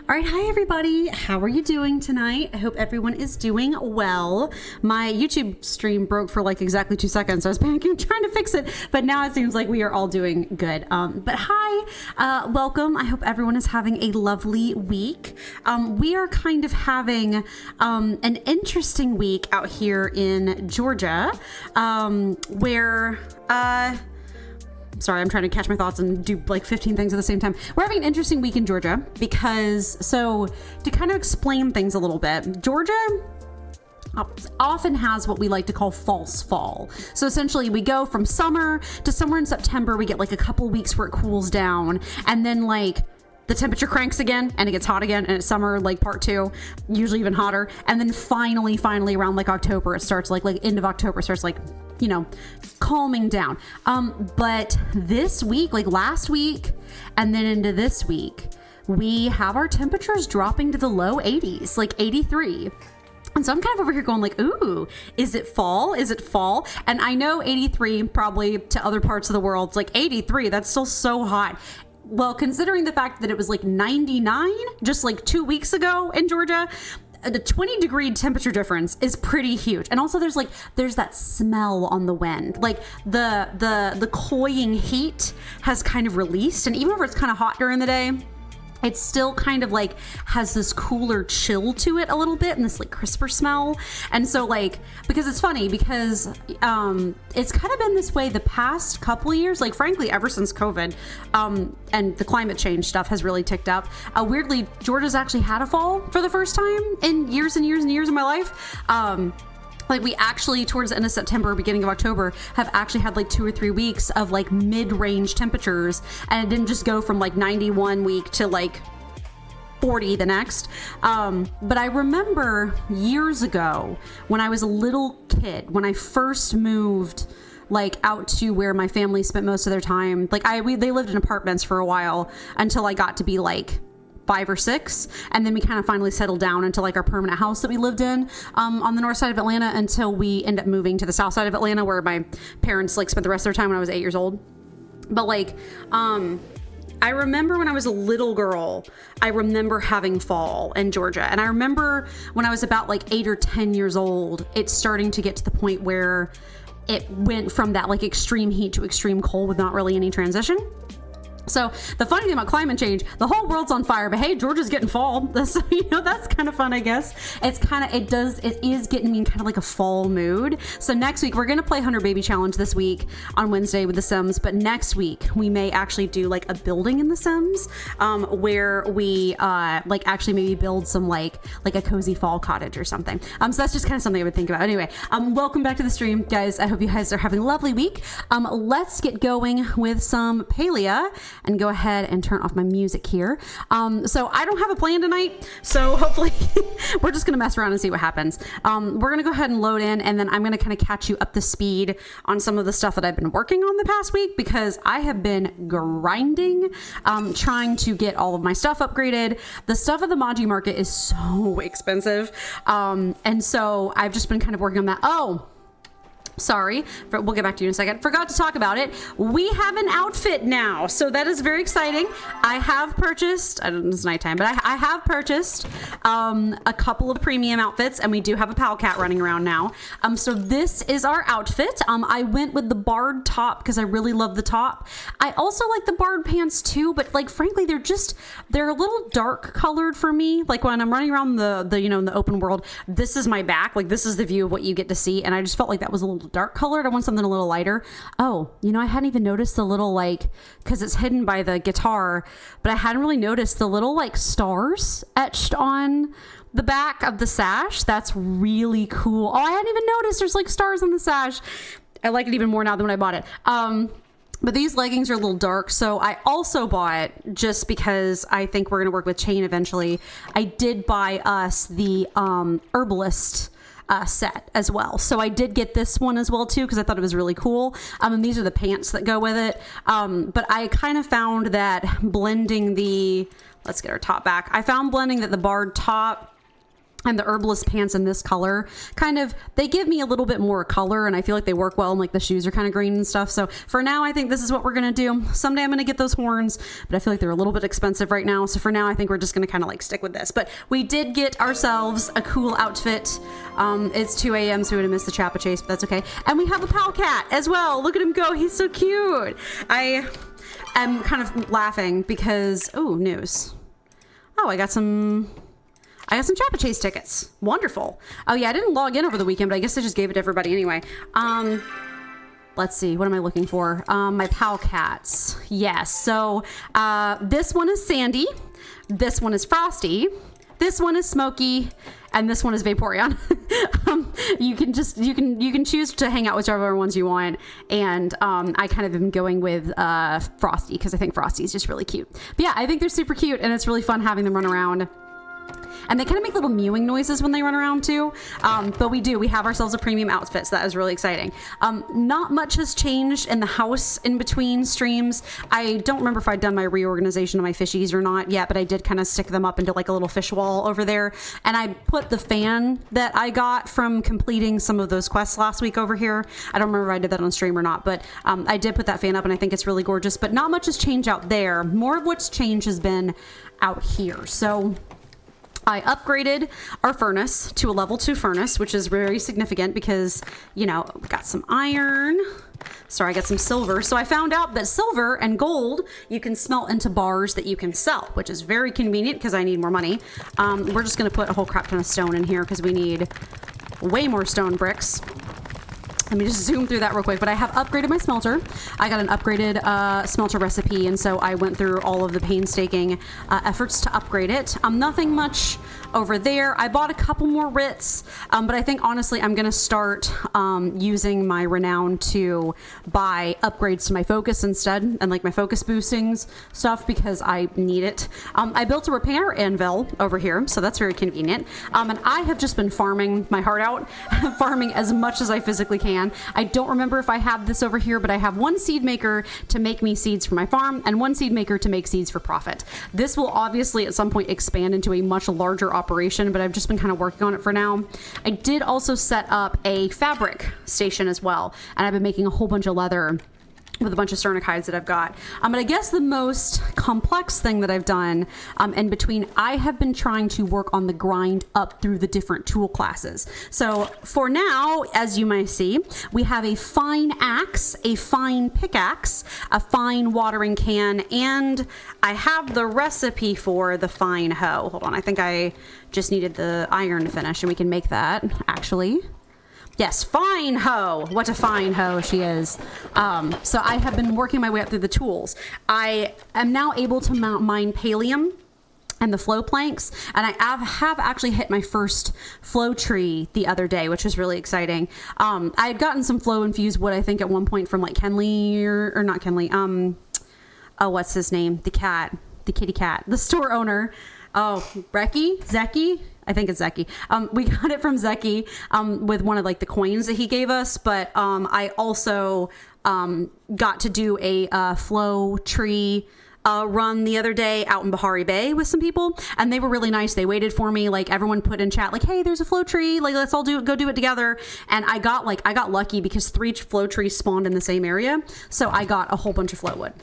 All right, hi everybody. How are you doing tonight? I hope everyone is doing well. My YouTube stream broke for like exactly 2 seconds. I was panicking trying to fix it, but now it seems like we are all doing good. But hi, welcome. I hope everyone is having a lovely week. We are kind of having an interesting week out here in Georgia, where sorry, I'm trying to catch my thoughts and do like 15 things at the same time. We're having an interesting week in Georgia because, so to kind of explain things a little bit, Georgia often has what we like to call false fall. So essentially we go from summer to somewhere in September, we get like a couple weeks where it cools down, and then like the temperature cranks again and it gets hot again, and it's summer like part 2, usually even hotter. And then finally around like October, it starts like end of October, starts like, you know, calming down. But this week, like last week and then into this week, we have our temperatures dropping to the low 80s, like 83. And so I'm kind of over here going like, ooh, is it fall? Is it fall? And I know 83 probably to other parts of the world, it's like 83, that's still so hot. Well, considering the fact that it was like 99 just like 2 weeks ago in Georgia, the 20-degree temperature difference is pretty huge. And also there's that smell on the wind. Like the cloying heat has kind of released. And even if it's kind of hot during the day, it still kind of like has this cooler chill to it a little bit, and this like crisper smell. And so like, because it's funny because it's kind of been this way the past couple of years, like frankly, ever since COVID, and the climate change stuff has really ticked up. Weirdly, Georgia's actually had a fall for the first time in years and years and years of my life. Like we actually, towards the end of September, beginning of October, have actually had like 2 or 3 weeks of like mid-range temperatures, and it didn't just go from like 91 week to like 40 the next. But I remember years ago when I was a little kid, when I first moved like out to where my family spent most of their time. Like they lived in apartments for a while until I got to be like 5 or 6, and then we kind of finally settled down into like our permanent house that we lived in on the north side of Atlanta, until we end up moving to the south side of Atlanta, where my parents like spent the rest of their time when I was 8 years old. But like I remember when I was a little girl, I remember having fall in Georgia, and I remember when I was about like 8 or 10 years old, it's starting to get to the point where it went from that like extreme heat to extreme cold with not really any transition. So the funny thing about climate change, the whole world's on fire, but hey, Georgia's getting fall. So, you know, that's kind of fun, I guess. It is getting me in kind of like a fall mood. So next week, we're going to play 100 Baby Challenge this week on Wednesday with The Sims. But next week, we may actually do like a building in The Sims, where we like actually maybe build some like a cozy fall cottage or something. So that's just kind of something I would think about. Anyway, welcome back to the stream, guys. I hope you guys are having a lovely week. Let's get going with some Palia and go ahead and turn off my music here. So I don't have a plan tonight, so hopefully we're just gonna mess around and see what happens. We're gonna go ahead and load in, and then I'm gonna kind of catch you up to speed on some of the stuff that I've been working on the past week, because I have been grinding, trying to get all of my stuff upgraded. The stuff at the Maji Market is so expensive, and so I've just been kind of working on that. Oh, sorry, we'll get back to you in a second. Forgot to talk about it. We have an outfit now, so that is very exciting. I have purchased, I don't know, it's nighttime, but I have purchased a couple of premium outfits, and we do have a Pal Cat running around now. So this is our outfit. I went with the barred top because I really love the top. I also like the barred pants too, but like frankly, they're a little dark colored for me. Like when I'm running around the you know, in the open world, this is my back, like this is the view of what you get to see, and I just felt like that was a little dark colored. I want something a little lighter. Oh, you know, I hadn't even noticed the little like, because it's hidden by the guitar, but I hadn't really noticed the little like stars etched on the back of the sash. That's really cool. Oh, I hadn't even noticed there's like stars on the sash. I like it even more now than when I bought it. But these leggings are a little dark, so I also bought, just because I think we're going to work with chain eventually, I did buy us the Herbalist set as well. So I did get this one as well too, because I thought it was really cool. And these are the pants that go with it. But I kind of found that blending let's get our top back. I found blending that the barred top And the herbalist pants in this color they give me a little bit more color, and I feel like they work well, and like the shoes are kind of green and stuff. So for now, I think this is what we're going to do. Someday I'm going to get those horns, but I feel like they're a little bit expensive right now. So for now, I think we're just going to kind of like stick with this. But we did get ourselves a cool outfit. It's 2 a.m. so we would have missed the Chapaa chase, but that's okay. And we have a pal cat as well. Look at him go. He's so cute. I am kind of laughing because, oh, news. Oh, I got some Chapaa chase tickets. Wonderful. Oh yeah, I didn't log in over the weekend, but I guess I just gave it to everybody anyway. Let's see, what am I looking for? My pal cats. Yes, so this one is Sandy, this one is Frosty, this one is Smokey, and this one is Vaporeon. You can choose to hang out with whichever ones you want, and I kind of am going with Frosty because I think Frosty is just really cute. But yeah, I think they're super cute, and it's really fun having them run around. And they kind of make little mewing noises when they run around too. But we have ourselves a premium outfit, so that is really exciting. Not much has changed in the house in between streams. I don't remember if I'd done my reorganization of my fishies or not yet, but I did kind of stick them up into like a little fish wall over there. And I put the fan that I got from completing some of those quests last week over here. I don't remember if I did that on stream or not, but I did put that fan up, and I think it's really gorgeous. But not much has changed out there. More of what's changed has been out here. So I upgraded our furnace to a level 2 furnace, which is very significant because, we got some iron. Sorry, I got some silver. So I found out that silver and gold, you can smelt into bars that you can sell, which is very convenient because I need more money. We're just going to put a whole crap ton of stone in here because we need way more stone bricks. Let me just zoom through that real quick, but I have upgraded my smelter. I got an upgraded smelter recipe, and so I went through all of the painstaking efforts to upgrade it. Nothing much over there. I bought a couple more writs, but I think honestly I'm going to start using my renown to buy upgrades to my focus instead, and like my focus boostings stuff, because I need it. I built a repair anvil over here, so that's very convenient. And I have just been farming my heart out, farming as much as I physically can. I don't remember if I have this over here, but I have one seed maker to make me seeds for my farm and one seed maker to make seeds for profit. This will obviously at some point expand into a much larger operation, but I've just been kind of working on it for now. I did also set up a fabric station as well, and I've been making a whole bunch of leather with a bunch of sternic hides that I've got. But I guess the most complex thing that I've done in between, I have been trying to work on the grind up through the different tool classes. So for now, as you might see, we have a fine axe, a fine pickaxe, a fine watering can, and I have the recipe for the fine hoe. Hold on, I think I just needed the iron to finish, and we can make that actually. Yes, fine hoe. What a fine hoe she is. So I have been working my way up through the tools. I am now able to mine pallium and the flow planks, and I have actually hit my first flow tree the other day, which was really exciting. I had gotten some flow infused wood, I think, at one point from like Kenley or not Kenley. Oh, what's his name? The kitty cat, the store owner. Oh, Zeki? I think it's Zeki. We got it from Zeki with one of like the coins that he gave us, but I also got to do a flow tree run the other day out in Bahari Bay with some people, and they were really nice. They waited for me. Like everyone put in chat like, hey, there's a flow tree, like let's all go do it together. And I got lucky because 3 flow trees spawned in the same area, so I got a whole bunch of flow wood.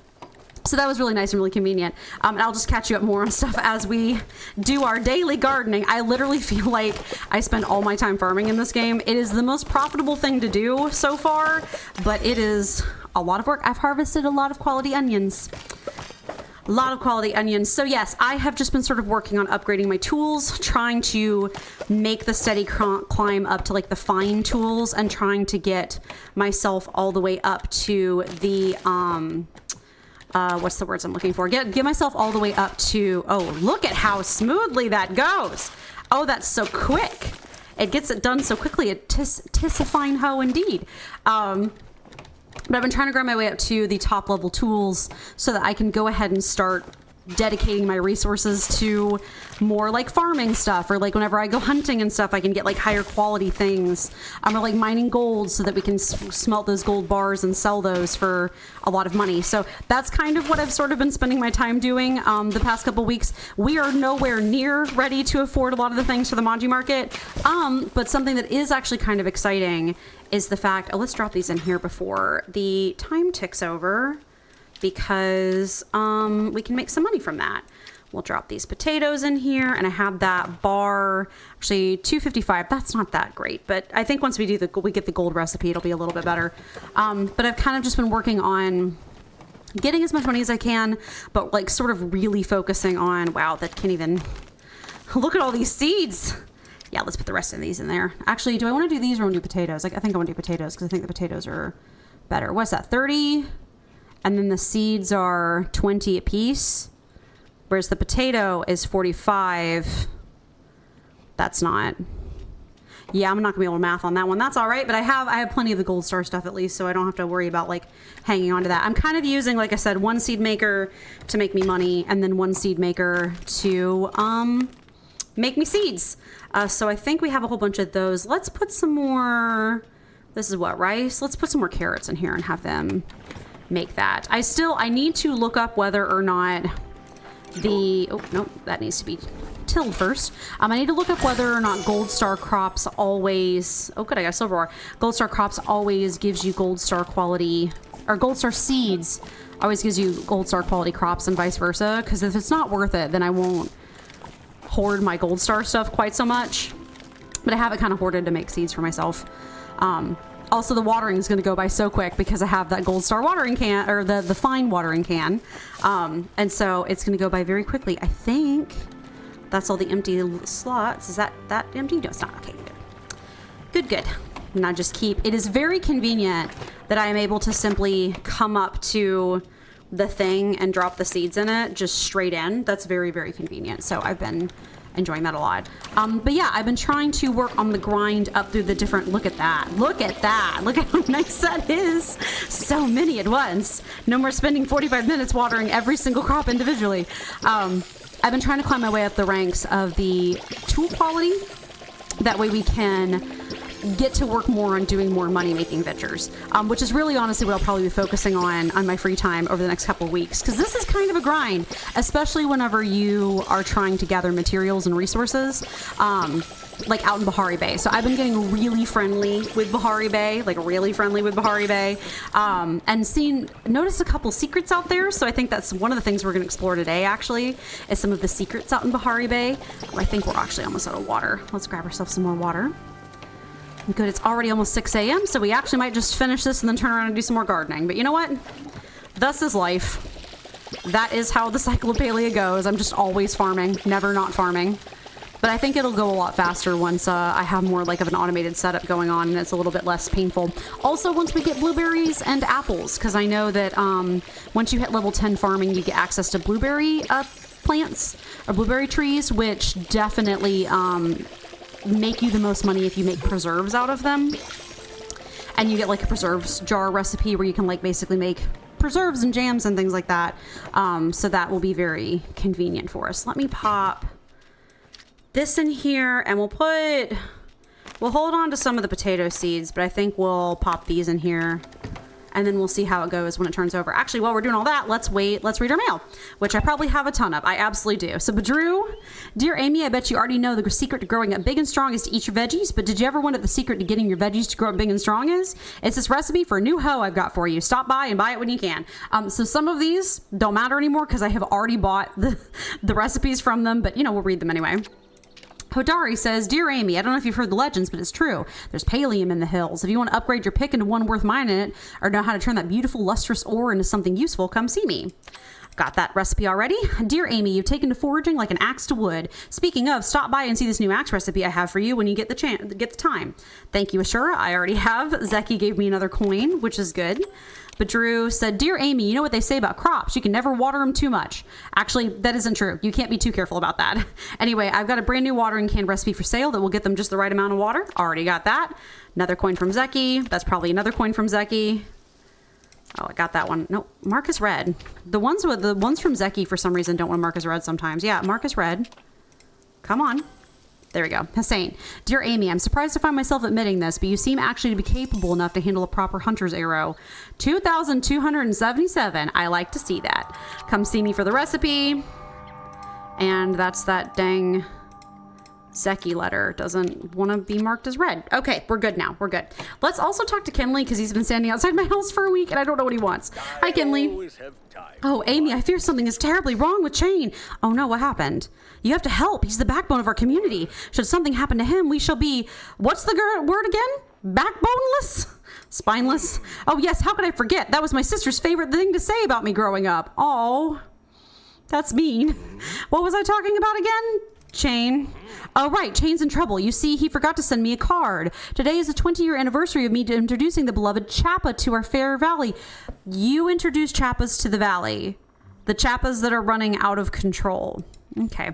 So that was really nice and really convenient. And I'll just catch you up more on stuff as we do our daily gardening. I literally feel like I spend all my time farming in this game. It is the most profitable thing to do so far, but it is a lot of work. I've harvested a lot of quality onions. A lot of quality onions. So yes, I have just been sort of working on upgrading my tools, trying to make the steady climb up to like the fine tools, and trying to get myself all the way up to the what's the words I'm looking for? Get myself all the way up to, oh, look at how smoothly that goes. Oh, that's so quick. It gets it done so quickly. Tis a fine hoe indeed. But I've been trying to grind my way up to the top level tools so that I can go ahead and start dedicating my resources to more like farming stuff, or like whenever I go hunting and stuff, I can get like higher quality things. Or like mining gold so that we can smelt those gold bars and sell those for a lot of money. So that's kind of what I've sort of been spending my time doing the past couple weeks. We are nowhere near ready to afford a lot of the things for the Manji market, but something that is actually kind of exciting is the fact, let's drop these in here before the time ticks over, because we can make some money from that. We'll drop these potatoes in here, and I have that bar, actually $2.55. That's not that great, but I think once we get the gold recipe, it'll be a little bit better. But I've kind of just been working on getting as much money as I can, but like sort of really focusing on, wow, that can't even, look at all these seeds. Yeah, let's put the rest of these in there. Actually, do I want to do these or want to do potatoes? Like, I think I want to do potatoes because I think the potatoes are better. What's that, 30? And then the seeds are 20 a piece, whereas the potato is 45. That's not. Yeah, I'm not gonna be able to math on that one. That's all right, but I have plenty of the gold star stuff at least, so I don't have to worry about like hanging on to that. I'm kind of using, like I said, one seed maker to make me money, and then one seed maker to make me seeds. So I think we have a whole bunch of those. Let's put some more. This is what, rice? Let's put some more carrots in here and have them make that. I need to look up whether or not oh no, that needs to be tilled first. I need to look up whether or not gold star crops always, oh good, I got silverware. Gold star crops always gives you gold star quality, or gold star seeds always gives you gold star quality crops and vice versa, because if it's not worth it, then I won't hoard my gold star stuff quite so much. But I have it kind of hoarded to make seeds for myself. Also, the watering is going to go by so quick because I have that gold star watering can, or the fine watering can. And so it's going to go by very quickly. I think that's all the empty slots. Is that empty? No, it's not. Okay, good. And I just keep, it is very convenient that I am able to simply come up to the thing and drop the seeds in it just straight in. That's very, very convenient. So I've been enjoying that a lot. But yeah, I've been trying to work on the grind up through the different, look at that, look how nice that is. So many at once. No more spending 45 minutes watering every single crop individually. I've been trying to climb my way up the ranks of the tool quality. That way we can get to work more on doing more money making ventures, which is really honestly what I'll probably be focusing on my free time over the next couple of weeks, because this is kind of a grind, especially whenever you are trying to gather materials and resources, like out in Bahari Bay. So I've been getting really friendly with Bahari Bay, and noticed a couple secrets out there. So I think that's one of the things we're going to explore today, actually, is some of the secrets out in Bahari Bay. I think we're actually almost out of water. Let's grab ourselves some more water. Good, it's already almost 6 a.m., so we actually might just finish this and then turn around and do some more gardening. But you know what? Thus is life. That is how the cycle of Palia goes. I'm just always farming, never not farming. But I think it'll go a lot faster once I have more like of an automated setup going on, and it's a little bit less painful. Also, once we get blueberries and apples, because I know that once you hit level 10 farming, you get access to blueberry plants or blueberry trees, which definitely make you the most money if you make preserves out of them. And you get like a preserves jar recipe where you can like basically make preserves and jams and things like that. So that will be very convenient for us. Let me pop this in here, and we'll hold on to some of the potato seeds, but I think we'll pop these in here, and then we'll see how it goes when it turns over. Actually, while we're doing all that, let's read our mail, which I probably have a ton of. I absolutely do. So, Badrew, dear Amy, I bet you already know the secret to growing up big and strong is to eat your veggies, but did you ever wonder what the secret to getting your veggies to grow up big and strong is? It's this recipe for a new hoe I've got for you. Stop by and buy it when you can. So some of these don't matter anymore because I have already bought the recipes from them, but we'll read them anyway. Hodari says, Dear Amy, I don't know if you've heard the legends, but it's true. There's pallium in the hills. If you want to upgrade your pick into one worth mining it, or know how to turn that beautiful lustrous ore into something useful, come see me. Got that recipe already? Dear Amy, you've taken to foraging like an axe to wood. Speaking of, stop by and see this new axe recipe I have for you when you get the time. Thank you, Ashura. I already have. Zeki gave me another coin, which is good. But Drew said, Dear Amy, you know what they say about crops. You can never water them too much. Actually, that isn't true. You can't be too careful about that. Anyway, I've got a brand new watering can recipe for sale that will get them just the right amount of water. Already got that. Another coin from Zeki. That's probably another coin from Zeki. Oh, I got that one. No, mark as red. The ones from Zeki for some reason don't want to mark as red sometimes. Yeah, mark as red. Come on. There we go. Hussein. Dear Amy, I'm surprised to find myself admitting this, but you seem actually to be capable enough to handle a proper hunter's arrow. 2,277. I like to see that. Come see me for the recipe. And that's that dang Zeki letter. Doesn't want to be marked as red. Okay, we're good now. We're good. Let's also talk to Kinley because he's been standing outside my house for a week and I don't know what he wants. Hi, Kinley. Oh, Amy, I fear something is terribly wrong with Chain. Oh no, what happened? You have to help. He's the backbone of our community. Should something happen to him, we shall be, what's the word again? Backboneless? Spineless? Oh yes, how could I forget? That was my sister's favorite thing to say about me growing up. Oh, that's mean. What was I talking about again? Chain. Oh, right. Chain's in trouble. You see, he forgot to send me a card. Today is the 20-year anniversary of me introducing the beloved Chapaa to our fair valley. You introduced Chapaas to the valley. The Chapaas that are running out of control. Okay.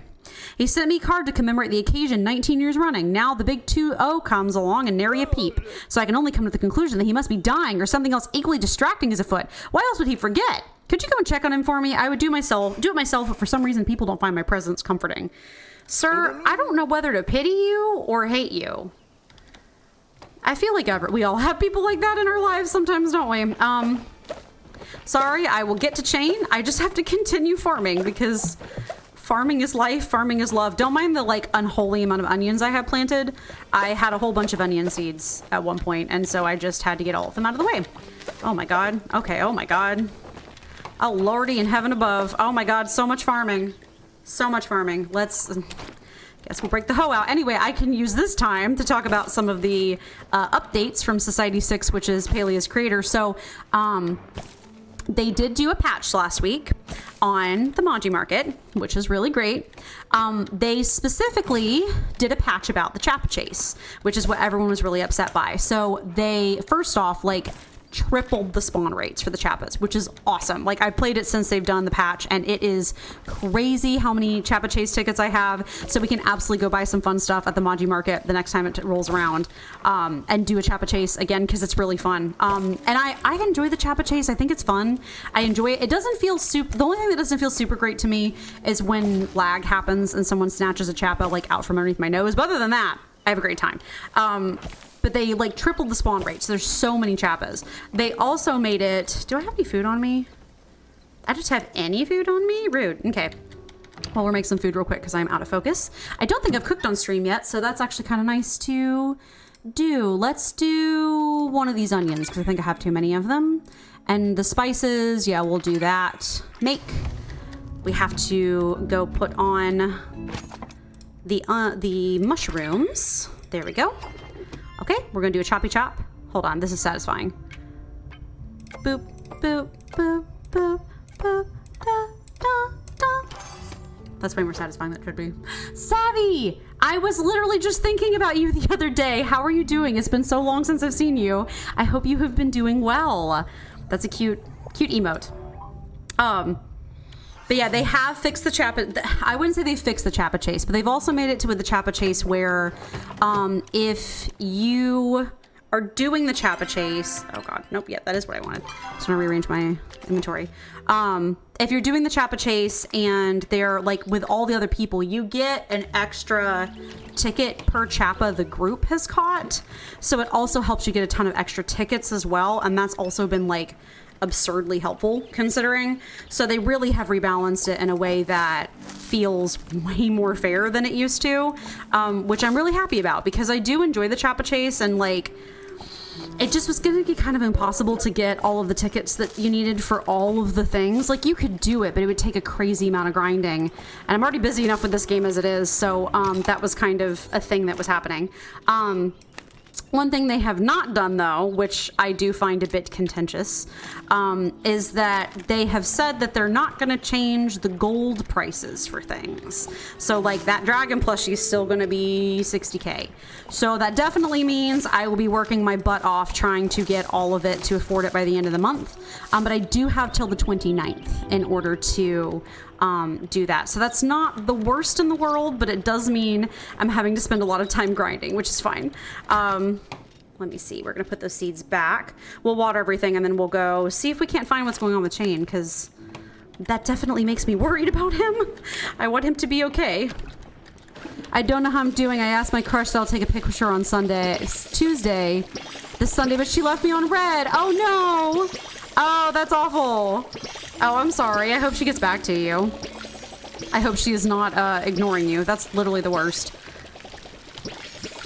He sent me a card to commemorate the occasion 19 years running. Now the big 2-0 comes along and nary a peep. So I can only come to the conclusion that he must be dying or something else equally distracting is afoot. Why else would he forget? Could you go and check on him for me? I would do it myself, but for some reason people don't find my presence comforting. Sir, I don't know whether to pity you or hate you. I feel like we all have people like that in our lives sometimes, don't we? Sorry, I will get to Chain. I just have to continue farming because farming is life, farming is love. Don't mind the like unholy amount of onions I have planted. I had a whole bunch of onion seeds at one point, and so I just had to get all of them out of the way. Oh my God. Okay, oh my God. Oh lordy in heaven above. Oh my God, so much farming. So much farming. Guess we'll break the hoe out. Anyway, I can use this time to talk about some of the updates from Society 6, which is Palia's creator. So, they did do a patch last week on the Manji market, which is really great. They specifically did a patch about the Chapaa chase, which is what everyone was really upset by. So they, first off, like, tripled the spawn rates for the Chapaas, which is awesome. Like, I played it since they've done the patch and it is crazy how many Chapaa chase tickets I have. So we can absolutely go buy some fun stuff at the Manji market the next time it rolls around, and do a Chapaa chase again because it's really fun. And I enjoy the Chapaa chase. I think it's fun. I enjoy it. It doesn't feel super, the only thing that doesn't feel super great to me is when lag happens and someone snatches a Chapaa like out from underneath my nose. But other than that, I have a great time. But they like tripled the spawn rate. So there's so many Chapaas. They also made it, do I have any food on me? I just have any food on me? Rude. Okay. Well, we'll make some food real quick because I'm out of focus. I don't think I've cooked on stream yet, so that's actually kind of nice to do. Let's do one of these onions because I think I have too many of them. And the spices, yeah, we'll do that. We have to go put on the mushrooms. There we go. Okay, we're gonna do a choppy chop. Hold on, this is satisfying. Boop, boop, boop, boop, boop, da, da, da. That's way more satisfying than it should be. Savvy! I was literally just thinking about you the other day. How are you doing? It's been so long since I've seen you. I hope you have been doing well. That's a cute emote. But yeah, they have fixed the Chapaa. I wouldn't say they fixed the Chapaa chase, but they've also made it to with the Chapaa chase where if you are doing the Chapaa chase, oh God, nope, yeah, that is what I wanted. Just want to rearrange my inventory. If you're doing the Chapaa chase and they're like with all the other people, you get an extra ticket per Chapaa the group has caught. So it also helps you get a ton of extra tickets as well. And that's also been like absurdly helpful considering. So they really have rebalanced it in a way that feels way more fair than it used to, which I'm really happy about because I do enjoy the Chapaa chase, and like it just was gonna be kind of impossible to get all of the tickets that you needed for all of the things. Like you could do it, but it would take a crazy amount of grinding, and I'm already busy enough with this game as it is, so that was kind of a thing that was happening. One thing they have not done, though, which I do find a bit contentious, is that they have said that they're not going to change the gold prices for things. So, like, that dragon plushie is still going to be 60K. So that definitely means I will be working my butt off trying to get all of it to afford it by the end of the month. But I do have till the 29th in order to do that. So that's not the worst in the world, but it does mean I'm having to spend a lot of time grinding, which is fine. let me see. We're going to put those seeds back. We'll water everything and then we'll go see if we can't find what's going on with Chain, because that definitely makes me worried about him. I want him to be okay. I don't know how I'm doing. I asked my crush that I'll take a picture on Sunday. It's Tuesday. This Sunday, but she left me on red. Oh no. Oh, that's awful. Oh, I'm sorry. I hope she gets back to you. I hope she is not ignoring you. That's literally the worst.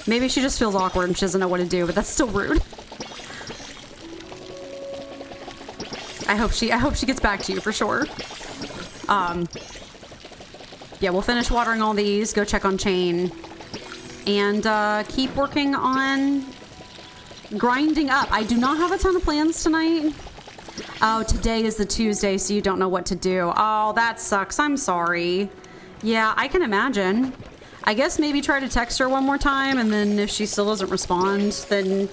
Maybe she just feels awkward and she doesn't know what to do, but that's still rude. I hope she gets back to you for sure. Yeah, we'll finish watering all these, go check on Chain, and keep working on grinding up. I do not have a ton of plans tonight. Oh, today is the Tuesday, so you don't know what to do. Oh, that sucks. I'm sorry. Yeah, I can imagine. I guess maybe try to text her one more time, and then if she still doesn't respond, then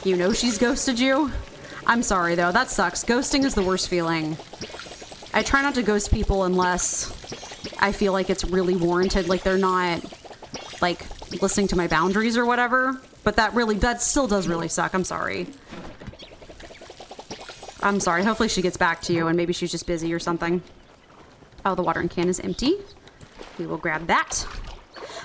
you know she's ghosted you. I'm sorry, though. That sucks. Ghosting is the worst feeling. I try not to ghost people unless I feel like it's really warranted, like they're not, like, listening to my boundaries or whatever. But that still does really suck. I'm sorry. I'm sorry. Hopefully she gets back to you, and maybe she's just busy or something. Oh, the watering can is empty. We will grab that.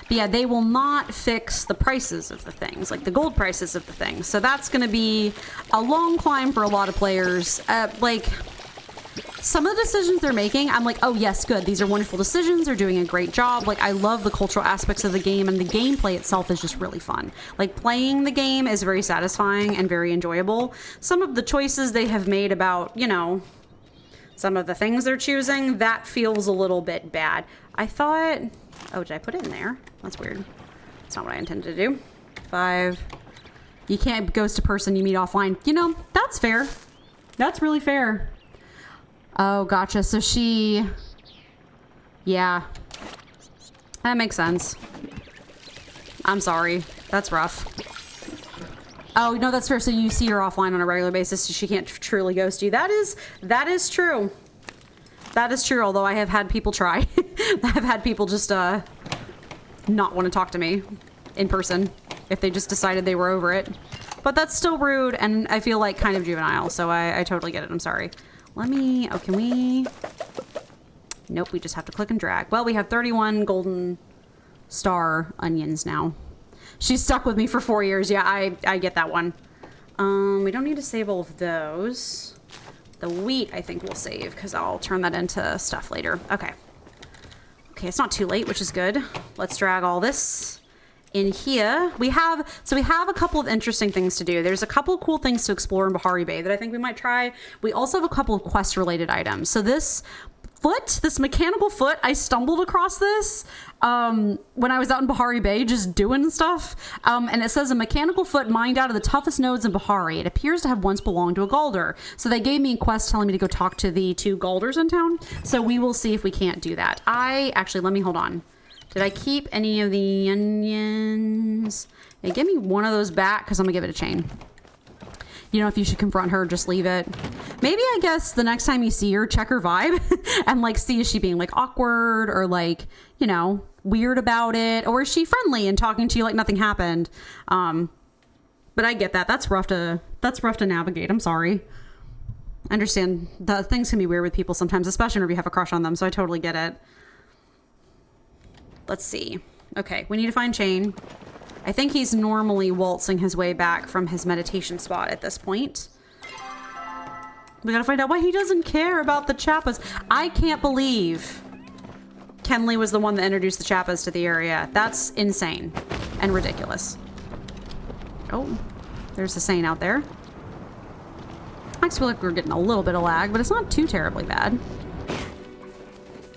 But yeah, they will not fix the prices of the things, like the gold prices of the things. So that's going to be a long climb for a lot of players. Like, some of the decisions they're making, I'm like, oh yes, good. These are wonderful decisions. They're doing a great job. Like, I love the cultural aspects of the game, and the gameplay itself is just really fun. Like, playing the game is very satisfying and very enjoyable. Some of the choices they have made about, you know, some of the things they're choosing, that feels a little bit bad. I thought, oh, did I put it in there? That's weird. That's not what I intended to do. 5. You can't ghost a person you meet offline. You know, that's fair. That's really fair. Oh, gotcha. So she... Yeah. That makes sense. I'm sorry. That's rough. Oh, no, that's fair. So you see her offline on a regular basis, so she can't truly ghost you. That is true. That is true, although I have had people try. I have had people just not want to talk to me in person if they just decided they were over it. But that's still rude, and I feel like kind of juvenile, so I totally get it. I'm sorry. Let me... Oh, can we... Nope, we just have to click and drag. Well, we have 31 golden star onions now. She's stuck with me for 4 years. Yeah, I get that one. We don't need to save all of those. The wheat, I think we'll save, because I'll turn that into stuff later. Okay. Okay, it's not too late, which is good. Let's drag all this in here. We have a couple of interesting things to do. There's a couple of cool things to explore in Bahari Bay that I think we might try. We also have a couple of quest-related items. So this mechanical foot, I stumbled across this when I was out in Bahari Bay just doing stuff. And it says a mechanical foot mined out of the toughest nodes in Bahari. It appears to have once belonged to a Galder. So they gave me a quest telling me to go talk to the 2 Galders in town. So we will see if we can't do that. Let me hold on. Did I keep any of the onions? Yeah, give me one of those back, because I'm gonna give it a Chain. You know, if you should confront her, just leave it. Maybe, I guess, the next time you see her, check her vibe and, like, see is she being, like, awkward or, like, you know, weird about it? Or is she friendly and talking to you like nothing happened? But I get that. That's rough to navigate. I'm sorry. I understand that things can be weird with people sometimes, especially if you have a crush on them, so I totally get it. Let's see. Okay, we need to find Chain. I think he's normally waltzing his way back from his meditation spot at this point. We gotta find out why he doesn't care about the Chapas. I can't believe Kenley was the one that introduced the Chapas to the area. That's insane and ridiculous. Oh, there's a Saint out there. I just feel like we're getting a little bit of lag, but it's not too terribly bad.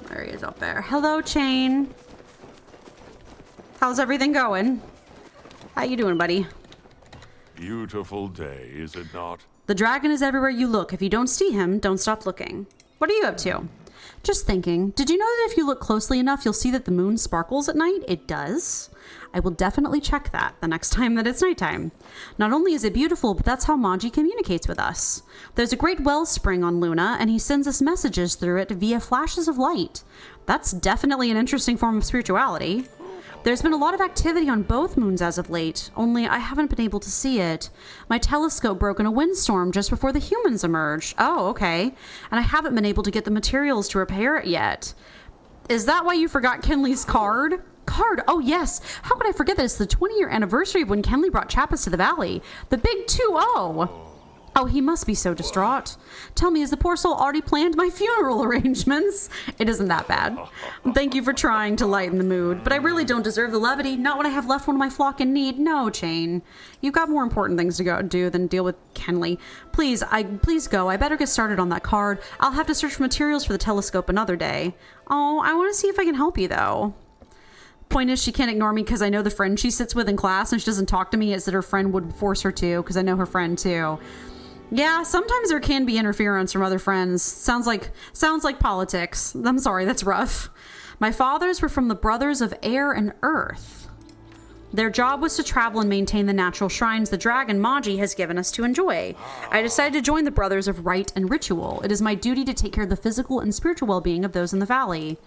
There he is up there. Hello, Chain. How's everything going? How you doing, buddy? Beautiful day, is it not? The dragon is everywhere you look. If you don't see him, don't stop looking. What are you up to? Just thinking. Did you know that if you look closely enough, you'll see that the moon sparkles at night? It does. I will definitely check that the next time that it's nighttime. Not only is it beautiful, but that's how Maji communicates with us. There's a great wellspring on Luna, and he sends us messages through it via flashes of light. That's definitely an interesting form of spirituality. There's been a lot of activity on both moons as of late, only I haven't been able to see it. My telescope broke in a windstorm just before the humans emerged. Oh, okay. And I haven't been able to get the materials to repair it yet. Is that why you forgot Kenley's card? Card? Oh, yes. How could I forget that it's the 20-year anniversary of when Kenley brought Chapaa to the valley? The big 2-0. Oh, he must be so distraught. Tell me, has the poor soul already planned my funeral arrangements? It isn't that bad. Thank you for trying to lighten the mood, but I really don't deserve the levity. Not when I have left one of my flock in need. No, Chain. You've got more important things to go do than deal with Kenley. Please go. I better get started on that card. I'll have to search for materials for the telescope another day. Oh, I want to see if I can help you, though. Point is, she can't ignore me because I know the friend she sits with in class, and she doesn't talk to me as that her friend would force her to, because I know her friend too. Yeah, sometimes there can be interference from other friends. Sounds like politics. I'm sorry, that's rough. My fathers were from the Brothers of Air and Earth. Their job was to travel and maintain the natural shrines the dragon Maji has given us to enjoy. I decided to join the Brothers of Rite and Ritual. It is my duty to take care of the physical and spiritual well-being of those in the valley.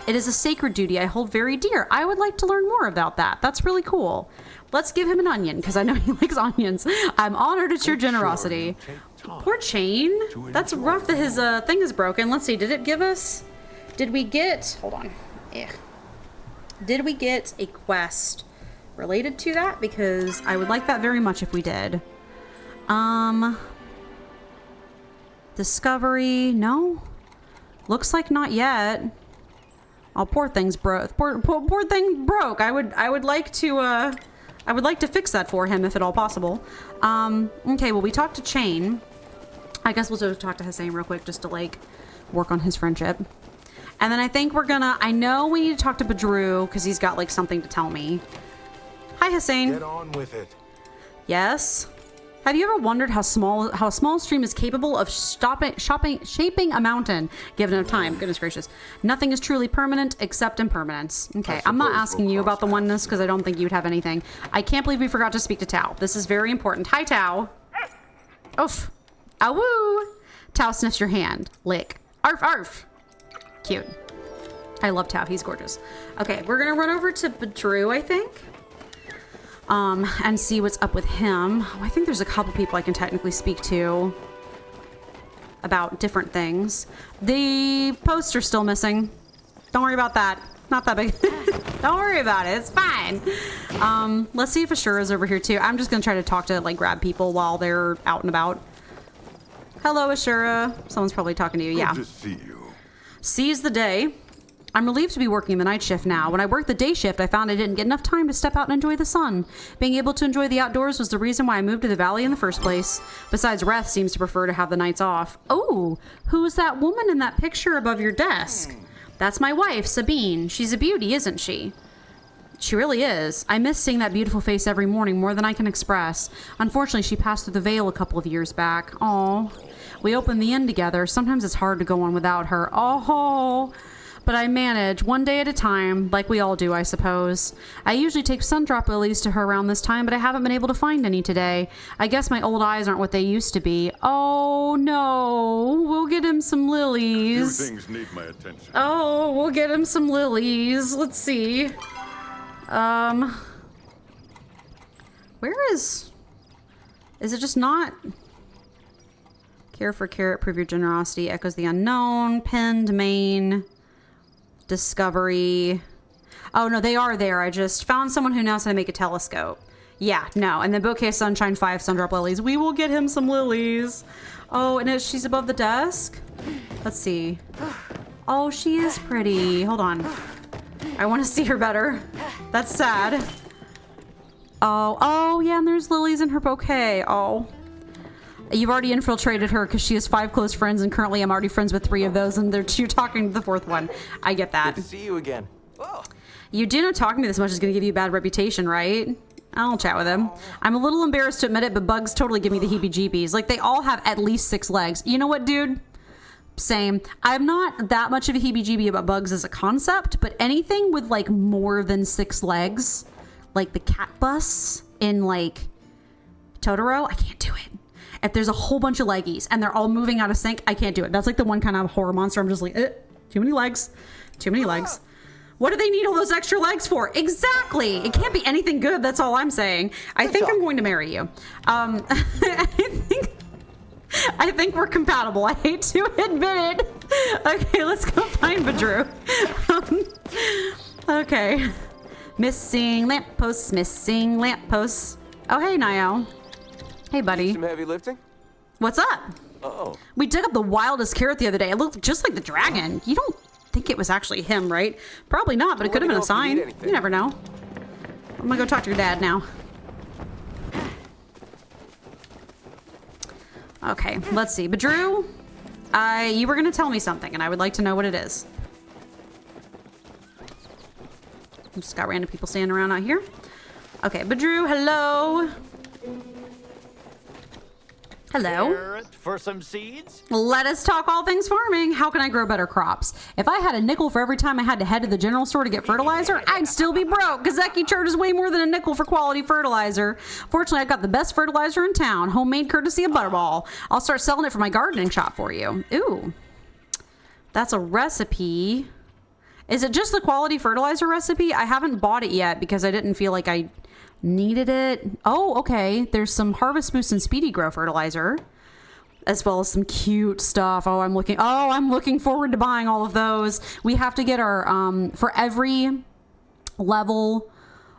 It is a sacred duty I hold very dear. I would like to learn more about that. That's really cool. Let's give him an onion, because I know he likes onions. I'm honored at your generosity. Poor Chain. That's rough that his thing is broken. Let's see. Did it give us... Did we get... Hold on. Yeah. Did we get a quest related to that? Because I would like that very much if we did. Discovery. No. Looks like not yet. Oh, poor thing's broke. Poor thing broke. I would like to fix that for him if at all possible. Okay, well, we talked to Chain. I guess we'll just talk to Hussein real quick just to like work on his friendship. And then I think I know we need to talk to Badru because he's got like something to tell me. Hi, Hussein. Get on with it. Yes. Have you ever wondered how a small stream is capable of shaping a mountain given enough time? Goodness gracious. Nothing is truly permanent except impermanence. Okay, I'm not asking you about the oneness because I don't think you'd have anything. I can't believe we forgot to speak to Tao. This is very important. Hi, Tao. Oof. Awoo. Tao sniffs your hand. Lick. Arf, arf. Cute. I love Tao. He's gorgeous. Okay, we're going to run over to Badru, I think. And see what's up with him. Oh, I think there's a couple people I can technically speak to about different things. The poster's still missing. Don't worry about that. Not that big. Don't worry about it. It's fine. Let's see if Ashura's over here too. I'm just gonna try to talk to, like, grab people while they're out and about. Hello, Ashura. Someone's probably talking to you. Yeah. Good to see you. Seize the day. I'm relieved to be working the night shift now. When I worked the day shift, I found I didn't get enough time to step out and enjoy the sun. Being able to enjoy the outdoors was the reason why I moved to the valley in the first place. Besides, Reth seems to prefer to have the nights off. Oh, who's that woman in that picture above your desk? That's my wife, Sabine. She's a beauty, isn't she? She really is. I miss seeing that beautiful face every morning more than I can express. Unfortunately, she passed through the veil a couple of years back. Oh, we opened the inn together. Sometimes it's hard to go on without her. Oh, but I manage one day at a time, like we all do, I suppose. I usually take sundrop lilies to her around this time, but I haven't been able to find any today. I guess my old eyes aren't what they used to be. Oh, no. We'll get him some lilies. Few things need my attention. Oh, we'll get him some lilies. Let's see. Where is it just not? Care for carrot, prove your generosity, echoes the unknown, pinned main, discovery. Oh no, they are there. I just found someone who knows how to make a telescope. Yeah, no, and then bouquet sunshine 5 sundrop lilies. We will get him some lilies. Oh, and she's above the desk. Let's see. Oh, she is pretty. Hold on. I want to see her better. That's sad. Oh, yeah, and there's lilies in her bouquet. Oh. You've already infiltrated her because she has 5 close friends, and currently I'm already friends with 3 of those, and you're talking to the 4th one. I get that. Good to see you again. Whoa. You do know talking to me this much is going to give you a bad reputation, right? I'll chat with him. I'm a little embarrassed to admit it, but bugs totally give me the heebie-jeebies. Like, they all have at least 6 legs. You know what, dude? Same. I'm not that much of a heebie-jeebie about bugs as a concept, but anything with, like, more than 6 legs, like the cat bus in, like, Totoro, I can't do it. If there's a whole bunch of leggies and they're all moving out of sync, I can't do it. That's like the one kind of horror monster. I'm just like, too many legs. Too many legs. What do they need all those extra legs for? Exactly. It can't be anything good. That's all I'm saying. I think I'm going to marry you. I think we're compatible. I hate to admit it. Okay, let's go find Badru. Okay. Missing lampposts, missing lampposts. Oh, hey, Nio. Hey, buddy. Some heavy lifting? What's up? Oh. We dug up the wildest carrot the other day. It looked just like the dragon. You don't think it was actually him, right? Probably not, but it could have been a sign. You never know. I'm gonna go talk to your dad now. Okay, let's see. But Drew, you were gonna tell me something, and I would like to know what it is. We just got random people standing around out here. Okay, but Drew, hello. Hello. Carrot for some seeds? Let us talk all things farming. How can I grow better crops? If I had a nickel for every time I had to head to the general store to get fertilizer, I'd still be broke. Gazeki charges way more than a nickel for quality fertilizer. Fortunately, I got the best fertilizer in town, homemade courtesy of Butterball. I'll start selling it for my gardening shop for you. Ooh, that's a recipe. Is it just the quality fertilizer recipe? I haven't bought it yet because I didn't feel like I needed it. Oh, okay. There's some Harvest Boost and Speedy Grow fertilizer, as well as some cute stuff. I'm looking forward to buying all of those. We have to get our for every level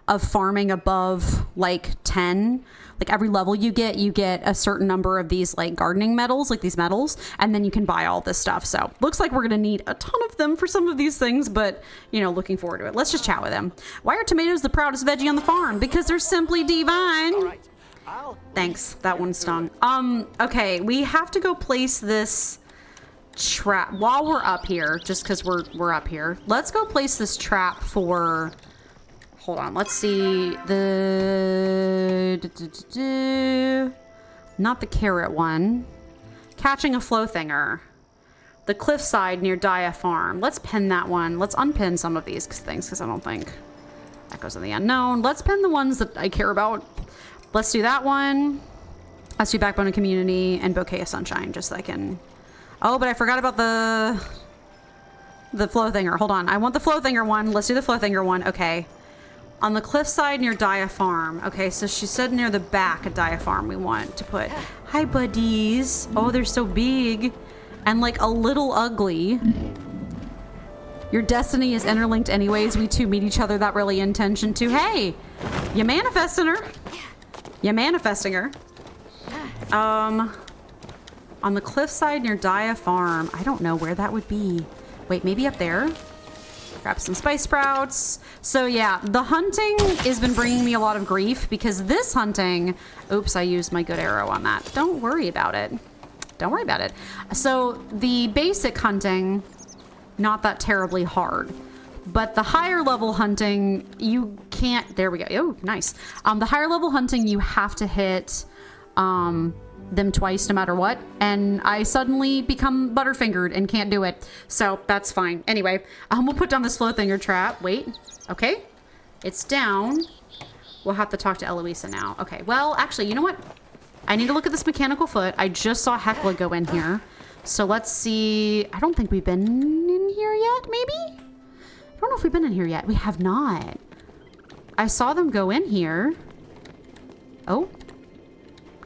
of farming above like 10, like every level you get a certain number of these like gardening metals, like these metals, and then you can buy all this stuff. So looks like we're gonna need a ton of them for some of these things, but you know, looking forward to it. Let's just chat with him. Why are tomatoes the proudest veggie on the farm? Because they're simply divine. All right. Thanks, that one stung. Okay, we have to go place this trap while we're up here, just because we're up here. Let's go place this trap for, hold on, let's see, not the carrot one. Catching a flow thinger. The cliffside near Dia Farm. Let's pin that one. Let's unpin some of these things because I don't think that goes in the unknown. Let's pin the ones that I care about. Let's do that one. Let's do Backbone and Community and Bouquet of Sunshine, just so I can... Oh, but I forgot about the flow thinger. Hold on. I want the flow thinger one. Let's do the flow thinger one. Okay. On the cliffside near Dia Farm. Okay, so she said near the back of Dia Farm we want to put... Hi, buddies. Oh, they're so big. And like a little ugly. Your destiny is interlinked anyways. We two meet each other that really intention to. Hey, you manifesting her. You manifesting her. On the cliffside near Dia Farm. I don't know where that would be. Wait, maybe up there? Grab some spice sprouts. So yeah, the hunting has been bringing me a lot of grief because this hunting... Oops, I used my good arrow on that. Don't worry about it. Don't worry about it. So the basic hunting, not that terribly hard. But the higher level hunting, you can't... There we go. Oh, nice. The higher level hunting, you have to hit them twice no matter what. And I suddenly become butterfingered and can't do it. So that's fine. Anyway, we'll put down this flow thinger trap. Wait. Okay. It's down. We'll have to talk to Eloisa now. Okay. Well, actually, you know what? I need to look at this mechanical foot. I just saw Hecla go in here. So let's see. I don't think we've been in here yet, maybe? I don't know if we've been in here yet. We have not. I saw them go in here. Oh.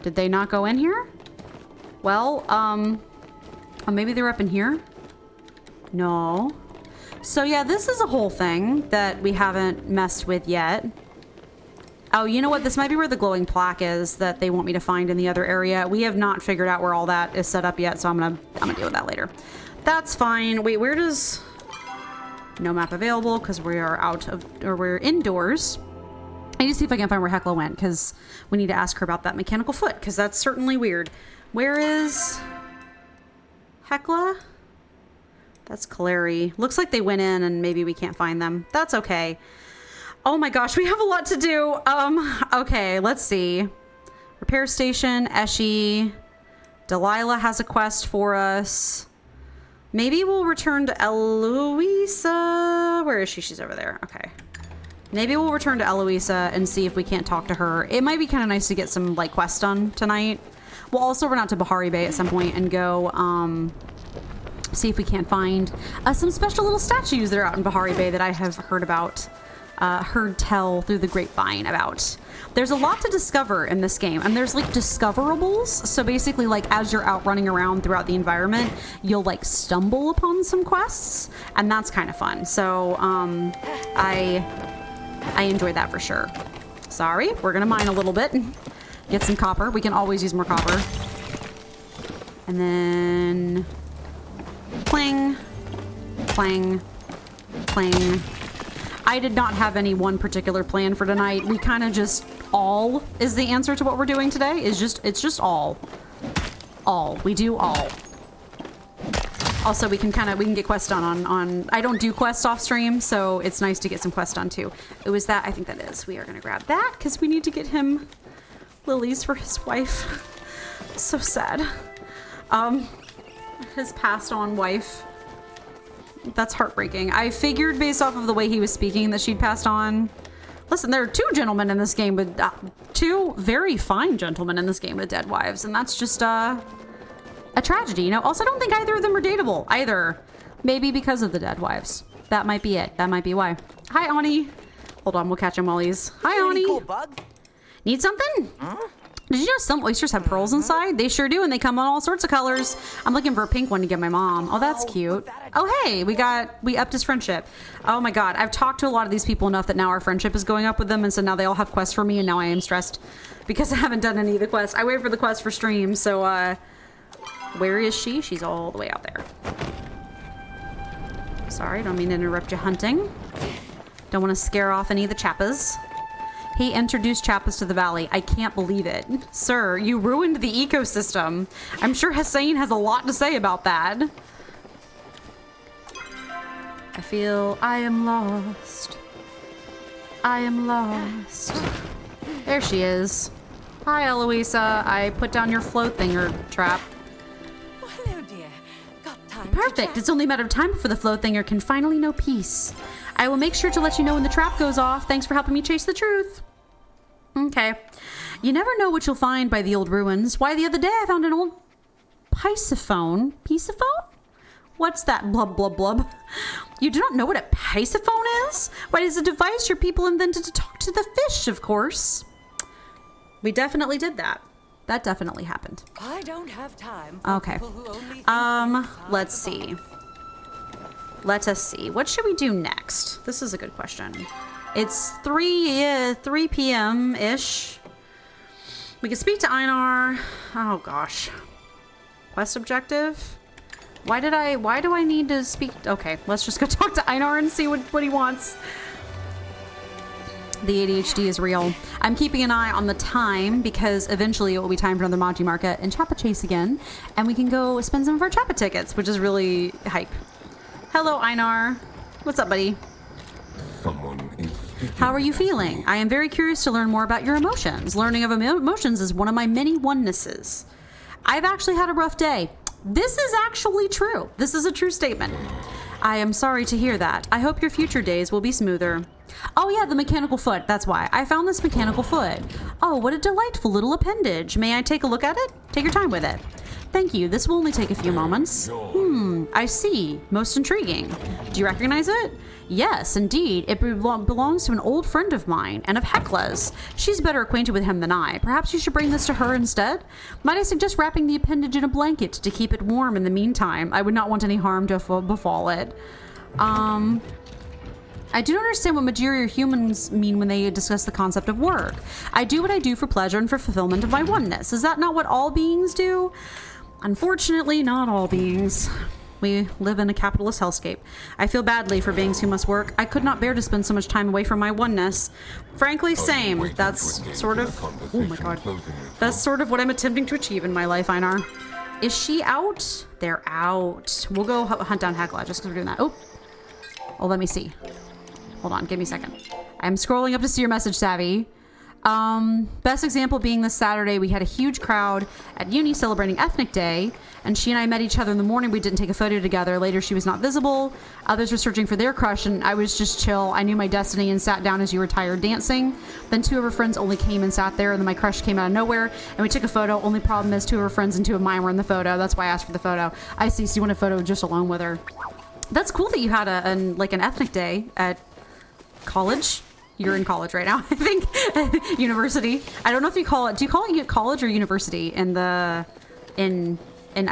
Did they not go in here? Well, oh, maybe they're up in here? No. So yeah, this is a whole thing that we haven't messed with yet. Oh, you know what? This might be where the glowing plaque is that they want me to find in the other area. We have not figured out where all that is set up yet, so I'm gonna deal with that later. That's fine. Wait, where does... No map available because we are out of... Or we're indoors. I need to see if I can find where Hecla went because we need to ask her about that mechanical foot because that's certainly weird. Where is Hecla? That's Caleri. Looks like they went in and maybe we can't find them. That's okay. Oh my gosh, we have a lot to do. Okay, let's see. Repair station, Eshi. Delilah has a quest for us. Maybe we'll return to Eloisa. Where is she? She's over there. Okay. Maybe we'll return to Eloisa and see if we can't talk to her. It might be kind of nice to get some like quests done tonight. We'll also run out to Bahari Bay at some point and go see if we can't find some special little statues that are out in Bahari Bay that I have heard about, heard tell through the grapevine about. There's a lot to discover in this game, and there's like discoverables. So basically, like as you're out running around throughout the environment, you'll like stumble upon some quests, and that's kind of fun. So I enjoy that for sure. Sorry, we're gonna mine a little bit, get some copper. We can always use more copper. And then pling, pling, pling. I did not have any one particular plan for tonight. We kind of just all is the answer to what we're doing today. It's just all. All. We do all. Also, we can get quests done on I don't do quests off stream, so it's nice to get some quests done too. It was that, I think that is. We are gonna grab that because we need to get him lilies for his wife. So sad. His passed on wife. That's heartbreaking. I figured based off of the way he was speaking that she'd passed on. Listen, there are two gentlemen in this game with two very fine gentlemen in this game with dead wives, and that's just a tragedy, you know. Also, I don't think either of them are dateable either. Maybe because of the dead wives. That might be it. That might be why. Hi, Ani. Hold on, we'll catch him while he's. Hi, Ani. Cool bug? Need something? Huh? Did you know some oysters have pearls inside? They sure do, and they come in all sorts of colors. I'm looking for a pink one to give my mom. Oh, that's cute. Oh, hey, we upped his friendship. Oh my God, I've talked to a lot of these people enough that now our friendship is going up with them, and so now they all have quests for me, and now I am stressed because I haven't done any of the quests. I wait for the quest for stream, so where is she? She's all the way out there. Sorry, don't mean to interrupt you hunting. Don't want to scare off any of the Chapas. He introduced Chapas to the valley. I can't believe it. Sir, you ruined the ecosystem. I'm sure Hussein has a lot to say about that. I feel I am lost. I am lost. There she is. Hi, Eloisa. I put down your float thinger trap. Oh, hello, dear. Got time? Perfect. It's only a matter of time before the float thinger can finally know peace. I will make sure to let you know when the trap goes off. Thanks for helping me chase the truth. Okay. You never know what you'll find by the old ruins. Why, the other day I found an old Pisophone. Pisophone? What's that? Blub, blub, blub. You do not know what a Pisophone is? Why, it is a device your people invented to talk to the fish, of course. We definitely did that. That definitely happened. I don't have time. Okay. Let's see. Let us see. What should we do next? This is a good question. It's 3 p.m.-ish. We can speak to Einar. Oh, gosh. Quest objective? Why do I need to speak? Okay, let's just go talk to Einar and see what he wants. The ADHD is real. I'm keeping an eye on the time because eventually it will be time for another Maji Market and Chapaa Chase again. And we can go spend some of our Chapaa tickets, which is really hype. Hello, Einar. What's up, buddy? How are you feeling? I am very curious to learn more about your emotions. Learning of emotions is one of my many onenesses. I've actually had a rough day. This is actually true. This is a true statement. I am sorry to hear that. I hope your future days will be smoother. Oh yeah, the mechanical foot. That's why. I found this mechanical foot. Oh, what a delightful little appendage. May I take a look at it? Take your time with it. Thank you. This will only take a few moments. I see. Most intriguing. Do you recognize it? Yes, indeed. It belongs to an old friend of mine and of Hekla's. She's better acquainted with him than I. Perhaps you should bring this to her instead? Might I suggest wrapping the appendage in a blanket to keep it warm in the meantime? I would not want any harm to befall it. I do not understand what Majiri or humans mean when they discuss the concept of work. I do what I do for pleasure and for fulfillment of my oneness. Is that not what all beings do? Unfortunately, not all beings. We live in a capitalist hellscape. I feel badly for beings who must work. I could not bear to spend so much time away from my oneness. Frankly, same. That's sort of... Oh my god. That's sort of what I'm attempting to achieve in my life, Einar. Is she out? They're out. We'll go hunt down Hekla just because we're doing that. Oh, let me see. Hold on, give me a second. I'm scrolling up to see your message, Savvy. Best example being this Saturday, we had a huge crowd at uni celebrating ethnic day, and she and I met each other in the morning. We didn't take a photo together. Later, she was not visible. Others were searching for their crush, and I was just chill. I knew my destiny and sat down as you were tired dancing. Then 2 of her friends only came and sat there, and then my crush came out of nowhere, and we took a photo. Only problem is 2 of her friends and 2 of mine were in the photo. That's why I asked for the photo. I see. So you want a photo just alone with her. That's cool that you had an ethnic day at college. You're in college right now, I think. University. I don't know if you call it. Do you call it college or university in I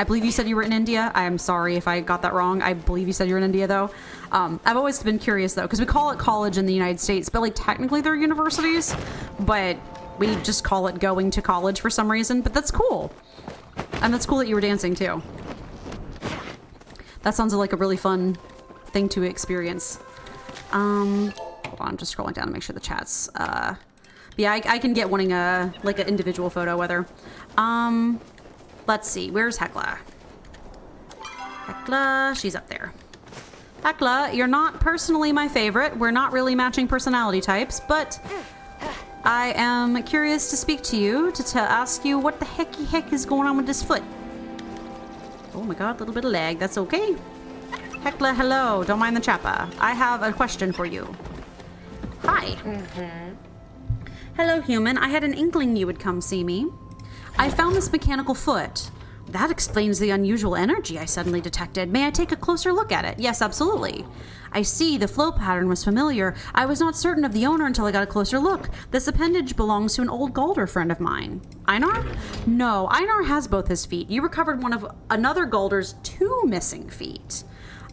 believe you said you were in India. I'm sorry if I got that wrong. I believe you said you're in India though. I've always been curious though, because we call it college in the United States, but like technically they're universities, but we just call it going to college for some reason. But that's cool. And that's cool that you were dancing too. That sounds like a really fun thing to experience. Hold on, I'm just scrolling down to make sure the chat's, yeah, I can get wanting an individual photo with her. Let's see, where's Hecla? Hecla, she's up there. Hecla, you're not personally my favorite. We're not really matching personality types, but I am curious to speak to you to ask you what the heck is going on with this foot. Oh my god, a little bit of lag. That's okay. Hecla, hello. Don't mind the Chapaa. I have a question for you. Hi. Hello, human. I had an inkling you would come see me. I found this mechanical foot. That explains the unusual energy I suddenly detected. May I take a closer look at it? Yes, absolutely. I see, the flow pattern was familiar. I was not certain of the owner until I got a closer look. This appendage belongs to an old Galder friend of mine. Einar? No, Einar has both his feet. You recovered one of another Galder's 2 missing feet.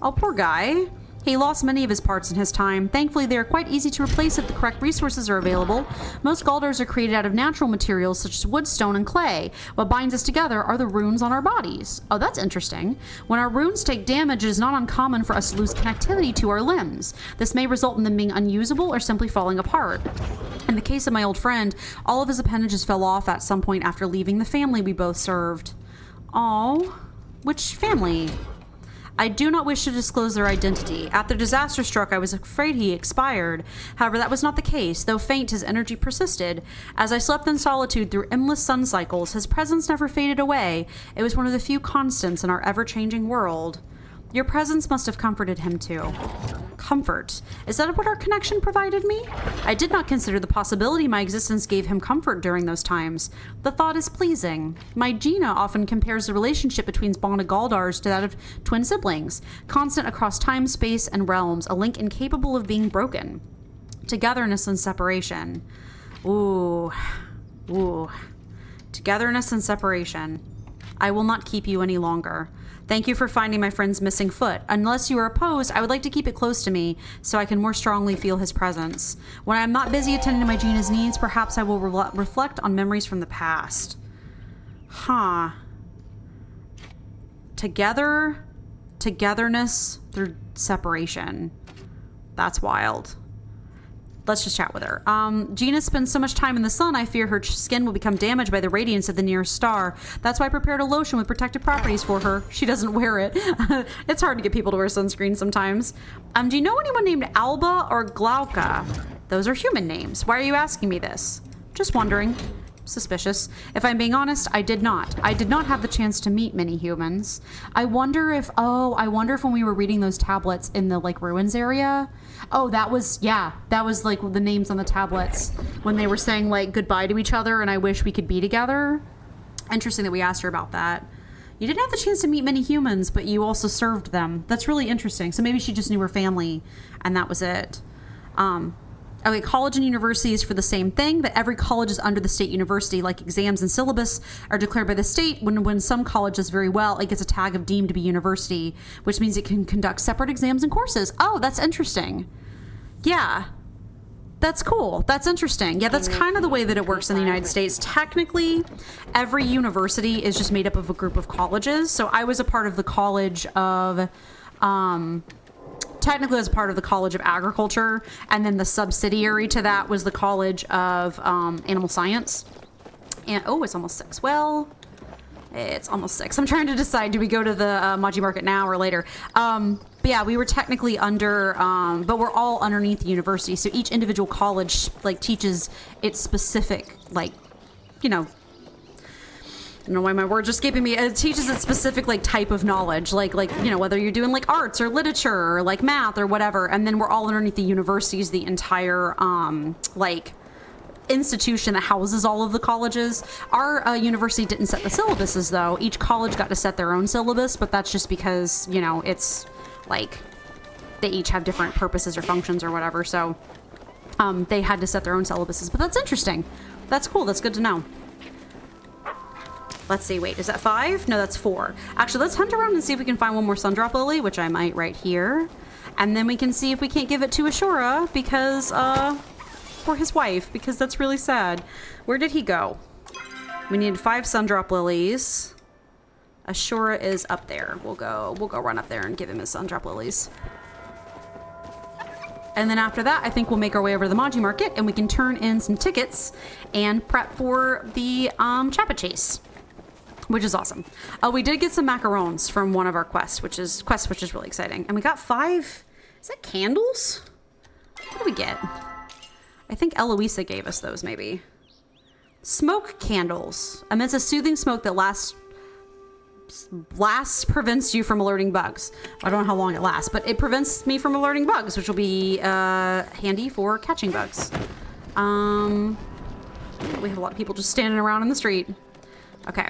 Oh, poor guy. He lost many of his parts in his time. Thankfully, they are quite easy to replace if the correct resources are available. Most Galders are created out of natural materials such as wood, stone, and clay. What binds us together are the runes on our bodies. Oh, that's interesting. When our runes take damage, it is not uncommon for us to lose connectivity to our limbs. This may result in them being unusable or simply falling apart. In the case of my old friend, all of his appendages fell off at some point after leaving the family we both served. Oh, which family? I do not wish to disclose their identity. After disaster struck, I was afraid he expired. However, that was not the case. Though faint, his energy persisted. As I slept in solitude through endless sun cycles, his presence never faded away. It was one of the few constants in our ever-changing world. Your presence must have comforted him too. Comfort. Is that what our connection provided me? I did not consider the possibility my existence gave him comfort during those times. The thought is pleasing. My Gina often compares the relationship between bonded Galdars to that of twin siblings, constant across time, space, and realms, a link incapable of being broken. Togetherness and separation. Ooh. Togetherness and separation. I will not keep you any longer. Thank you for finding my friend's missing foot. Unless you are opposed, I would like to keep it close to me so I can more strongly feel his presence. When I am not busy attending to my Gina's needs, perhaps I will reflect on memories from the past. Huh. Togetherness through separation. That's wild. Let's just chat with her. Gina spends so much time in the sun, I fear her skin will become damaged by the radiance of the nearest star. That's why I prepared a lotion with protective properties for her. She doesn't wear it. It's hard to get people to wear sunscreen sometimes. Do you know anyone named Alba or Glauca? Those are human names. Why are you asking me this? Just wondering. Suspicious. If I'm being honest, I did not. I did not have the chance to meet many humans. I wonder if when we were reading those tablets in the ruins area. Oh, that was like the names on the tablets when they were saying goodbye to each other and I wish we could be together. Interesting that we asked her about that. You didn't have the chance to meet many humans, but you also served them. That's really interesting. So maybe she just knew her family and that was it. Okay, college and university is for the same thing, but every college is under the state university. Like exams and syllabus are declared by the state. When some college does very well, it gets a tag of deemed to be university, which means it can conduct separate exams and courses. Oh, that's interesting. Yeah, that's cool. That's interesting. Yeah, that's kind of the way that it works in the United States. Technically, every university is just made up of a group of colleges. So I was a part of the college of... technically as part of the College of Agriculture, and then the subsidiary to that was the College of Animal Science. And it's almost 6. Well, it's almost 6. I'm trying to decide, do we go to the Maji Market now or later? But yeah, we were technically under, but we're all underneath the university. So each individual college like teaches its specific, like, you know, I don't know why my words are escaping me. It teaches its specific like type of knowledge, like you know, whether you're doing like arts or literature or like math or whatever. And then we're all underneath the universities, the entire like institution that houses all of the colleges. Our university didn't set the syllabuses though. Each college got to set their own syllabus, but that's just because, you know, it's like they each have different purposes or functions or whatever. So they had to set their own syllabuses, but that's interesting. That's cool. That's good to know. Let's see. Wait, is that 5? No, that's 4. Actually, let's hunt around and see if we can find one more Sundrop Lily, which I might right here. And then we can see if we can't give it to Ashura because, for his wife, because that's really sad. Where did he go? We need 5 Sundrop Lilies. Ashura is up there. We'll go run up there and give him his Sundrop Lilies. And then after that, I think we'll make our way over to the Maji Market and we can turn in some tickets and prep for the Chapaa chase, which is awesome. We did get some macarons from one of our quests, which is really exciting. And we got 5, is that candles? What did we get? I think Eloisa gave us those, maybe. Smoke candles. Amidst a soothing smoke that lasts prevents you from alerting bugs. I don't know how long it lasts, but it prevents me from alerting bugs, which will be handy for catching bugs. We have a lot of people just standing around in the street. Okay.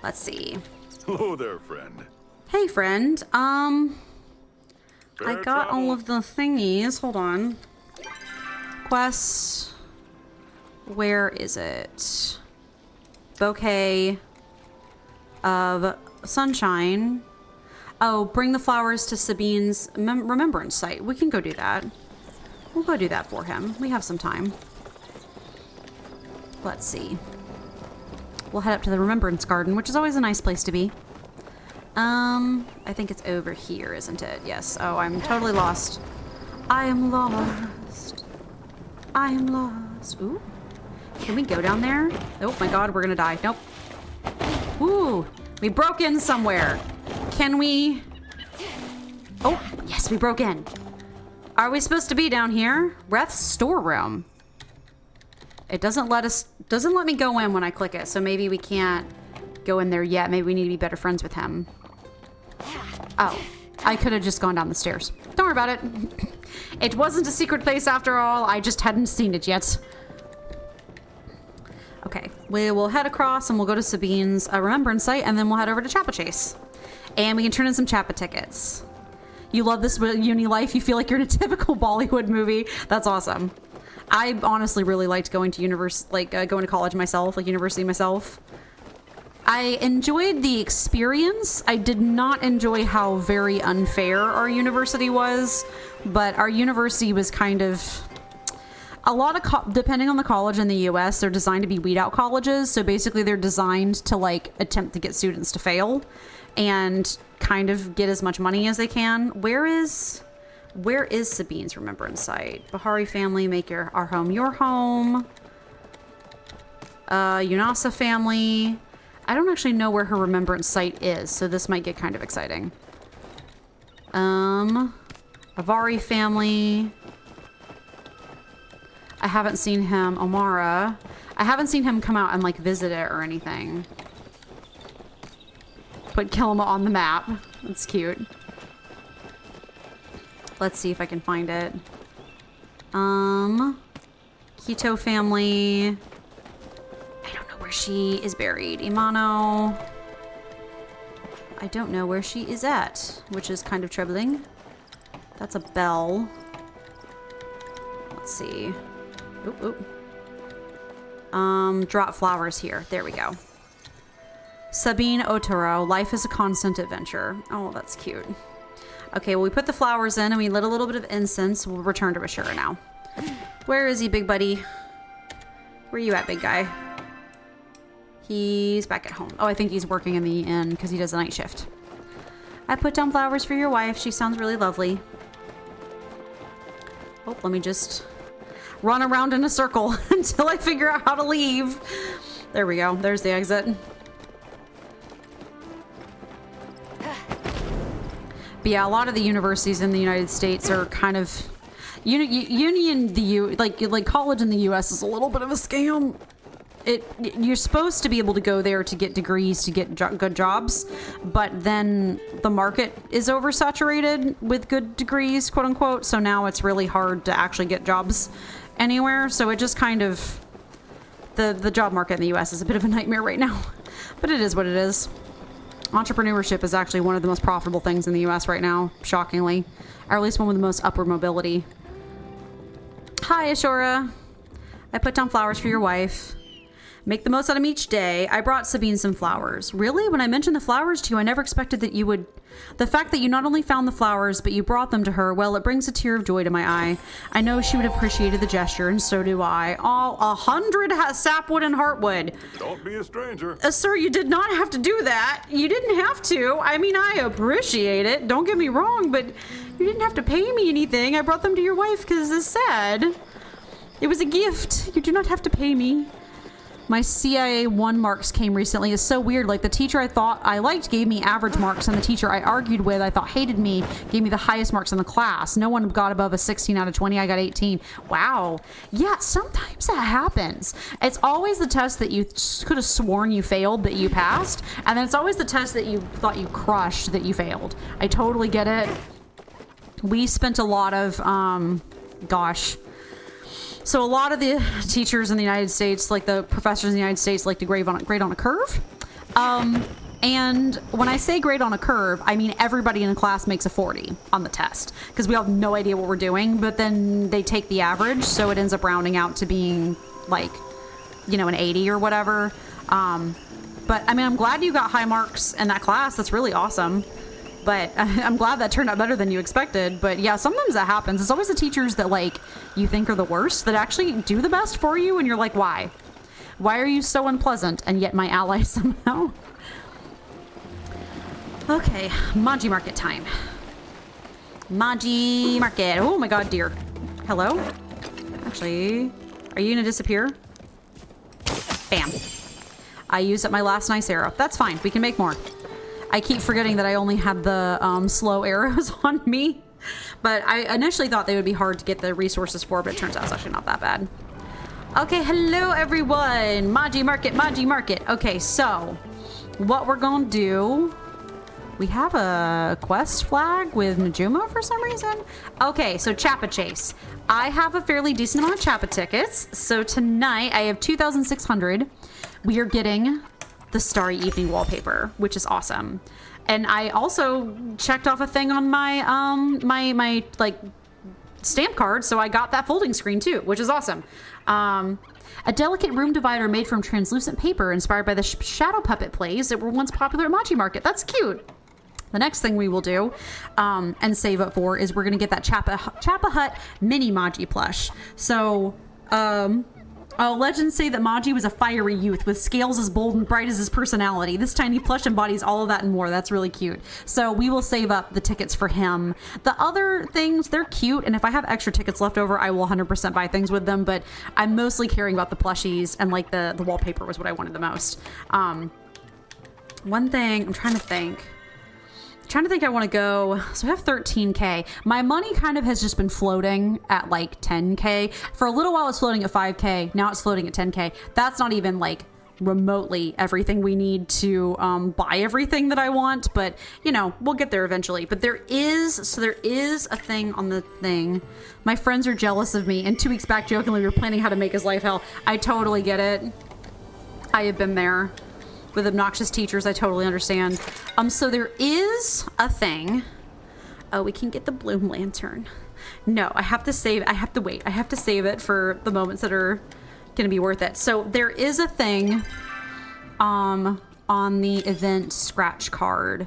Let's see. Hello there, friend. Hey, friend. I got all of the thingies. Hold on. Quests. Where is it? Bouquet of sunshine. Oh, bring the flowers to Sabine's remembrance site. We can go do that. We'll go do that for him. We have some time. Let's see. We'll head up to the remembrance garden, which is always a nice place to be. I think it's over here, isn't it? Yes. Oh, I'm totally lost. I am lost. I am lost. Ooh. Can we go down there? Oh my god, we're gonna die. Nope. Ooh. We broke in somewhere. Can we... Oh, yes, we broke in. Are we supposed to be down here? Reth's storeroom. It doesn't let me go in when I click it, so maybe we can't go in there yet. Maybe we need to be better friends with him. Oh, I could have just gone down the stairs. Don't worry about it. It wasn't a secret place after all. I just hadn't seen it yet. Okay, we will head across and we'll go to Sabine's remembrance site and then we'll head over to Chapaa Chase. And we can turn in some Chapaa tickets. You love this uni life? You feel like you're in a typical Bollywood movie? That's awesome. I honestly really liked going to going to college myself, like university myself. I enjoyed the experience. I did not enjoy how very unfair our university was, but our university was kind of... A lot of, depending on the college in the US, they're designed to be weed out colleges. So basically they're designed to like attempt to get students to fail and kind of get as much money as they can. Where is Sabine's remembrance site? Bahari family, make our home your home. Yunasa family. I don't actually know where her remembrance site is, so this might get kind of exciting. Avari family. I haven't seen him. Omara. I haven't seen him come out and like visit it or anything. Put Kilima on the map. That's cute. Let's see if I can find it. Kito family. I don't know where she is buried. Imano. I don't know where she is at, which is kind of troubling. That's a bell. Let's see. Oop, oop. Drop flowers here. There we go. Sabine Otaro. Life is a constant adventure. Oh, that's cute. Okay, well, we put the flowers in and we lit a little bit of incense. We'll return to Ashura now. Where is he, big buddy? Where you at, big guy? He's back at home. Oh, I think he's working in the inn because he does a night shift. I put down flowers for your wife. She sounds really lovely. Oh, let me just run around in a circle until I figure out how to leave. There we go. There's the exit. But yeah, a lot of the universities in the United States are kind of like college in the U.S. is a little bit of a scam. You're supposed to be able to go there to get degrees to get good jobs, but then the market is oversaturated with good degrees, quote unquote. So now it's really hard to actually get jobs anywhere. So it just kind of the job market in the U.S. is a bit of a nightmare right now, but it is what it is. Entrepreneurship is actually one of the most profitable things in the U.S. right now, shockingly, or at least one with the most upward mobility. Hi, Ashura. I put down flowers for your wife. Make the most out of each day. I brought Sabine some flowers. Really? When I mentioned the flowers to you, I never expected that you would... The fact that you not only found the flowers, but you brought them to her, well, it brings a tear of joy to my eye. I know she would have appreciated the gesture, and so do I. All 100 sapwood and heartwood. Don't be a stranger. Sir, you did not have to do that. You didn't have to. I mean, I appreciate it. Don't get me wrong, but you didn't have to pay me anything. I brought them to your wife because it's sad. It was a gift. You do not have to pay me. My CIA 1 marks came recently. It's so weird. Like, the teacher I thought I liked gave me average marks, and the teacher I argued with, I thought hated me, gave me the highest marks in the class. No one got above a 16 out of 20. I got 18. Wow. Yeah, sometimes that happens. It's always the test that you could have sworn you failed that you passed, and then it's always the test that you thought you crushed that you failed. I totally get it. We spent a lot of, so a lot of the teachers in the United States, like the professors in the United States, like to grade on a curve. And when I say grade on a curve, I mean everybody in the class makes a 40 on the test because we have no idea what we're doing, but then they take the average, so it ends up rounding out to being like, you know, an 80 or whatever. But I mean, I'm glad you got high marks in that class. That's really awesome. But I'm glad that turned out better than you expected. But yeah, sometimes that happens. It's always the teachers that like you think are the worst that actually do the best for you. And you're like, why? Why are you so unpleasant? And yet my ally somehow. Okay, Maji Market time. Maji Market. Oh my God, dear. Hello? Actually, are you gonna disappear? Bam. I used up my last nice arrow. That's fine. We can make more. I keep forgetting that I only had the slow arrows on me. But I initially thought they would be hard to get the resources for, but it turns out it's actually not that bad. Okay, hello everyone. Maji Market, Maji Market. Okay, so what we're gonna do... We have a quest flag with Najuma for some reason. Okay, so Chapaa Chase. I have a fairly decent amount of Chapaa tickets. So tonight I have 2,600. We are getting the Starry Evening wallpaper, which is awesome. And I also checked off a thing on my my like stamp card, so I got that folding screen too, which is awesome. A delicate room divider made from translucent paper inspired by the shadow puppet plays that were once popular at Maji Market. That's cute. The next thing we will do and save up for is we're going to get that Chapaa Hut mini Maji plush. So, legends say that Maji was a fiery youth with scales as bold and bright as his personality. This tiny plush embodies all of that and more. That's really cute. So we will save up the tickets for him. The other things, they're cute, and if I have extra tickets left over, I will 100% buy things with them, but I'm mostly caring about the plushies, and like the wallpaper was what I wanted the most. One thing, I'm trying to think I want to go. So I have 13K. My money kind of has just been floating at like 10K. For a little while it's floating at 5K. Now it's floating at 10K. That's not even like remotely everything we need to buy everything that I want, but you know, we'll get there eventually. But there is a thing on the thing. My friends are jealous of me, and 2 weeks back jokingly we were planning how to make his life hell. I totally get it. I have been there. With obnoxious teachers, I totally understand. So there is a thing. Oh, we can get the bloom lantern. No, I have to save. I have to wait. I have to save it for the moments that are going to be worth it. So there is a thing on the event scratch card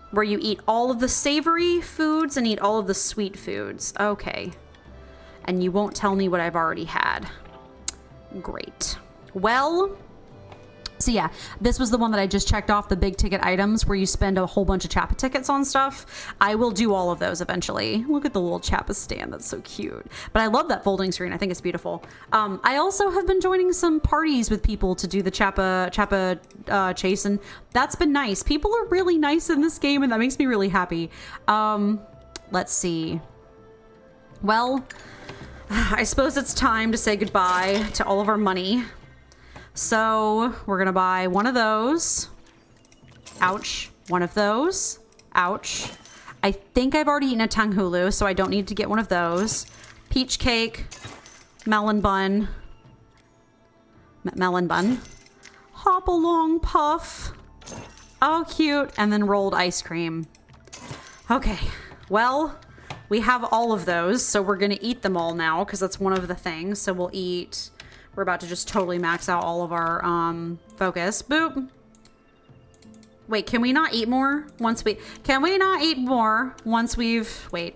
where you eat all of the savory foods and eat all of the sweet foods. Okay. And you won't tell me what I've already had. Great. Well... So yeah, this was the one that I just checked off, the big ticket items where you spend a whole bunch of Chapaa tickets on stuff. I will do all of those eventually. Look at the little Chapaa stand. That's so cute. But I love that folding screen. I think it's beautiful. I also have been joining some parties with people to do the Chapaa chase, and that's been nice. People are really nice in this game, and that makes me really happy. Let's see. Well, I suppose it's time to say goodbye to all of our money. So we're gonna buy one of those. Ouch. One of those. Ouch. I think I've already eaten a tanghulu, so I don't need to get one of those. Peach cake. Melon bun. Melon bun. Hop along puff. Oh, cute. And then rolled ice cream. Okay. Well, we have all of those, so we're gonna eat them all now because that's one of the things. So we'll eat... We're about to just totally max out all of our focus. Boop. Wait, can we not eat more once we... Can we not eat more once we've... Wait.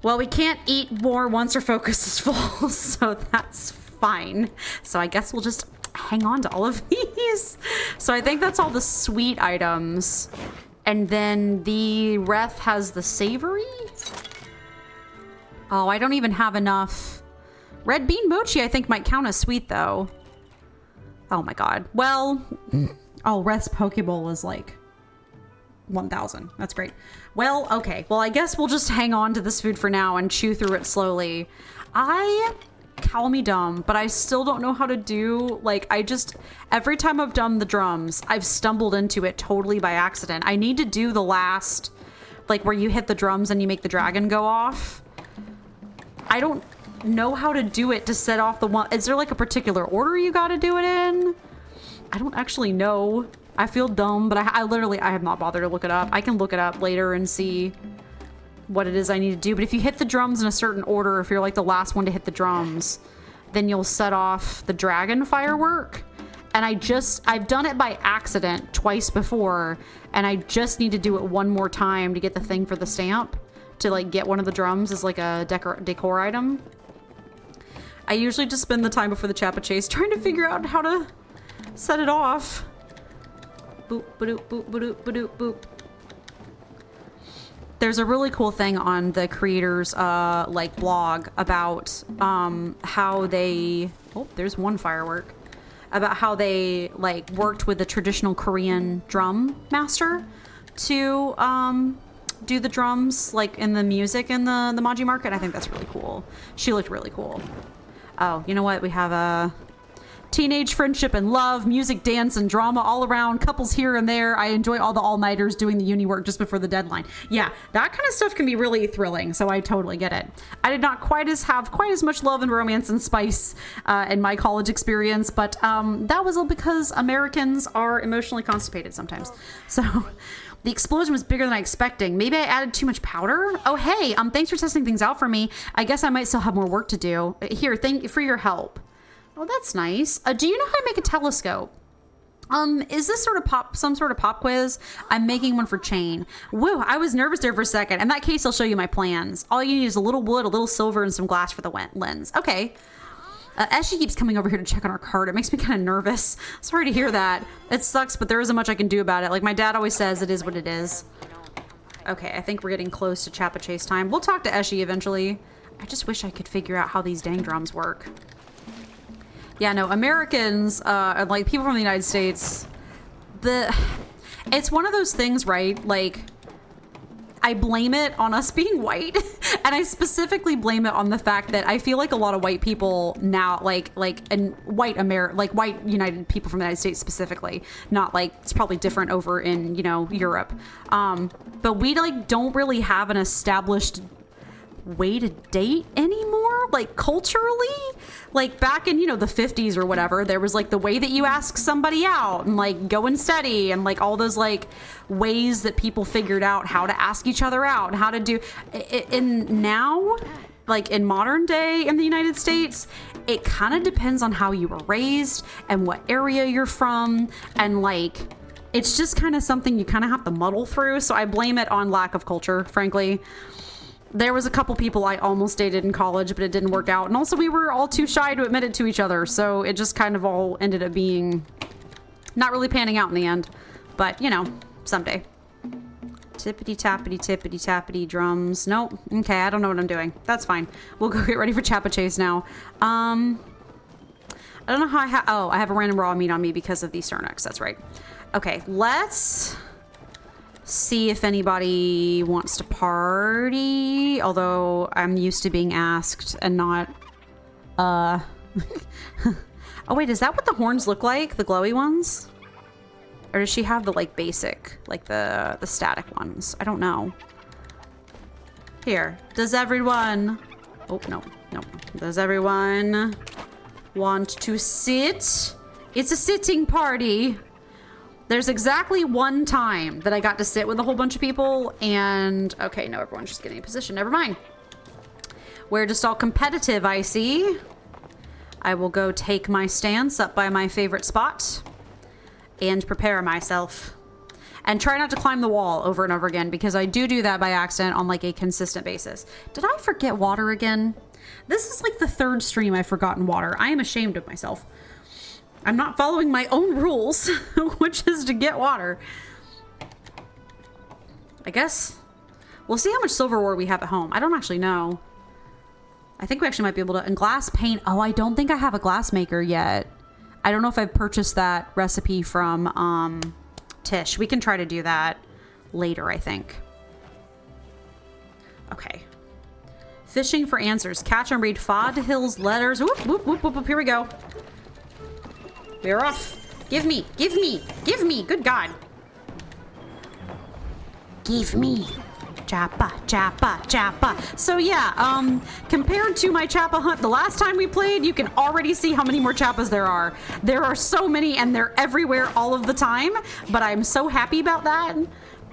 Well, we can't eat more once our focus is full, so that's fine. So I guess we'll just hang on to all of these. So I think that's all the sweet items. And then the Reth has the savory? Oh, I don't even have enough... Red bean mochi, I think, might count as sweet, though. Oh, my God. Well, oh, Reth's Pokeball is like 1,000. That's great. Well, okay. Well, I guess we'll just hang on to this food for now and chew through it slowly. Call me dumb, but I still don't know how to do, like, every time I've done the drums, I've stumbled into it totally by accident. I need to do the last, like, where you hit the drums and you make the dragon go off. I don't know how to do it to set off the one. Is there like a particular order you got to do it in? I don't actually know. I feel dumb, but I have not bothered to look it up. I can look it up later and see what it is I need to do. But if you hit the drums in a certain order, if you're like the last one to hit the drums, then you'll set off the dragon firework. And I've done it by accident twice before, and I just need to do it one more time to get the thing for the stamp, to like get one of the drums as like a decor item. I usually just spend the time before the Chapaa chase trying to figure out how to set it off. Boop, ba-doop, boop, ba-doop, ba-doop, boop. There's a really cool thing on the creators' like blog about how they... Oh, there's one firework. About how they like worked with a traditional Korean drum master to do the drums like in the music in the Maji market. I think that's really cool. She looked really cool. Oh, you know what? We have a teenage friendship and love, music, dance, and drama all around, couples here and there. I enjoy all the all-nighters doing the uni work just before the deadline. Yeah, that kind of stuff can be really thrilling, so I totally get it. I did not have quite as much love and romance and spice in my college experience, but that was all because Americans are emotionally constipated sometimes. So... The explosion was bigger than I expected. Maybe I added too much powder? Oh, hey, thanks for testing things out for me. I guess I might still have more work to do. Here, thank you for your help. Oh, that's nice. Do you know how to make a telescope? Is this some sort of pop quiz? I'm making one for Chain. Woo, I was nervous there for a second. In that case, I'll show you my plans. All you need is a little wood, a little silver, and some glass for the lens. Okay. As she keeps coming over here to check on our cart, it makes me kind of nervous. Sorry to hear that. It sucks, but there isn't much I can do about it. Like my dad always says, it is what it is. Okay, I think we're getting close to Chapaa chase time. We'll talk to Eshi eventually. I just wish I could figure out how these dang drums work. Yeah, no, Americans, like people from the United States, it's one of those things, right? Like, I blame it on us being white, and I specifically blame it on the fact that I feel like a lot of white people now, white United people from the United States specifically, not like it's probably different over in Europe, but we like don't really have an established way to date anymore, like culturally. Like back in the 50s or whatever, there was like the way that you ask somebody out and like going steady and like all those like ways that people figured out how to ask each other out and how to do it. And now, like in modern day in the United States, it kind of depends on how you were raised and what area you're from, and like it's just kind of something you kind of have to muddle through. So I blame it on lack of culture, frankly. There was a couple people I almost dated in college, but it didn't work out. And also we were all too shy to admit it to each other. So it just kind of all ended up being not really panning out in the end. But, you know, someday. Tippity tappity tippity tappity drums. Nope. Okay, I don't know what I'm doing. That's fine. We'll go get ready for Chapaa Chase now. I don't know how I have... Oh, I have a random raw meat on me because of the Sternucks. That's right. Okay, let's see if anybody wants to party. Although I'm used to being asked and not... Oh, wait. Is that what the horns look like? The glowy ones? Or does she have the, like, basic, like, the static ones? I don't know. Here. Does everyone... Oh, no. No. Does everyone want to sit? It's a sitting party. There's exactly one time that I got to sit with a whole bunch of people, and... Okay, no, everyone's just getting a position. Never mind. We're just all competitive, I see. I will go take my stance up by my favorite spot and prepare myself. And try not to climb the wall over and over again, because I do that by accident on, like, a consistent basis. Did I forget water again? This is, like, the third stream I've forgotten water. I am ashamed of myself. I'm not following my own rules, which is to get water. I guess we'll see how much silverware we have at home. I don't actually know. I think we actually might be able to... And glass paint. Oh, I don't think I have a glass maker yet. I don't know if I've purchased that recipe from Tish. We can try to do that later, I think. Okay. Fishing for answers. Catch and read Fod Hill's letters. Whoop, whoop, whoop, whoop, whoop. Here we go. We're off. Give me. Give me. Give me. Good God. Give me. Chapaa, Chapaa, Chapaa. So yeah, compared to my Chapaa hunt the last time we played, you can already see how many more Chapaas there are. There are so many, and they're everywhere all of the time, but I'm so happy about that.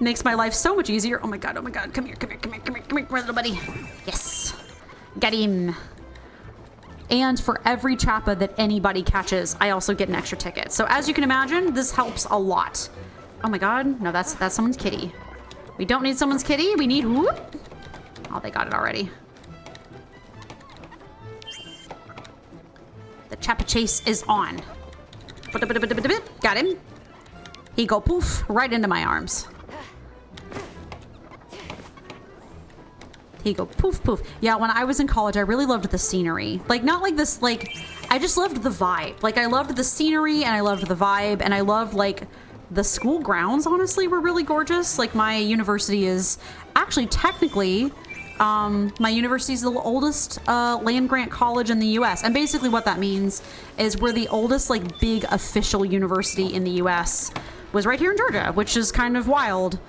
Makes my life so much easier. Oh my God, come here, come here, come here, come here, come here, little buddy. Yes, got him. And for every Chapaa that anybody catches, I also get an extra ticket. So as you can imagine, this helps a lot. Oh my God, no, that's someone's kitty. We don't need someone's kitty. We need... Whoop. Oh, they got it already. The Chapaa Chase is on. Got him. He go poof right into my arms. He go poof poof. Yeah, when I was in college, I really loved the scenery. Like, not like this, like... I just loved the vibe. Like, I loved the scenery, and I loved the vibe, and I loved, like... The school grounds, honestly, were really gorgeous. Like, my university is actually technically, my university is the oldest land-grant college in the U.S. And basically what that means is we're the oldest, like, big official university in the U.S. was right here in Georgia, which is kind of wild.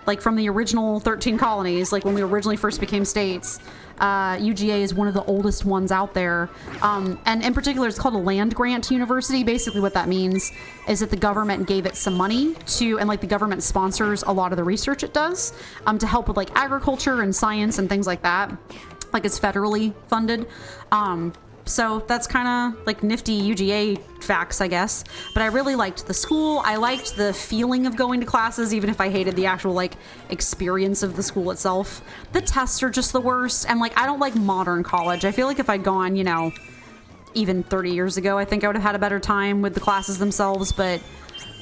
Like, from the original 13 colonies, like when we originally first became states. UGA is one of the oldest ones out there. And in particular, it's called a land-grant university. Basically what that means is that the government gave it some money to, and like the government sponsors a lot of the research it does, to help with like agriculture and science and things like that. Like, it's federally funded. So that's kind of like nifty UGA facts, I guess. But I really liked the school. I liked the feeling of going to classes, even if I hated the actual like experience of the school itself. The tests are just the worst. And like, I don't like modern college. I feel like if I'd gone, you know, even 30 years ago, I think I would have had a better time with the classes themselves. But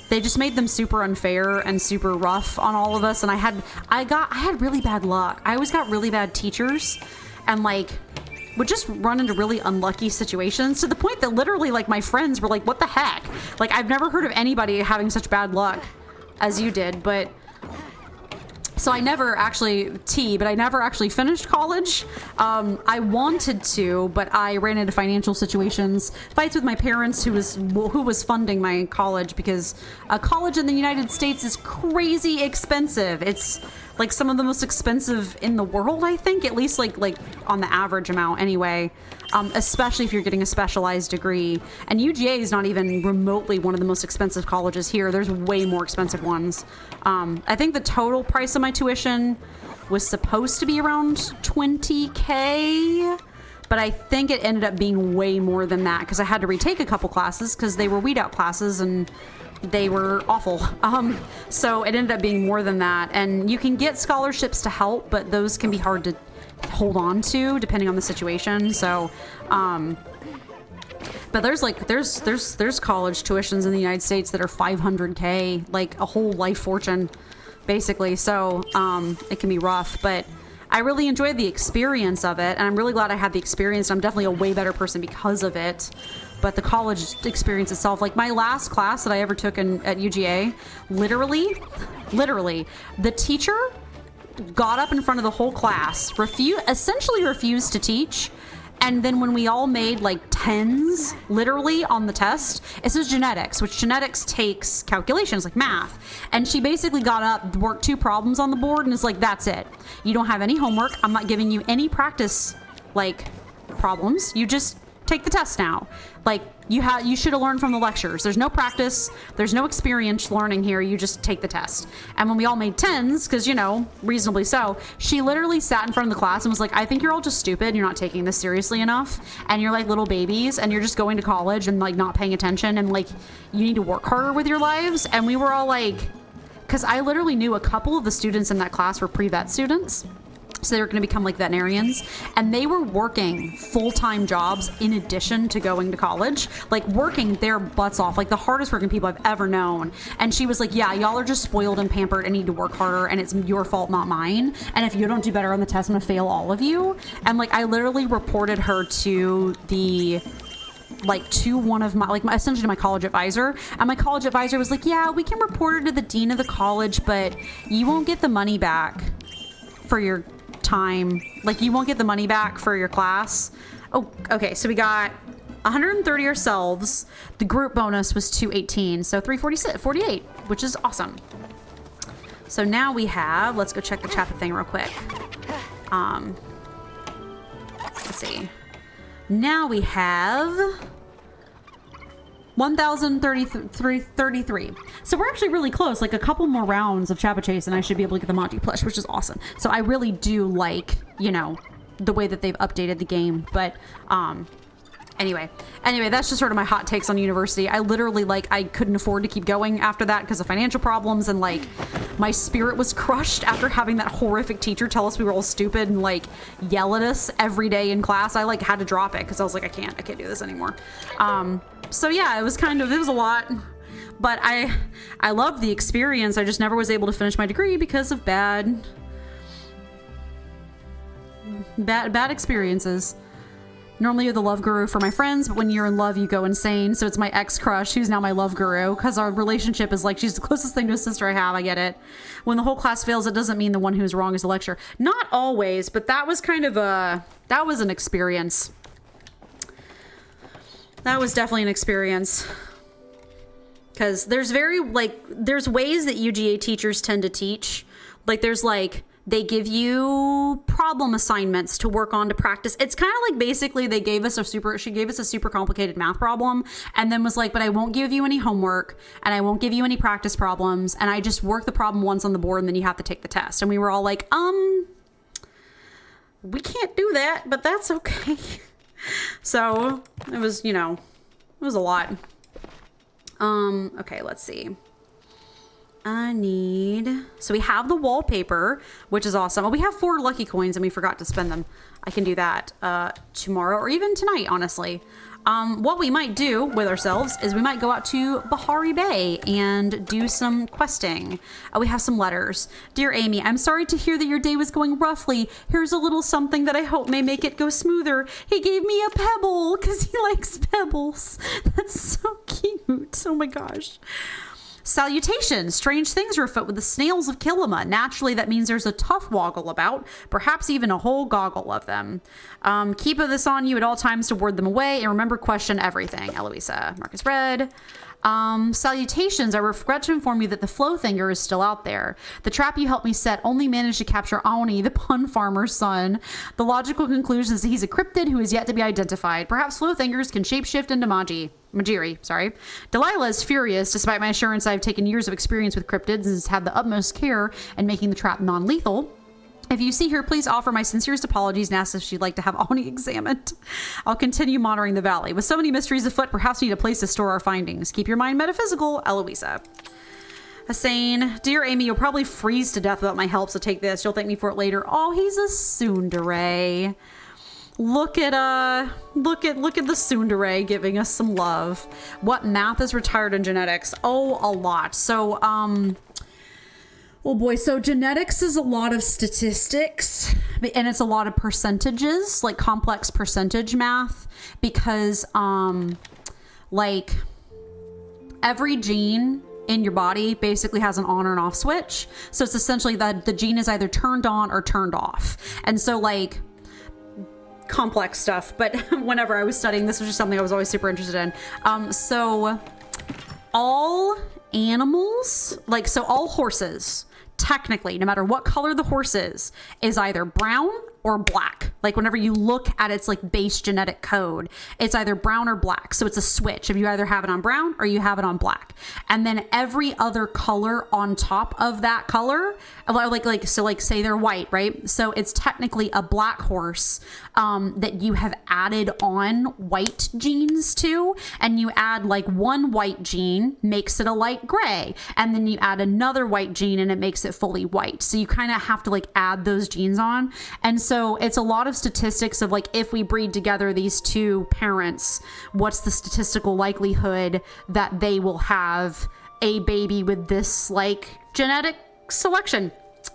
they just made them super unfair and super rough on all of us. And I had really bad luck. I always got really bad teachers, and like would just run into really unlucky situations, to the point that literally like my friends were like, what the heck? Like, I've never heard of anybody having such bad luck as you did. But so I never actually finished college. I wanted to, but I ran into financial situations, fights with my parents, who was funding my college, because a college in the United States is crazy expensive. It's like some of the most expensive in the world, I think, at least like on the average amount anyway, especially if you're getting a specialized degree. And UGA is not even remotely one of the most expensive colleges here. There's way more expensive ones. I think the total price of my tuition was supposed to be around $20K, but I think it ended up being way more than that, because I had to retake a couple classes because they were weed out classes, and they were awful. So it ended up being more than that. And you can get scholarships to help, but those can be hard to hold on to depending on the situation. So, but there's college tuitions in the United States that are $500K, like a whole life fortune, basically. So it can be rough, but I really enjoyed the experience of it, and I'm really glad I had the experience. I'm definitely a way better person because of it. But the college experience itself, like my last class that I ever took at UGA, literally, the teacher got up in front of the whole class, essentially refused to teach. And then when we all made like tens, literally on the test, it says genetics, which genetics takes calculations like math. And she basically got up, worked 2 problems on the board, and is like, that's it. You don't have any homework. I'm not giving you any practice like problems. You just take the test now. Like you should have learned from the lectures. There's no practice. There's no experience learning here. You just take the test. And when we all made tens, because, you know, reasonably so, she literally sat in front of the class and was like, I think you're all just stupid. You're not taking this seriously enough. And you're like little babies and you're just going to college and like not paying attention. And like, you need to work harder with your lives. And we were all like, because I literally knew a couple of the students in that class were pre-vet students. So they were going to become like veterinarians, and they were working full-time jobs in addition to going to college, like working their butts off, like the hardest working people I've ever known. And she was like, yeah, y'all are just spoiled and pampered and need to work harder, and it's your fault, not mine. And if you don't do better on the test, I'm going to fail all of you. And like, I literally reported her to one of my, essentially to my college advisor. And my college advisor was like, yeah, we can report her to the dean of the college, but you won't get the money back for your time. Like, you won't get the money back for your class. Oh, okay. So we got 130 ourselves. The group bonus was 218. So 348, which is awesome. So now we have, let's go check the Chapaa thing real quick. Let's see. Now we have 1,033. So we're actually really close, like a couple more rounds of Chapaa Chase and I should be able to get the Monty plush, which is awesome. So I really do like, you know, the way that they've updated the game. But anyway, that's just sort of my hot takes on university. I literally, like, I couldn't afford to keep going after that because of financial problems, and like my spirit was crushed after having that horrific teacher tell us we were all stupid and like yell at us every day in class. I like had to drop it because I was like, I can't do this anymore. So yeah, it was a lot, but I loved the experience. I just never was able to finish my degree because of bad experiences. Normally you're the love guru for my friends, but when you're in love, you go insane. So it's my ex-crush who's now my love guru, because our relationship is like, she's the closest thing to a sister I have. I get it. When the whole class fails, it doesn't mean the one who's wrong is the lecturer. Not always, but that was kind of that was an experience. That was definitely an experience. Because there's there's ways that UGA teachers tend to teach. Like, there's like, they give you problem assignments to work on to practice. It's kind of like basically she gave us a super complicated math problem and then was like, but I won't give you any homework and I won't give you any practice problems. And I just work the problem once on the board and then you have to take the test. And we were all like, we can't do that, but that's okay. So it was, you know, it was a lot. Okay, let's see. So we have the wallpaper, which is awesome. Oh, we have 4 lucky coins and we forgot to spend them. I can do that tomorrow or even tonight, honestly. What we might do with ourselves is we might go out to Bahari Bay and do some questing. We have some letters. Dear Amy, I'm sorry to hear that your day was going roughly. Here's a little something that I hope may make it go smoother. He gave me a pebble because he likes pebbles. That's so cute. Oh my gosh. Salutations. Strange things are afoot with the snails of Kilima. Naturally, that means there's a tough woggle about, perhaps even a whole goggle of them. Keep this on you at all times to ward them away, and remember, question everything. Eloisa. Marcus Red. Salutations. I regret to inform you that the Flowthinger is still out there. The trap you helped me set only managed to capture Oni, the pun farmer's son. The logical conclusion is that he's a cryptid who is yet to be identified. Perhaps Flowthingers can shapeshift into Majiri, sorry. Delilah is furious, despite my assurance I've taken years of experience with cryptids and has had the utmost care in making the trap non-lethal. If you see her, please offer my sincerest apologies and ask if she'd like to have Ani examined. I'll continue monitoring the valley. With so many mysteries afoot, perhaps we need a place to store our findings. Keep your mind metaphysical, Eloisa. Hussein, dear Amy, you'll probably freeze to death without my help, so take this. You'll thank me for it later. Oh, he's a tsundere. Look at the tsundere giving us some love. What math is retired in genetics? Oh, a lot. So, oh boy, so genetics is a lot of statistics, and it's a lot of percentages, like complex percentage math, because like every gene in your body basically has an on or an off switch. So it's essentially that the gene is either turned on or turned off. And so like complex stuff, but whenever I was studying, this was just something I was always super interested in. So all animals, like, so all horses, technically, no matter what color the horse is either brown or black. Like whenever you look at its like base genetic code, it's either brown or black. So it's a switch. If you either have it on brown or you have it on black. And then every other color on top of that color, so like say they're white, right? So it's technically a black horse that you have added on white genes to, and you add like one white gene, makes it a light gray, and then you add another white gene and it makes it fully white. So you kind of have to like add those genes on. And so it's a lot of statistics of like, if we breed together these two parents, what's the statistical likelihood that they will have a baby with this like genetic selection?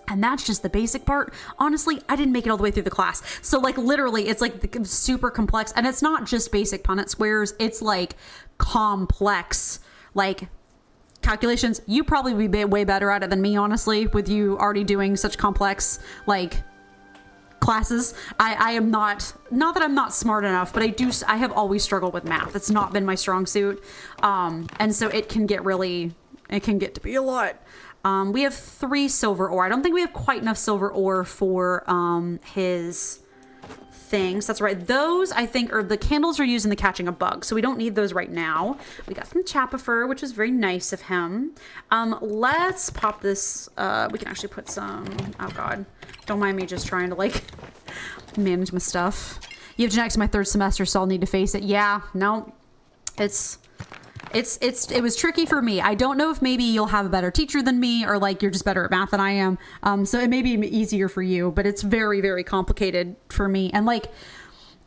And that's just the basic part. Honestly, I didn't make it all the way through the class. So like literally it's like super complex, and it's not just basic Punnett squares. It's like complex, like calculations. You probably would be way better at it than me, honestly, with you already doing such complex like classes. I am not that I'm not smart enough, but I have always struggled with math. It's not been my strong suit. And so it can get to be a lot. We have 3 silver ore. I don't think we have quite enough silver ore for his things. That's right. Those, I think, are the candles are used in the catching of bugs, so we don't need those right now. We got some Chapaa fur, which was very nice of him. Let's pop this. We can actually put some. Oh God, don't mind me just trying to like manage my stuff. You have genetics in my 3rd semester, so I'll need to face it. Yeah, no, it was tricky for me. I don't know if maybe you'll have a better teacher than me, or like you're just better at math than I am. So it may be easier for you, but it's very, very complicated for me. And like,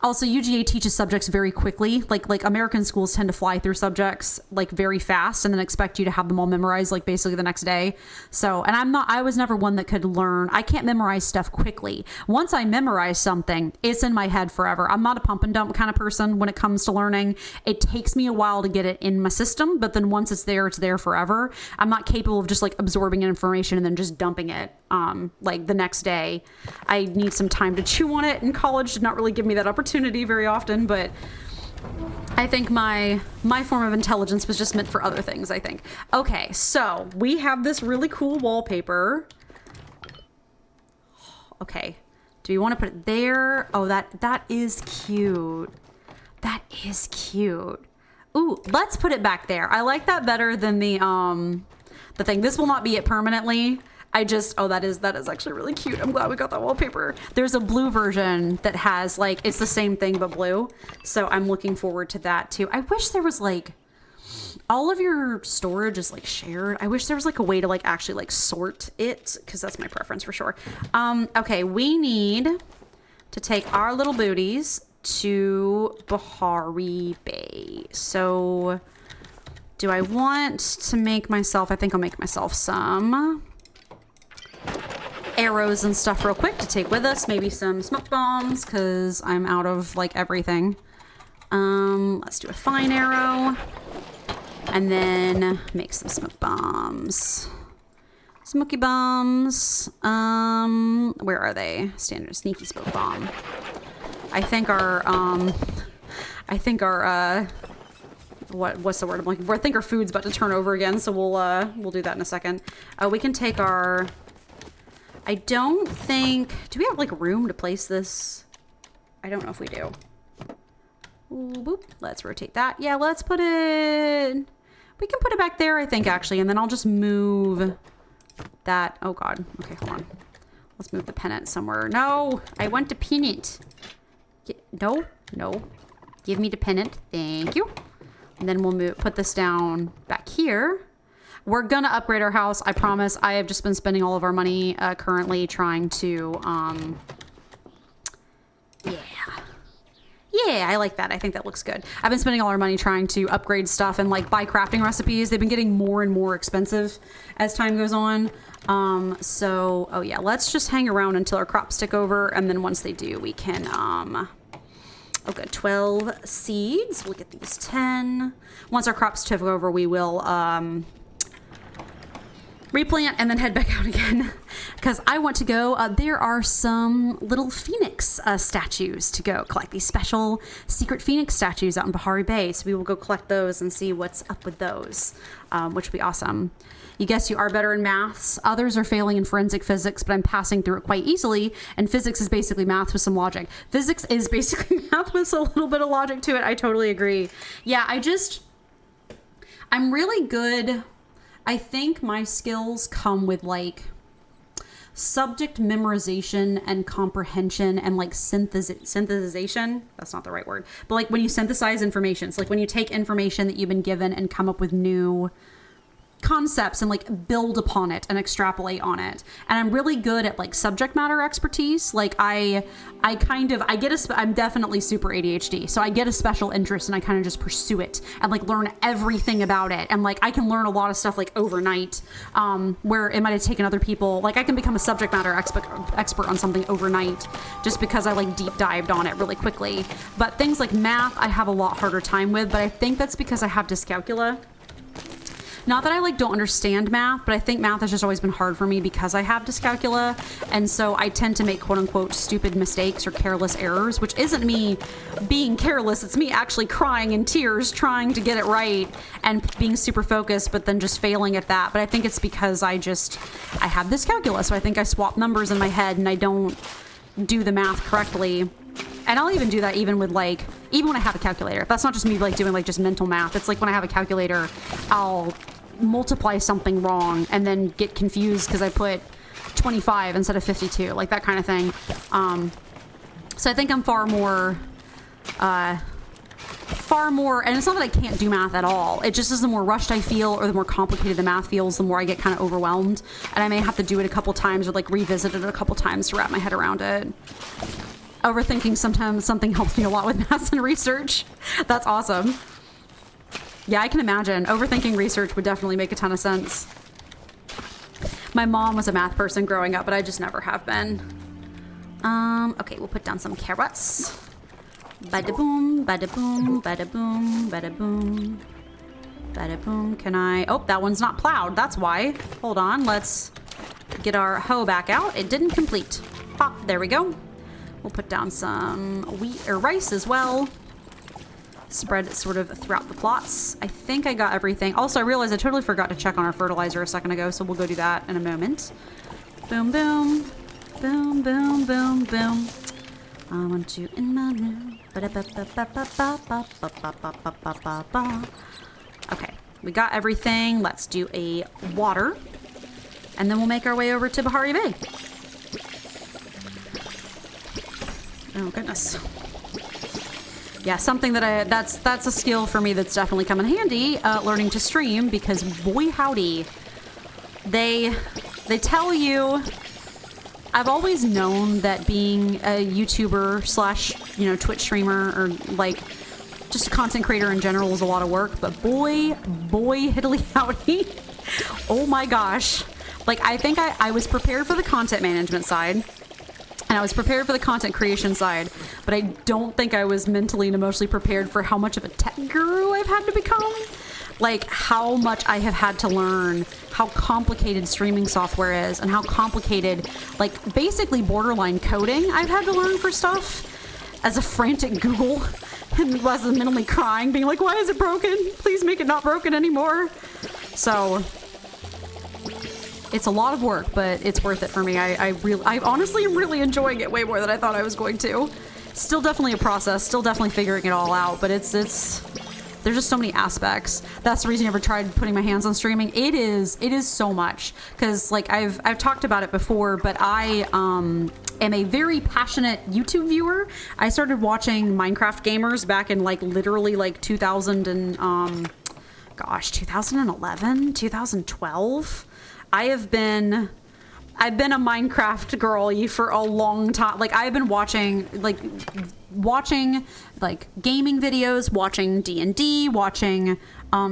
also UGA teaches subjects very quickly. Like American schools tend to fly through subjects like very fast and then expect you to have them all memorized like basically the next day. So, and I was never one that could learn. I can't memorize stuff quickly. Once I memorize something, it's in my head forever. I'm not a pump and dump kind of person when it comes to learning. It takes me a while to get it in my system, but then once it's there forever. I'm not capable of just like absorbing information and then just dumping it like the next day. I need some time to chew on it, and college did not really give me that opportunity very often, but I think my form of intelligence was just meant for other things, I think. Okay, so we have this really cool wallpaper. Okay, do we want to put it there? Oh, that is cute. That is cute. Ooh, let's put it back there. I like that better than the thing. This will not be it permanently. That is actually really cute. I'm glad we got that wallpaper. There's a blue version that has like, it's the same thing but blue. So I'm looking forward to that too. I wish there was like, all of your storage is like shared. I wish there was like a way to like actually like sort it, because that's my preference for sure. Okay, we need to take our little booties to Bahari Bay. So do I want to make myself, I think I'll make myself some arrows and stuff real quick to take with us. Maybe some smoke bombs, because I'm out of like everything. Let's do a fine arrow and then make some smoke bombs. Smoky bombs. Where are they? Standard sneaky smoke bomb. I think our what's the word I'm looking for? I think our food's about to turn over again, so we'll do that in a second. We can take our, I don't think, do we have like room to place this? I don't know if we do. Ooh, boop. Let's rotate that. Yeah, let's put it, we can put it back there, I think, actually, and then I'll just move that. Oh God. Okay, hold on. Let's move the pennant somewhere. No, I want the pennant. No, no. Give me the pennant. Thank you. And then we'll put this down back here. We're gonna upgrade our house, I promise. I have just been spending all of our money currently trying to, yeah, I like that. I think that looks good. I've been spending all our money trying to upgrade stuff and like buy crafting recipes. They've been getting more and more expensive as time goes on. Oh yeah, let's just hang around until our crops tick over. And then once they do, we can, oh good, 12 seeds. We'll get these 10. Once our crops tick over, we will, replant and then head back out again because I want to go. There are some little phoenix statues to go collect, these special secret phoenix statues out in Bahari Bay. So we will go collect those and see what's up with those, which would be awesome. You guess you are better in maths. Others are failing in forensic physics, but I'm passing through it quite easily. And physics is basically math with some logic. Physics is basically math with a little bit of logic to it. I totally agree. Yeah, I'm really good. I think my skills come with like subject memorization and comprehension and like synthesization. That's not the right word, but like when you synthesize information. So like when you take information that you've been given and come up with new concepts and like build upon it and extrapolate on it. And I'm really good at like subject matter expertise. Like I'm definitely super ADHD. So I get a special interest and I kind of just pursue it and like learn everything about it. And like I can learn a lot of stuff like overnight, where it might have taken other people. Like I can become a subject matter expert on something overnight just because I like deep dived on it really quickly. But things like math, I have a lot harder time with, but I think that's because I have dyscalculia. Not that I like don't understand math, but I think math has just always been hard for me because I have dyscalculia. And so I tend to make quote unquote stupid mistakes or careless errors, which isn't me being careless. It's me actually crying in tears, trying to get it right and being super focused, but then just failing at that. But I think it's because I have dyscalculia. So I think I swap numbers in my head and I don't do the math correctly. And I'll even do that even when I have a calculator. That's not just me like doing like just mental math. It's like when I have a calculator, I'll multiply something wrong and then get confused because I put 25 instead of 52, like that kind of thing. So I think I'm far more, and it's not that I can't do math at all. It just is the more rushed I feel or the more complicated the math feels, the more I get kind of overwhelmed. And I may have to do it a couple times or like revisit it a couple times to wrap my head around it. Overthinking sometimes something helps me a lot with math and research. That's awesome. Yeah, I can imagine. Overthinking research would definitely make a ton of sense. My mom was a math person growing up, but I just never have been. Okay, we'll put down some carrots. Bada boom, bada boom, bada boom, bada boom. Bada boom. Can I... Oh, that one's not plowed. That's why. Hold on. Let's get our hoe back out. It didn't complete. Pop. There we go. We'll put down some wheat or rice as well. Spread it sort of throughout the plots. I think I got everything. Also, I realized I totally forgot to check on our fertilizer a second ago, so we'll go do that in a moment. Boom, boom. Boom, boom, boom, boom. I want you in my room. Okay, we got everything. Let's do a water. And then we'll make our way over to Bahari Bay. Oh, goodness. Yeah, something that that's a skill for me that's definitely come in handy, learning to stream, because boy howdy, they tell you, I've always known that being a YouTuber / Twitch streamer or like just a content creator in general is a lot of work, but boy hiddly howdy, oh my gosh. Like I think I was prepared for the content management side. And I was prepared for the content creation side, but I don't think I was mentally and emotionally prepared for how much of a tech guru I've had to become. Like how much I have had to learn how complicated streaming software is and how complicated, like basically borderline coding I've had to learn for stuff as a frantic Google and was mentally crying, being like, why is it broken? Please make it not broken anymore. So it's a lot of work, but it's worth it for me. I honestly am really enjoying it way more than I thought I was going to. Still definitely a process, still definitely figuring it all out, but it's there's just so many aspects. That's the reason I never tried putting my hands on streaming. It is so much, because like I've talked about it before, but I am a very passionate YouTube viewer. I started watching Minecraft gamers back in like literally like 2011, 2012. I've been a Minecraft girl for a long time. Like I've been watching gaming videos, watching D&D, watching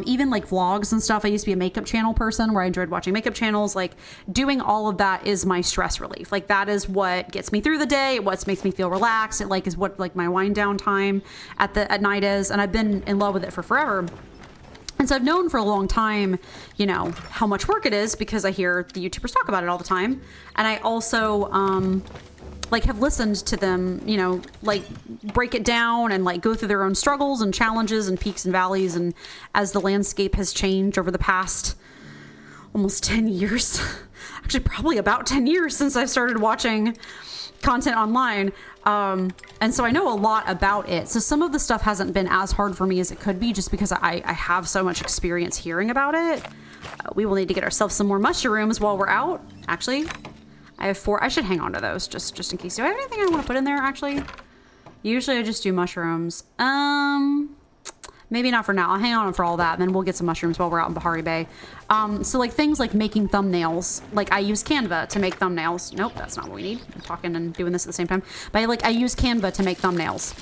even like vlogs and stuff. I used to be a makeup channel person where I enjoyed watching makeup channels. Like doing all of that is my stress relief. Like that is what gets me through the day. What makes me feel relaxed. It like is what like my wind down time at night is. And I've been in love with it for forever. And so I've known for a long time, you know, how much work it is because I hear the YouTubers talk about it all the time. And I also, like have listened to them, you know, like break it down and like go through their own struggles and challenges and peaks and valleys. And as the landscape has changed over the past almost 10 years, actually probably about 10 years since I've started watching content online. And so I know a lot about it. So some of the stuff hasn't been as hard for me as it could be just because I have so much experience hearing about it. We will need to get ourselves some more mushrooms while we're out. Actually, I have 4. I should hang on to those just in case. Do I have anything I want to put in there actually? Usually I just do mushrooms. Maybe not for now. I'll hang on for all that, and then we'll get some mushrooms while we're out in Bahari Bay. So like things like making thumbnails. Like I use Canva to make thumbnails. Nope, that's not what we need. I'm talking and doing this at the same time. But I use Canva to make thumbnails.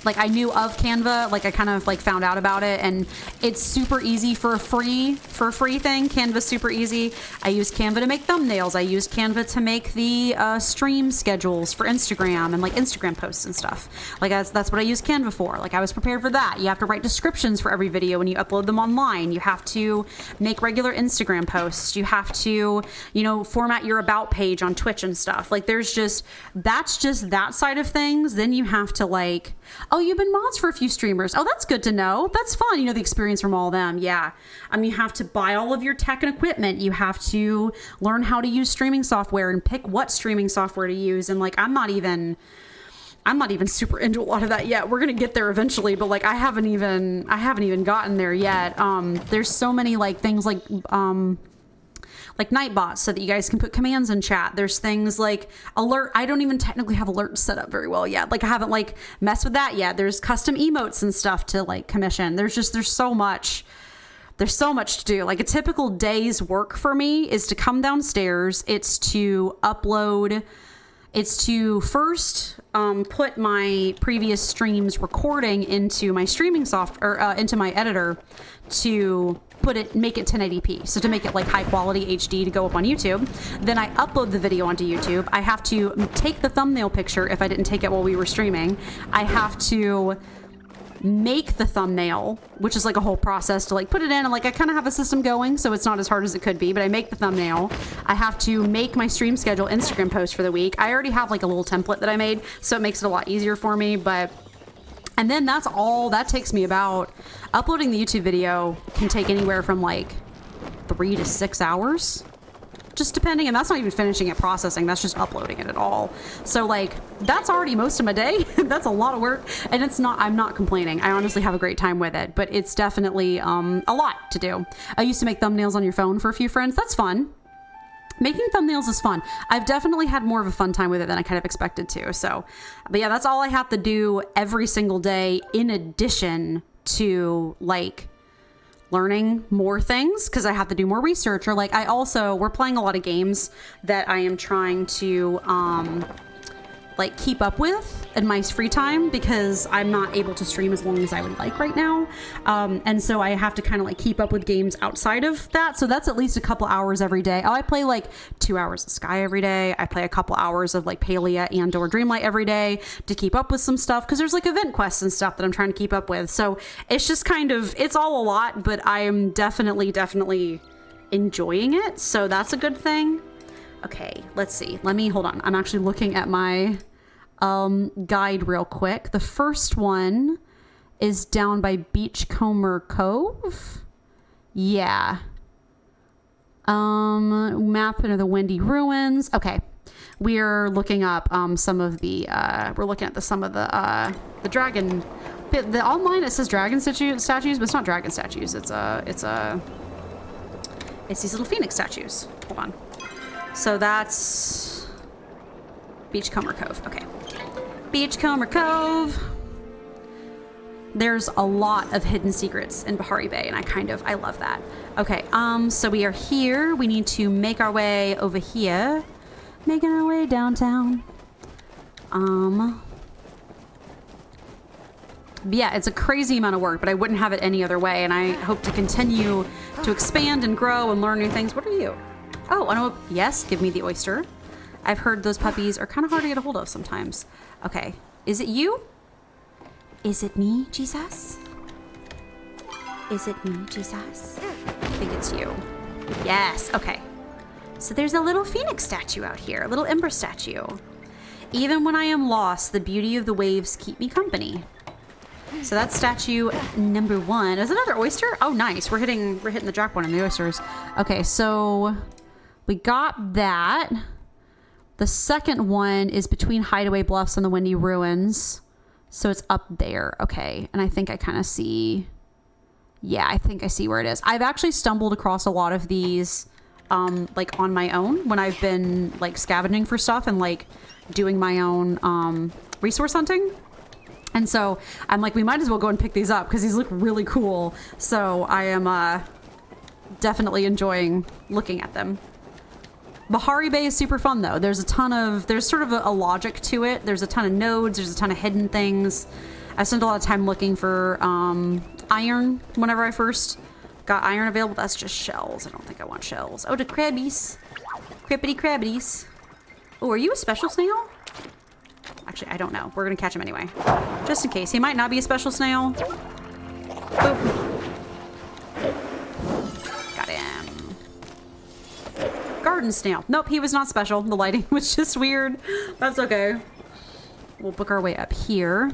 Like I knew of Canva, like I kind of like found out about it, and it's super easy for a free thing. Canva's super easy. I use Canva to make thumbnails. I use Canva to make the stream schedules for Instagram and like Instagram posts and stuff. Like that's what I use Canva for. Like I was prepared for that. You have to write descriptions for every video when you upload them online. You have to make regular Instagram posts. You have to, you know, format your about page on Twitch and stuff. Like that's just that side of things. Then you have to like, oh, you've been mods for a few streamers. Oh, that's good to know. That's fun. You know, the experience from all of them. Yeah. You have to buy all of your tech and equipment. You have to learn how to use streaming software and pick what streaming software to use. And like, I'm not even super into a lot of that yet. We're going to get there eventually, but like, I haven't even gotten there yet. There's so many like things like Nightbots so that you guys can put commands in chat. There's things like alert. I don't even technically have alerts set up very well yet. Like I haven't like messed with that yet. There's custom emotes and stuff to like commission. There's so much to do. Like a typical day's work for me is to come downstairs. It's to upload. It's to first put my previous streams recording into my streaming software, into my editor to make it 1080p. So to make it like high quality HD to go up on YouTube. Then I upload the video onto YouTube. I have to take the thumbnail picture if I didn't take it while we were streaming. I have to make the thumbnail, which is like a whole process to like put it in, and like I kind of have a system going, so it's not as hard as it could be, but I make the thumbnail. I have to make my stream schedule Instagram post for the week. I already have like a little template that I made, so it makes it a lot easier for me. And then that's all that takes me. About uploading the YouTube video can take anywhere from like 3 to 6 hours, just depending. And that's not even finishing it, processing. That's just uploading it at all. So like that's already most of my day. That's a lot of work, and I'm not complaining. I honestly have a great time with it, but it's definitely a lot to do. I used to make thumbnails on your phone for a few friends. That's fun. Making thumbnails is fun. I've definitely had more of a fun time with it than I kind of expected to. So, but yeah, that's all I have to do every single day in addition to like learning more things, because I have to do more research, or like we're playing a lot of games that I am trying to like keep up with in my free time, because I'm not able to stream as long as I would like right now. And so I have to kind of like keep up with games outside of that. So that's at least a couple hours every day. I play like 2 hours of Sky every day. I play a couple hours of like Palia and or Dreamlight every day to keep up with some stuff, because there's like event quests and stuff that I'm trying to keep up with. So it's just kind of, it's all a lot, but I am definitely enjoying it. So that's a good thing. Okay, let's see. Hold on. I'm actually looking at my guide real quick. The first one is down by Beachcomber Cove. Yeah. Map into the Windy Ruins. Okay. We're looking up some of the the dragon The online it says dragon statues, but it's not dragon statues. It's these little phoenix statues. Hold on. So that's Beachcomber Cove. Okay. Beachcomber Cove. There's a lot of hidden secrets in Bahari Bay, and I love that. Okay, so we are here. We need to make our way over here. Making our way downtown. Yeah, it's a crazy amount of work, but I wouldn't have it any other way, and I hope to continue to expand and grow and learn new things. What are you? Oh, yes, give me the oyster. I've heard those puppies are kind of hard to get a hold of sometimes. Okay, is it you? Is it me, Jesus? Is it me, Jesus? I think it's you. Yes, okay. So there's a little phoenix statue out here, a little ember statue. Even when I am lost, the beauty of the waves keep me company. So that's statue number 1. Is another oyster? Oh, nice. We're hitting the jackpot on the oysters. Okay, so we got that. The second one is between Hideaway Bluffs and the Windy Ruins. So it's up there. Okay, and I think I kind of see... Yeah, I think I see where it is. I've actually stumbled across a lot of these like on my own when I've been like scavenging for stuff and like doing my own resource hunting. And so I'm like, we might as well go and pick these up because these look really cool. So I am definitely enjoying looking at them. Bahari Bay is super fun though. There's sort of a logic to it. There's a ton of nodes. There's a ton of hidden things. I spent a lot of time looking for iron whenever I first got iron available. That's just shells. I don't think I want shells. Oh, the crabbies. Crippity crabbies. Oh, are you a special snail? Actually, I don't know. We're going to catch him anyway. Just in case. He might not be a special snail. Boop. Got him. Garden snail. Nope, he was not special. The lighting was just weird. That's okay. We'll book our way up here.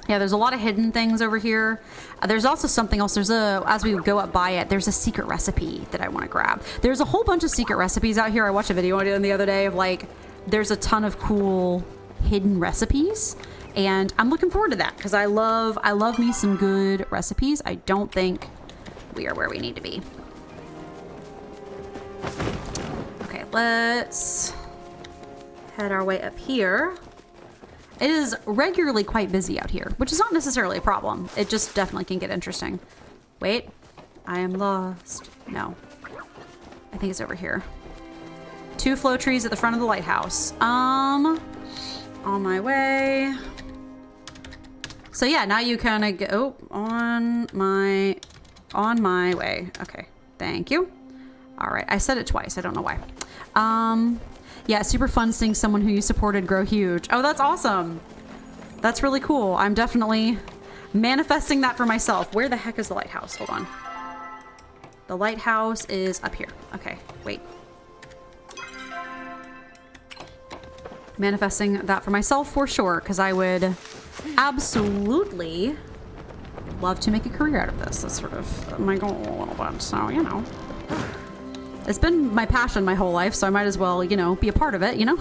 Yeah, there's a lot of hidden things over here. There's also something else. As we go up by it, there's a secret recipe that I want to grab. There's a whole bunch of secret recipes out here. I watched a video on it the other day of like, there's a ton of cool hidden recipes. And I'm looking forward to that because I love me some good recipes. I don't think we are where we need to be. Okay, let's head our way up here. It is regularly quite busy out here, which is not necessarily a problem. It just definitely can get interesting. Wait, I am lost. No, I think it's over here. 2 flow trees at the front of the lighthouse. On my way. So yeah, now you kind of go on my way. Okay, thank you. All right, I said it twice. I don't know why. Yeah, super fun seeing someone who you supported grow huge. Oh, that's awesome. That's really cool. I'm definitely manifesting that for myself. Where the heck is the lighthouse? Hold on. The lighthouse is up here. Okay, wait. Manifesting that for myself for sure, because I would absolutely love to make a career out of this. That's sort of my goal a little bit. So, you know. It's been my passion my whole life, so I might as well, you know, be a part of it, you know?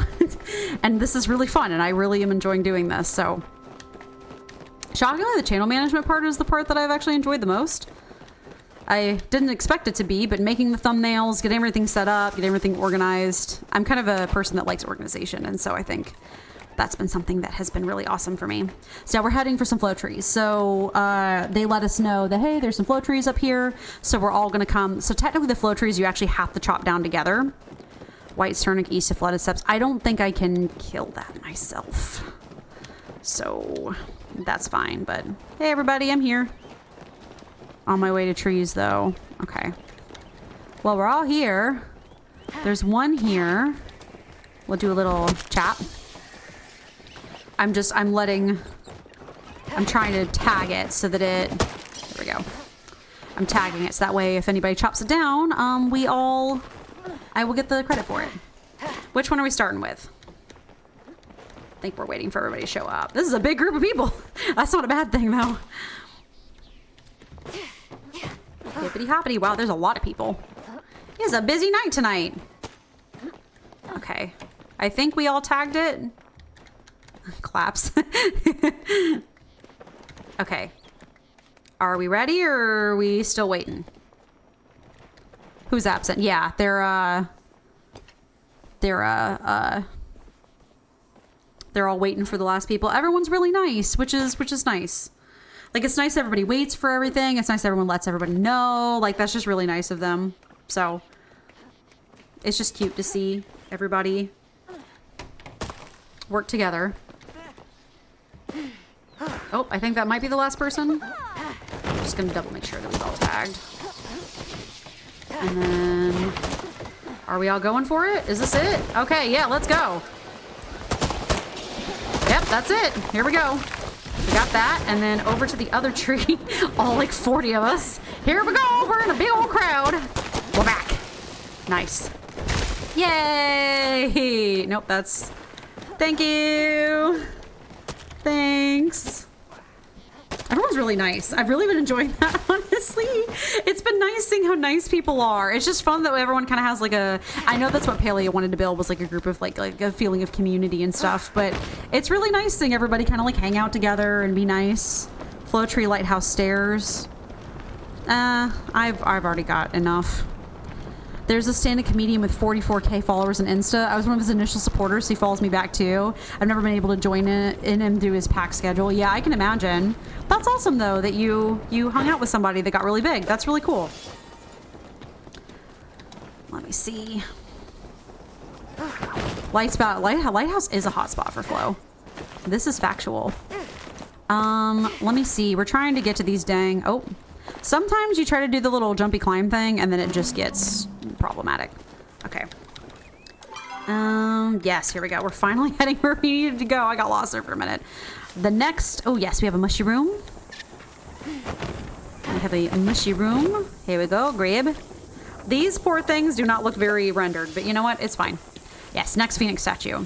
And this is really fun, and I really am enjoying doing this, so. Shockingly, the channel management part is the part that I've actually enjoyed the most. I didn't expect it to be, but making the thumbnails, getting everything set up, getting everything organized. I'm kind of a person that likes organization, and so I think that's been something that has been really awesome for me. So now we're heading for some flow trees. So they let us know that, hey, there's some flow trees up here. So we're all gonna come. So technically the flow trees, you actually have to chop down together. White Sternic east of Flooded Steps. I don't think I can kill that myself. So that's fine, but hey everybody, I'm here. On my way to trees though. Okay. Well, we're all here. There's one here. We'll do a little chop. I'm trying to tag it so that there we go. I'm tagging it so that way if anybody chops it down, I will get the credit for it. Which one are we starting with? I think we're waiting for everybody to show up. This is a big group of people. That's not a bad thing though. Hippity hoppity. Wow, there's a lot of people. It's a busy night tonight. Okay. I think we all tagged it. Claps. Okay. Are we ready or are we still waiting? Who's absent? Yeah, they're all waiting for the last people. Everyone's really nice, which is nice. Like, it's nice everybody waits for everything. It's nice everyone lets everybody know. Like, that's just really nice of them. So, it's just cute to see everybody work together. Oh, I think that might be the last person. I'm just gonna double make sure that we've all tagged. And then, are we all going for it? Is this it? Okay, yeah, let's go. Yep, that's it. Here we go. We got that, and then over to the other tree. All like 40 of us. Here we go. We're in a big old crowd. We're back. Nice. Yay! Nope, that's... Thank you. Thanks. Everyone's really nice. I've really been enjoying that, honestly. It's been nice seeing how nice people are. It's just fun that everyone kind of has like a... I know that's what Palia wanted to build, was like a group of like a feeling of community and stuff, but it's really nice seeing everybody kind of like hang out together and be nice. Flow Tree Lighthouse Stairs. I've already got enough. There's a stand-up comedian with 44K followers on Insta. I was one of his initial supporters, so he follows me back too. I've never been able to join in him through his pack schedule. Yeah, I can imagine. That's awesome though, that you hung out with somebody that got really big. That's really cool. Let me see. Lighthouse is a hotspot for Flow. This is factual. Let me see. We're trying to get to these dang... Oh. Sometimes you try to do the little jumpy climb thing and then it just gets problematic. Okay. Yes, here we go. We're finally heading where we needed to go. I got lost there for a minute. The next... Oh, yes, we have a mushy room. We have a mushy room. Here we go. Grab. These poor things do not look very rendered, but you know what? It's fine. Yes, next Phoenix statue.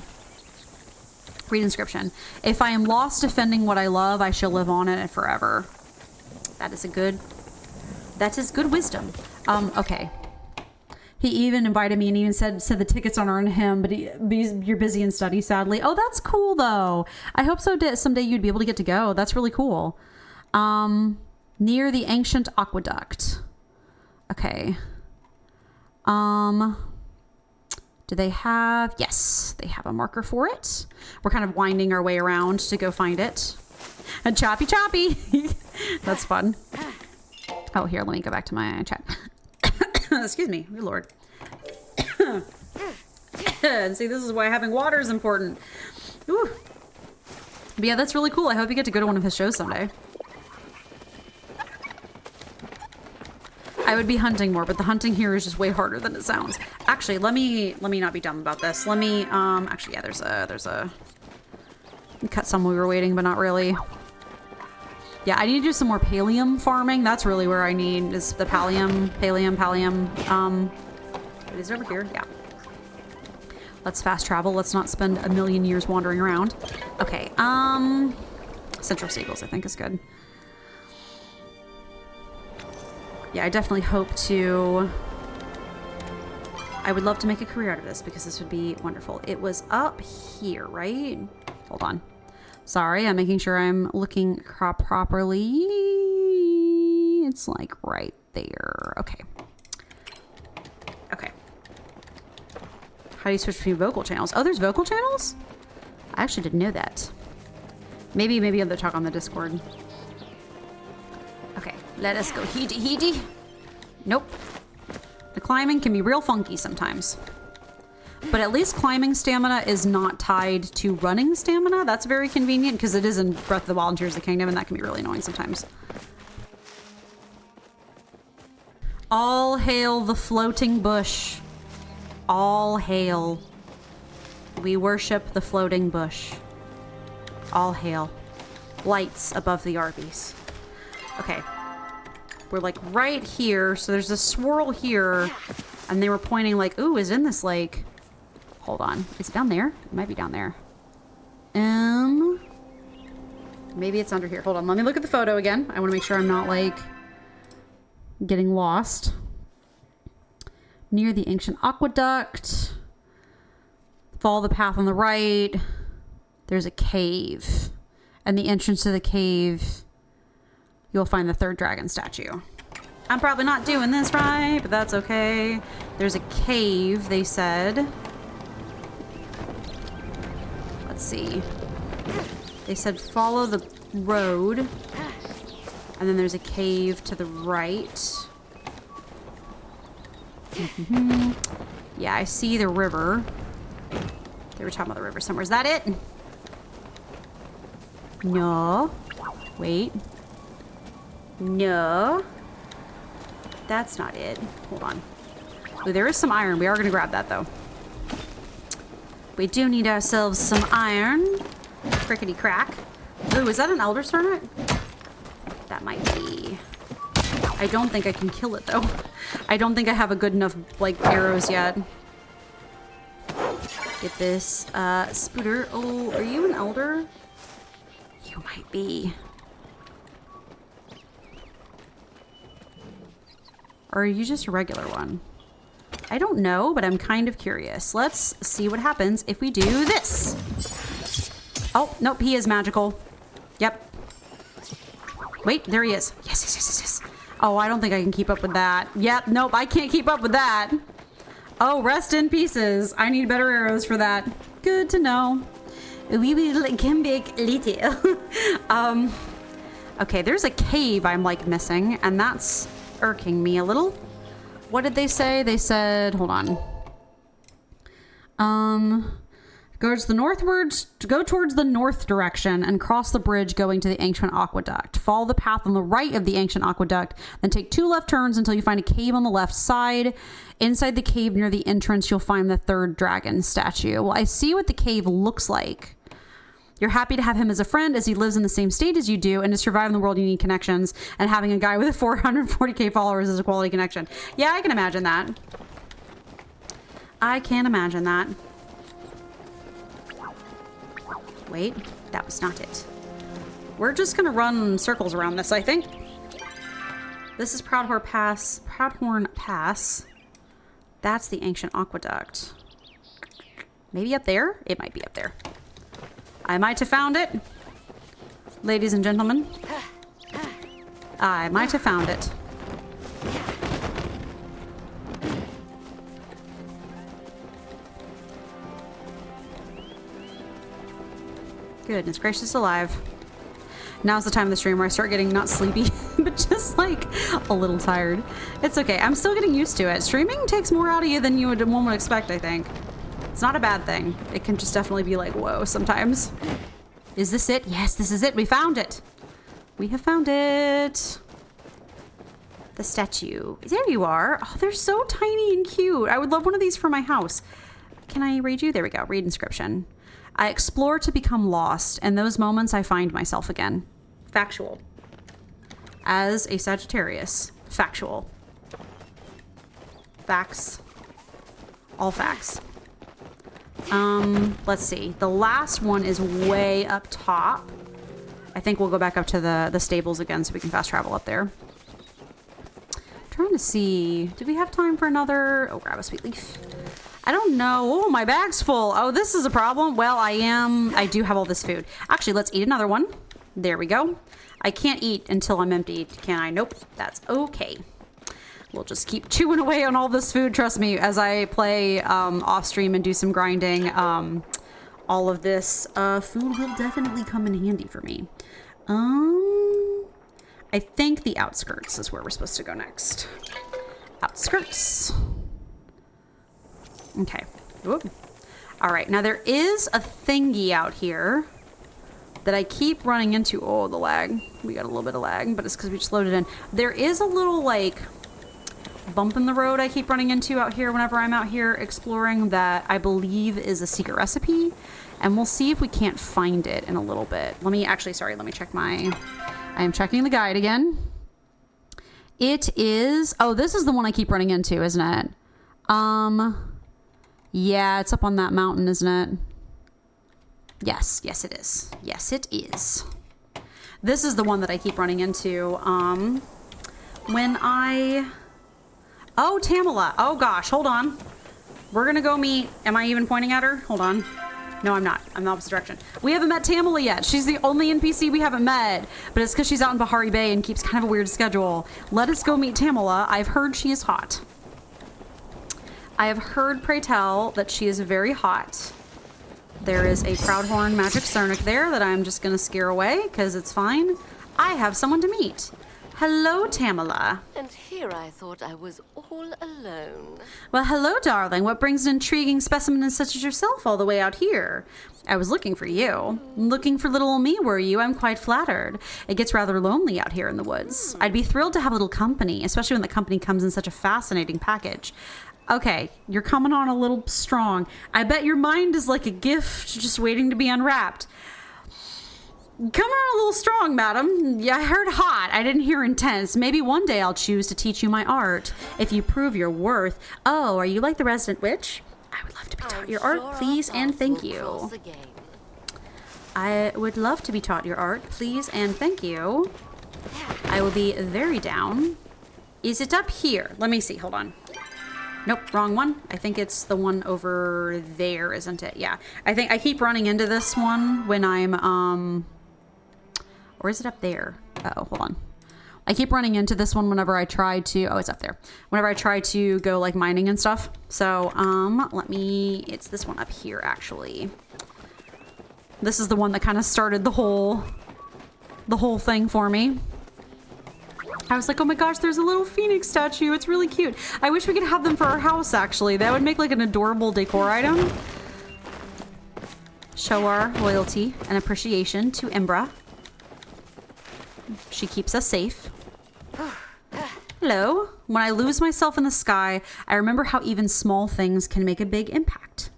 Read inscription. If I am lost defending what I love, I shall live on in it forever. That is good wisdom. Okay. He even invited me and even said the tickets aren't on him, but you're busy in study, sadly. Oh, that's cool though. I hope so someday you'd be able to get to go. That's really cool. Near the ancient aqueduct. Okay. Do they have... Yes, they have a marker for it. We're kind of winding our way around to go find it. And choppy. That's fun. Oh, here, let me go back to my chat. Excuse me. Oh, Lord. And see, this is why having water is important. Ooh. But yeah, that's really cool. I hope you get to go to one of his shows someday. I would be hunting more, but the hunting here is just way harder than it sounds. Actually, let me not be dumb about this. Let me, actually, yeah, there's a... Cut some while we were waiting, but not really. Yeah, I need to do some more pallium farming. That's really where I need is the pallium. Is it over here? Yeah. Let's fast travel. Let's not spend a million years wandering around. Okay, Central Seagulls, I think, is good. Yeah, I definitely hope to... I would love to make a career out of this because this would be wonderful. It was up here, right? Hold on. Sorry, I'm making sure I'm looking properly. It's like right there. Okay. Okay. How do you switch between vocal channels? Oh, there's vocal channels? I actually didn't know that. Maybe I'll talk on the Discord. Okay, let us go. Heedy. Nope. The climbing can be real funky sometimes. But at least climbing stamina is not tied to running stamina. That's very convenient because it is in Breath of the Wild and Tears of the Kingdom, and that can be really annoying sometimes. All hail the floating bush. All hail. We worship the floating bush. All hail. Lights above the Arby's. Okay. We're like right here, so there's a swirl here, and they were pointing like, ooh, is in this lake. Hold on. Is it down there? It might be down there. Maybe it's under here. Hold on. Let me look at the photo again. I want to make sure I'm not like getting lost. Near the ancient aqueduct. Follow the path on the right. There's a cave. And the entrance to the cave you'll find the third dragon statue. I'm probably not doing this right, but that's okay. There's a cave, they said. Let's see. They said follow the road. And then there's a cave to the right. Yeah, I see the river. They were talking about the river somewhere. Is that it? No. Wait. No. That's not it. Hold on. Ooh, there is some iron. We are going to grab that, though. We do need ourselves some iron. Crickety crack. Ooh, is that an elder turnip? That might be. I don't think I can kill it, though. I don't think I have a good enough, like, arrows yet. Get this. Spooter. Oh, are you an elder? You might be. Or are you just a regular one? I don't know, but I'm kind of curious. Let's see what happens if we do this. Oh, nope, he is magical. Yep. Wait, there he is. Yes, yes, yes, yes, yes. Oh, I don't think I can keep up with that. Yep, nope, I can't keep up with that. Oh, rest in pieces. I need better arrows for that. Good to know. We will come back later. Okay, there's a cave I'm like missing, and that's irking me a little. What did they say? They said, hold on. Go towards the north direction and cross the bridge going to the ancient aqueduct. Follow the path on the right of the ancient aqueduct, then take 2 left turns until you find a cave on the left side. Inside the cave near the entrance, you'll find the third dragon statue. Well, I see what the cave looks like. You're happy to have him as a friend as he lives in the same state as you do, and to survive in the world you need connections, and having a guy with 440k followers is a quality connection. Yeah, I can imagine that. I can imagine that. Wait, that was not it. We're just gonna run circles around this, I think. This is Proudhorn Pass. That's the ancient aqueduct. Maybe up there? It might be up there. I might have found it. Ladies and gentlemen. I might have found it. Goodness gracious alive. Now's the time of the stream where I start getting not sleepy, but just like a little tired. It's okay. I'm still getting used to it. Streaming takes more out of you than one would expect, I think. It's not a bad thing. It can just definitely be like, whoa, sometimes. Is this it? Yes, this is it. We found it. We have found it. The statue. There you are. Oh, they're so tiny and cute. I would love one of these for my house. Can I read you? There we go. Read inscription. I explore to become lost. In those moments, I find myself again. Factual. As a Sagittarius. Factual. Facts. All facts. Let's see. The last one is way up top. I think we'll go back up to the stables again so we can fast travel up there. Trying to see. Do we have time for another? Oh, grab a sweet leaf. I don't know. Oh, my bag's full. Oh, this is a problem. Well, I do have all this food. Actually, let's eat another one. There we go. I can't eat until I'm emptied, can I? Nope. That's okay. We'll just keep chewing away on all this food, trust me, as I play off stream and do some grinding. All of this food will definitely come in handy for me. I think the outskirts is where we're supposed to go next. Outskirts. Okay. Whoop. All right. Now there is a thingy out here that I keep running into. Oh, the lag. We got a little bit of lag, but it's because we just loaded in. There is a little like bump in the road I keep running into out here whenever I'm out here exploring that I believe is a secret recipe, and we'll see if we can't find it in a little bit. Let me check I am checking the guide again. It is, oh, this is the one I keep running into, isn't it? Yeah, it's up on that mountain, isn't it? Yes, it is. Yes, it is. This is the one that I keep running into, oh, Tamala. Oh gosh, hold on. We're gonna go meet, am I even pointing at her? Hold on. No, I'm not. I'm the opposite direction. We haven't met Tamala yet. She's the only NPC we haven't met, but it's because she's out in Bahari Bay and keeps kind of a weird schedule. Let us go meet Tamala. I've heard she is hot. I have heard, pray tell, that she is very hot. There is a Proudhorn Magic Cernic there that I'm just going to scare away because it's fine. I have someone to meet. Hello, Tamala. And here I thought I was all alone. Well, hello, darling. What brings an intriguing specimen such as yourself all the way out here? I was looking for you. Looking for little old me, were you? I'm quite flattered. It gets rather lonely out here in the woods. I'd be thrilled to have a little company, especially when the company comes in such a fascinating package. Okay, you're coming on a little strong. I bet your mind is like a gift just waiting to be unwrapped. Coming on a little strong, madam. Yeah, I heard hot. I didn't hear intense. Maybe one day I'll choose to teach you my art, if you prove your worth. Oh, are you like the resident witch? I would love to be taught your art, please and thank you. I would love to be taught your art, please and thank you. I will be very down. Is it up here? Let me see, hold on. Nope, wrong one. I think it's the one over there, isn't it? Yeah. I think I keep running into this one when I'm, or is it up there? Uh-oh, hold on. I keep running into this one whenever I try to, oh, it's up there. Whenever I try to go like mining and stuff. So, it's this one up here actually. This is the one that kind of started the whole thing for me. I was like, oh my gosh, there's a little phoenix statue. It's really cute. I wish we could have them for our house, actually. That would make like an adorable decor item. Show our loyalty and appreciation to Imbra. She keeps us safe. Hello. When I lose myself in the sky, I remember how even small things can make a big impact.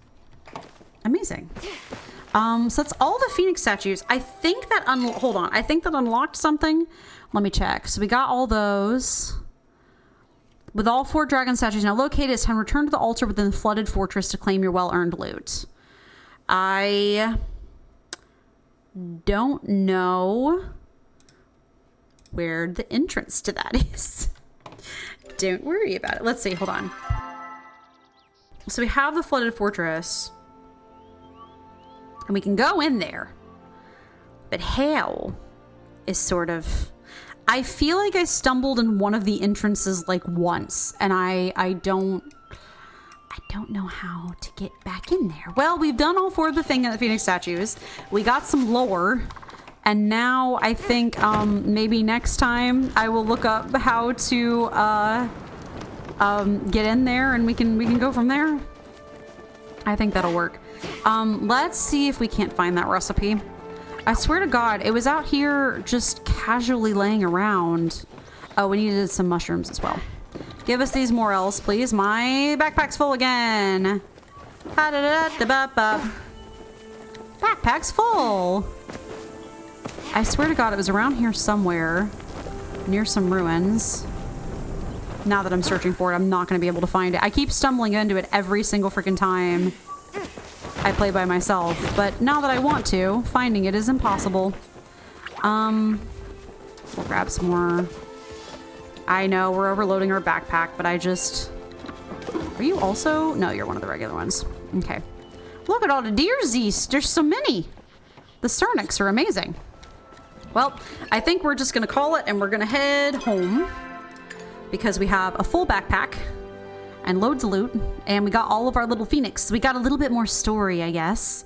Amazing. So that's all the phoenix statues. I think that hold on. I think that unlocked something. Let me check. So we got all those. With all 4 dragon statues now located, it's time to return to the altar within the flooded fortress to claim your well-earned loot. I don't know where the entrance to that is. Don't worry about it. Let's see. Hold on. So we have the flooded fortress. And we can go in there. But how is sort of... I feel like I stumbled in one of the entrances like once. And I don't know how to get back in there. Well, we've done all 4 of the Phoenix statues. We got some lore. And now I think maybe next time I will look up how to get in there and we can go from there. I think that'll work. Let's see if we can't find that recipe. I swear to God, it was out here just casually laying around. Oh, we needed some mushrooms as well. Give us these morels, please. My backpack's full again. Backpack's full. I swear to God, it was around here somewhere, near some ruins. Now that I'm searching for it, I'm not going to be able to find it. I keep stumbling into it every single freaking time I play by myself, but now that I want to, finding it is impossible. We'll grab some more. I know, we're overloading our backpack, but I just... Are you also? No, you're one of the regular ones. Okay. Look at all the deersies. There's so many. The Cernics are amazing. Well, I think we're just going to call it and we're going to head home because we have a full backpack and loads of loot, and we got all of our little phoenix. We got a little bit more story, I guess.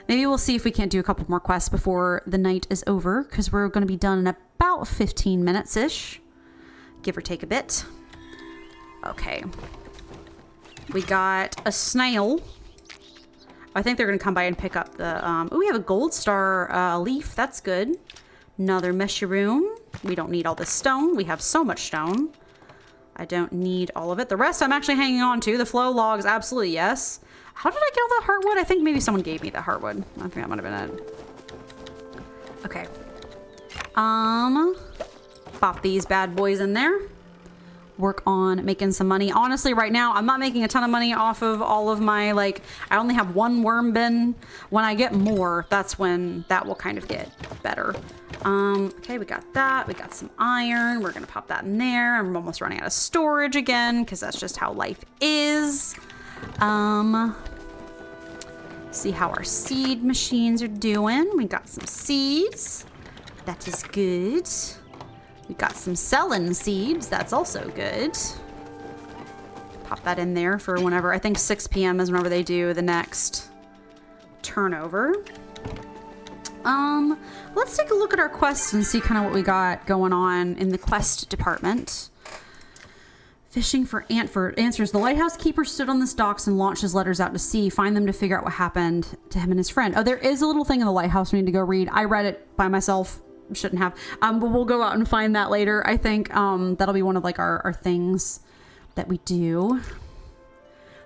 Maybe we'll see if we can't do a couple more quests before the night is over, because we're going to be done in about 15 minutes-ish, give or take a bit. Okay. We got a snail. I think they're going to come by and pick up the... oh, we have a gold star leaf. That's good. Another mushroom. We don't need all this stone. We have so much stone. I don't need all of it. The rest I'm actually hanging on to. The flow logs, absolutely yes. How did I get all that heartwood? I think maybe someone gave me that heartwood. I think that might have been it. Okay. Pop these bad boys in there. Work on making some money. Honestly, right now, I'm not making a ton of money off of all of my, like, I only have 1 worm bin. When I get more, that's when that will kind of get better. Okay, we got that. We got some iron. We're going to pop that in there. I'm almost running out of storage again because that's just how life is. See how our seed machines are doing. We got some seeds. That is good. We got some selling seeds. That's also good. Pop that in there for whenever. I think 6 p.m. is whenever they do the next turnover. Let's take a look at our quests and see kind of what we got going on in the quest department. Fishing for answers. The lighthouse keeper stood on the docks and launched his letters out to sea. Find them to figure out what happened to him and his friend. Oh, there is a little thing in the lighthouse we need to go read. I read it by myself. Shouldn't have. But we'll go out and find that later. I think that'll be one of like our things that we do.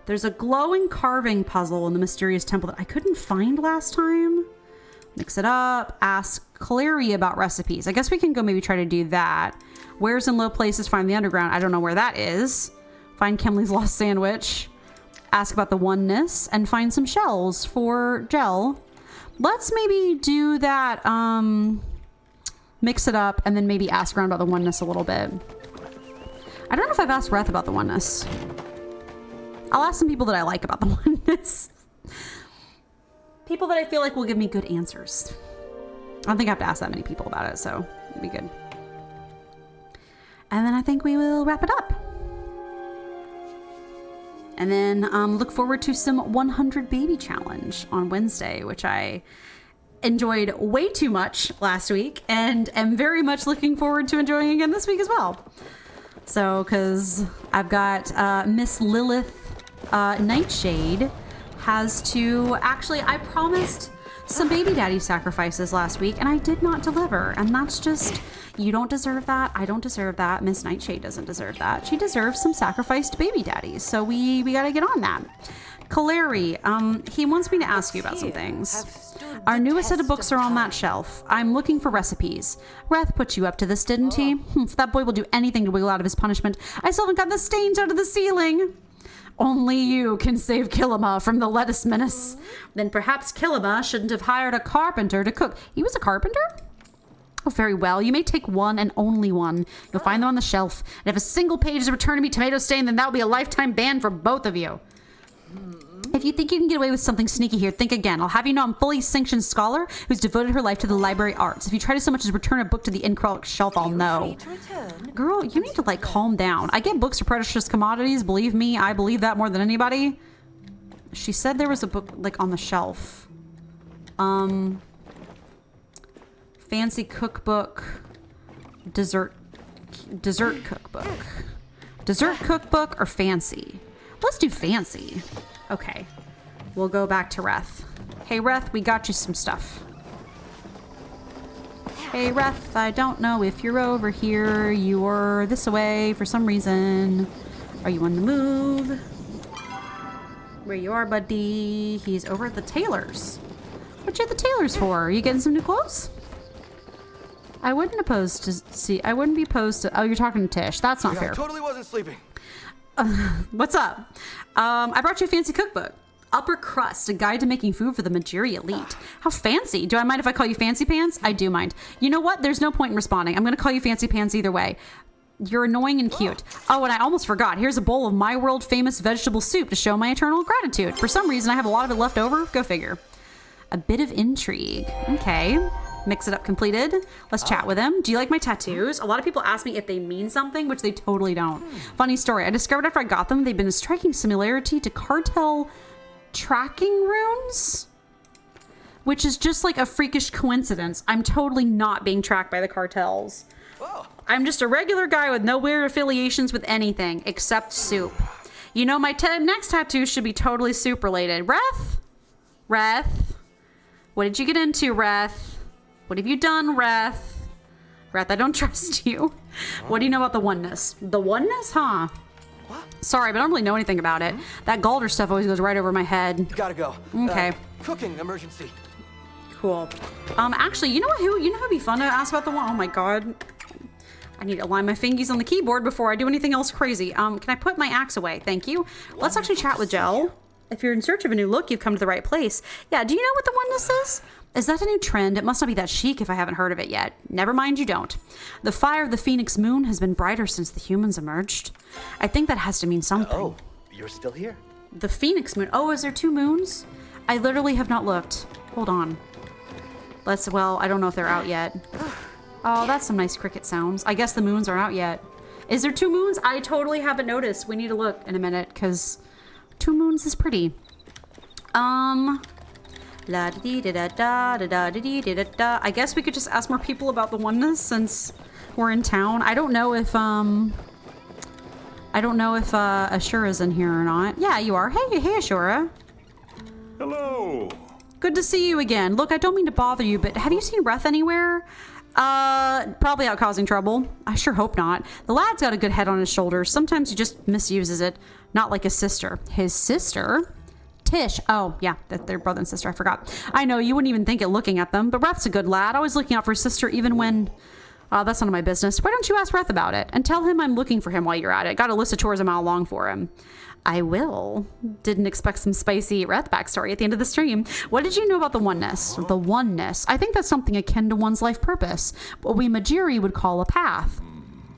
There's a glowing carving puzzle in the mysterious temple that I couldn't find last time. Mix it up. Ask Clary about recipes. I guess we can go maybe try to do that. Where's in low places? Find the underground. I don't know where that is. Find Kimley's lost sandwich. Ask about the oneness and find some shells for gel. Let's maybe do that. Mix it up and then maybe ask around about the oneness a little bit. I don't know if I've asked Reth about the oneness. I'll ask some people that I like about the oneness. People that I feel like will give me good answers. I don't think I have to ask that many people about it, so it'll be good. And then I think we will wrap it up. And then look forward to some 100 baby challenge on Wednesday, which I enjoyed way too much last week and am very much looking forward to enjoying again this week as well. So, because I've got Miss Lilith Nightshade has to... Actually, I promised some baby daddy sacrifices last week, and I did not deliver. And that's just... You don't deserve that. I don't deserve that. Miss Nightshade doesn't deserve that. She deserves some sacrificed baby daddies. So we got to get on that. Clary, he wants me to ask you about some things. Our newest set of books are on that shelf. I'm looking for recipes. Reth put you up to this, didn't he? That boy will do anything to wiggle out of his punishment. I still haven't got the stains out of the ceiling. Only you can save Killima from the lettuce menace. Then perhaps Killima shouldn't have hired a carpenter to cook. He was a carpenter? Oh, very well. You may take one and only one. You'll find them on the shelf. And if a single page is returned to me tomato stain, then that will be a lifetime ban for both of you. If you think you can get away with something sneaky here, think again. I'll have you know I'm a fully sanctioned scholar who's devoted her life to the library arts. If you try to so much as return a book to the incorrect shelf, I'll know. Girl, you need to like calm down. I get books are precious commodities. Believe me, I believe that more than anybody. She said there was a book like on the shelf. Fancy cookbook. Dessert cookbook. Dessert cookbook or fancy? Let's do fancy. Okay. We'll go back to Reth. Hey, Reth, we got you some stuff. Hey, Reth, I don't know if you're over here. You're this way for some reason. Are you on the move? Where you are, buddy? He's over at the tailor's. What you at the tailor's for? Are you getting some new clothes? I wouldn't be opposed to... Oh, you're talking to Tish. That's not fair. I totally wasn't sleeping. What's up? I brought you a fancy cookbook. Upper Crust, a guide to making food for the Majiri elite. How fancy. Do I mind if I call you Fancy Pants? I do mind. You know what? There's no point in responding. I'm going to call you Fancy Pants either way. You're annoying and cute. Oh, and I almost forgot. Here's a bowl of my world famous vegetable soup to show my eternal gratitude. For some reason, I have a lot of it left over. Go figure. A bit of intrigue. Okay. Mix it up completed. Let's chat with him. Do you like my tattoos? A lot of people ask me if they mean something, which they totally don't. Funny story. I discovered after I got them, they've been a striking similarity to cartel tracking runes, which is just like a freakish coincidence. I'm totally not being tracked by the cartels. I'm just a regular guy with no weird affiliations with anything except soup. You know, my next tattoo should be totally soup related. Reth? What did you get into, Reth? What have you done, Reth? Reth, I don't trust you. What do you know about the oneness? The oneness, huh? What? Sorry, but I don't really know anything about it. That Galder stuff always goes right over my head. Gotta go. Okay. Cooking emergency. Cool. Actually, you know who'd be fun to ask about the one? Oh my god. I need to align my fingies on the keyboard before I do anything else crazy. Can I put my axe away? Thank you. Let's actually chat with Jel. If you're in search of a new look, you've come to the right place. Yeah, do you know what the oneness is? Is that a new trend? It must not be that chic if I haven't heard of it yet. Never mind, you don't. The fire of the Phoenix Moon has been brighter since the humans emerged. I think that has to mean something. Oh, you're still here? The Phoenix Moon. Oh, is there two moons? I literally have not looked. Hold on. Well, I don't know if they're out yet. Oh, that's some nice cricket sounds. I guess the moons are out yet. Is there 2 moons? I totally haven't noticed. We need to look in a minute because 2 moons is pretty. La da dee da da da da da dee da da da. I guess we could just ask more people about the oneness since we're in town. I don't know if Ashura's in here or not. Yeah, you are. Hey, Ashura. Hello. Good to see you again. Look, I don't mean to bother you, but have you seen Reth anywhere? Probably out causing trouble. I sure hope not. The lad's got a good head on his shoulders. Sometimes he just misuses it. Not like his sister. His sister? Tish. Oh, yeah, they're brother and sister. I forgot. I know, you wouldn't even think it looking at them, but Reth's a good lad. Always looking out for his sister even when... that's none of my business. Why don't you ask Reth about it? And tell him I'm looking for him while you're at it. Got a list of chores a mile long for him. I will. Didn't expect some spicy Reth backstory at the end of the stream. What did you know about the oneness? The oneness. I think that's something akin to one's life purpose. What we Majiri would call a path.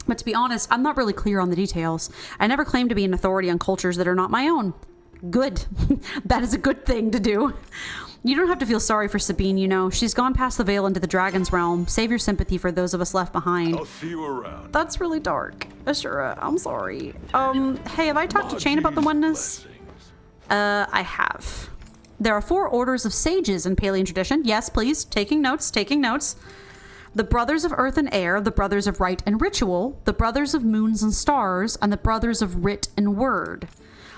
But to be honest, I'm not really clear on the details. I never claim to be an authority on cultures that are not my own. Good. That is a good thing to do. You don't have to feel sorry for Sabine, you know. She's gone past the veil into the dragon's realm. Save your sympathy for those of us left behind. I'll see you around. That's really dark. Ashura, I'm sorry. Hey, have I talked to Chain about the oneness? I have. There are 4 orders of sages in Palian tradition. Yes, please. Taking notes, taking notes. The brothers of earth and air, the brothers of rite and ritual, the brothers of moons and stars, and the brothers of writ and word.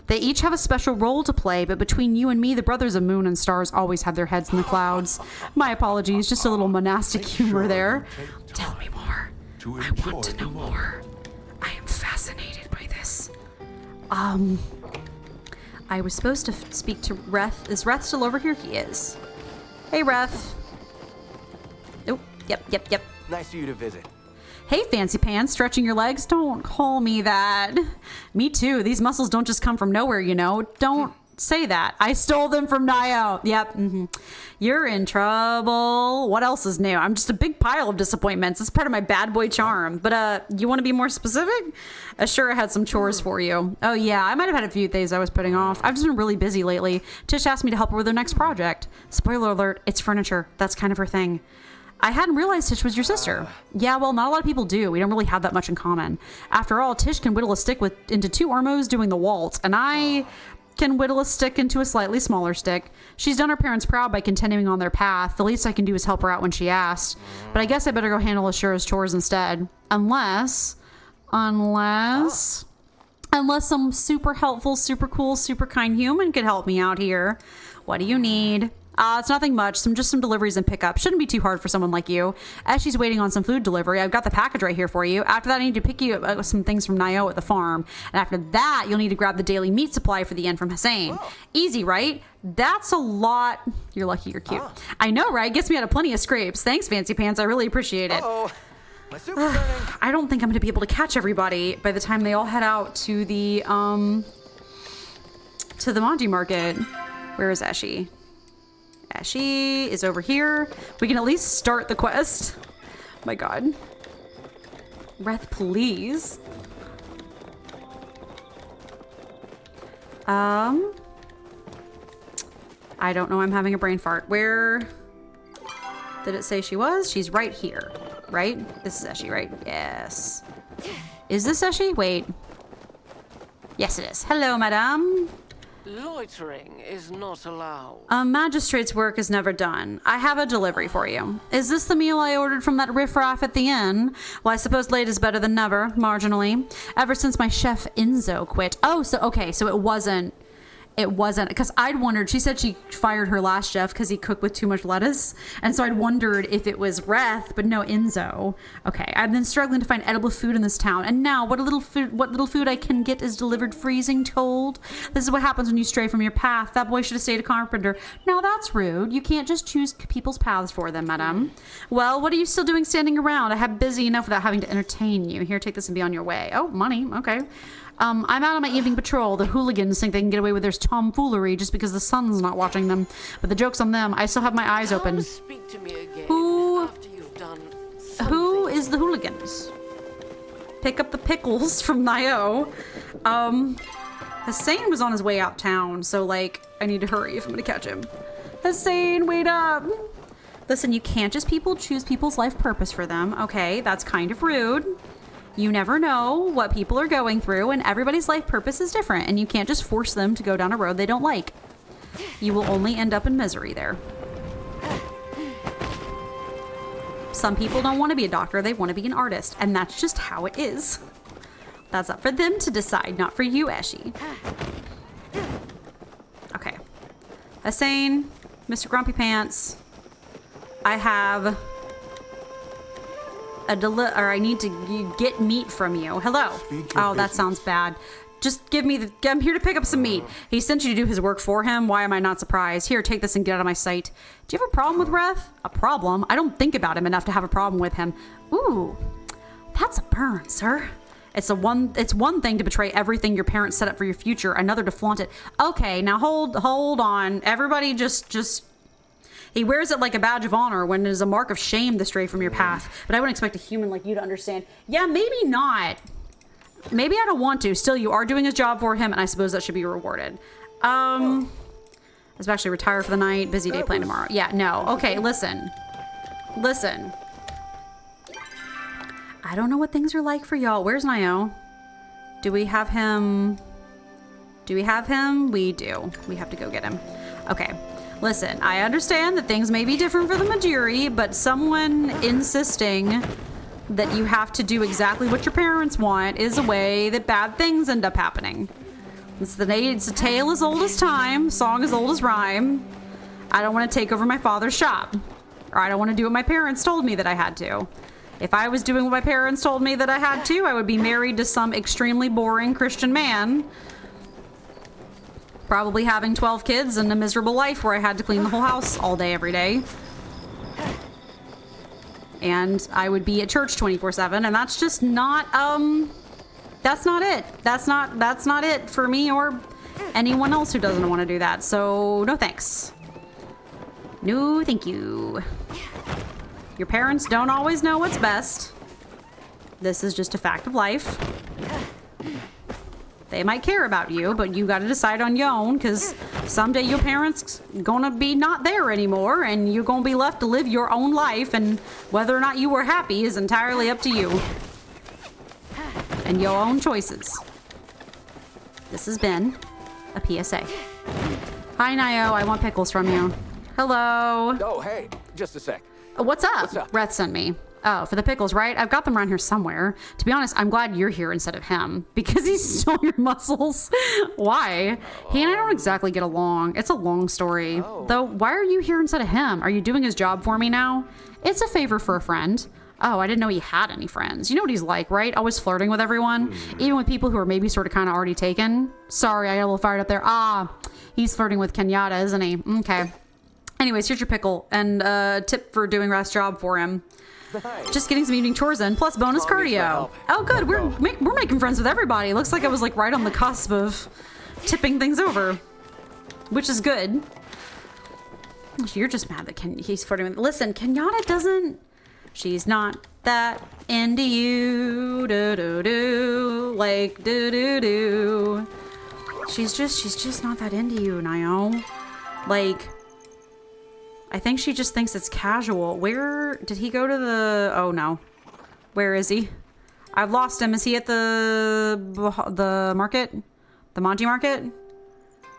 They each have a special role to play, but between you and me, the brothers of moon and stars always have their heads in the clouds. My apologies, just a little monastic humor there. Tell me more. I want to know more. I am fascinated by this. I was supposed to speak to Reth. Is Reth still over here? He is. Hey, Reth. Oh, yep. Nice of you to visit. Hey, fancy pants, stretching your legs? Don't call me that. Me too. These muscles don't just come from nowhere, you know. Don't say that. I stole them from Nio. Yep. You're in trouble. What else is new? I'm just a big pile of disappointments. It's part of my bad boy charm. But you want to be more specific? Ashura had some chores for you. Oh yeah, I might have had a few things I was putting off. I've just been really busy lately. Tish asked me to help her with her next project. Spoiler alert, it's furniture. That's kind of her thing. I hadn't realized Tish was your sister. Yeah, well, not a lot of people do. We don't really have that much in common. After all, Tish can whittle a stick into 2 Ormos doing the waltz, and I can whittle a stick into a slightly smaller stick. She's done her parents proud by continuing on their path. The least I can do is help her out when she asked. But I guess I better go handle Ashura's chores instead. Unless some super helpful, super cool, super kind human could help me out here. What do you need? It's nothing much. Just some deliveries and pickups. Shouldn't be too hard for someone like you. As she's waiting on some food delivery, I've got the package right here for you. After that, I need to pick you up some things from Nio at the farm. And after that, you'll need to grab the daily meat supply for the inn from Hussein. Oh. Easy, right? That's a lot. You're lucky you're cute. I know, right? Gets me out of plenty of scrapes. Thanks, Fancy Pants. I really appreciate it. Uh-oh. My soup's burning. I don't think I'm going to be able to catch everybody by the time they all head out to the Monty market. Where is Ashi? Ashi is over here. We can at least start the quest. My God. Reth, please. I don't know. I'm having a brain fart. Where did it say she was? She's right here, right? This is Ashi, right? Yes. Is this Ashi? Wait. Yes, it is. Hello, madame. Loitering is not allowed. A magistrate's work is never done. I have a delivery for you. Is this the meal I ordered from that riffraff at the inn? Well, I suppose late is better than never, marginally. Ever since my chef Enzo quit. Oh, so okay, so it wasn't, because I'd wondered, she said she fired her last chef because he cooked with too much lettuce. And so I'd wondered if it was Reth, but no, Enzo. Okay, I've been struggling to find edible food in this town. And now what little food I can get is delivered freezing cold. This is what happens when you stray from your path. That boy should have stayed a carpenter. Now that's rude. You can't just choose people's paths for them, madame. Well, what are you still doing standing around? I have busy enough without having to entertain you. Here, take this and be on your way. Oh, money. Okay. I'm out on my evening patrol. The hooligans think they can get away with their tomfoolery just because the sun's not watching them. But the joke's on them. I still have my eyes open. Speak to me again Who after you've done is the hooligans? Pick up the pickles from Nio. Hussein was on his way out town, so like, I need to hurry if I'm gonna catch him. Hussein, wait up. Listen, you can't just choose people's life purpose for them, okay? That's kind of rude. You never know what people are going through, and everybody's life purpose is different, and you can't just force them to go down a road they don't like. You will only end up in misery there. Some people don't want to be a doctor, they want to be an artist, and that's just how it is. That's up for them to decide, not for you, Eshi. Okay. Hussein, Mr. Grumpy Pants, I have I need to get meat from you. Hello. Oh, that sounds bad. Just give me I'm here to pick up some meat. He sent you to do his work for him. Why am I not surprised? Here, take this and get out of my sight. Do you have a problem with Reth? A problem? I don't think about him enough to have a problem with him. Ooh, that's a burn, sir. It's one thing to betray everything your parents set up for your future, another to flaunt it. Okay, now hold on. Everybody just he wears it like a badge of honor when it is a mark of shame to stray from your path. But I wouldn't expect a human like you to understand. Yeah, maybe not. Maybe I don't want to. Still, you are doing his job for him, and I suppose that should be rewarded. Let's actually retire for the night. Busy day plan tomorrow. Yeah, no. Okay, listen. I don't know what things are like for y'all. Where's Nio? Do we have him? We do. We have to go get him. Okay. Listen, I understand that things may be different for the Majiri, but someone insisting that you have to do exactly what your parents want is a way that bad things end up happening. It's a tale as old as time, song as old as rhyme. I don't want to take over my father's shop. Or I don't want to do what my parents told me that I had to. If I was doing what my parents told me that I had to, I would be married to some extremely boring Christian man. Probably having 12 kids and a miserable life where I had to clean the whole house all day, every day. And I would be at church 24/7, and that's just not, that's not it. That's not it for me or anyone else who doesn't want to do that. So, no thanks. No, thank you. Your parents don't always know what's best. This is just a fact of life. They might care about you, but you got to decide on your own, because someday your parents gonna be not there anymore, and you're gonna be left to live your own life, and whether or not you were happy is entirely up to you. And your own choices. This has been a PSA. Hi, Nio. I want pickles from you. Hello. Oh, hey, just a sec. What's up? What's up? Reth sent me. Oh, for the pickles, right? I've got them around here somewhere. To be honest, I'm glad you're here instead of him, because he stole your muscles. Why? He and I don't exactly get along. It's a long story. Though, why are you here instead of him? Are you doing his job for me now? It's a favor for a friend. Oh, I didn't know he had any friends. You know what he's like, right? Always flirting with everyone, even with people who are maybe sort of kind of already taken. Sorry, I got a little fired up there. Ah, he's flirting with Kenyatta, isn't he? Okay. Anyways, here's your pickle, and a tip for doing Reth's job for him. Nice. Just getting some evening chores in, plus bonus cardio. Oh, good. We're making friends with everybody. Looks like I was like right on the cusp of tipping things over, which is good. You're just mad that he's flirting with. Listen, Kenyatta doesn't. She's not that into you. Do do do. Like do do do. She's just not that into you, Nio. Like. I think she just thinks it's casual. Where did he go to the... Oh, no. Where is he? I've lost him. Is he at the market? The Monty market?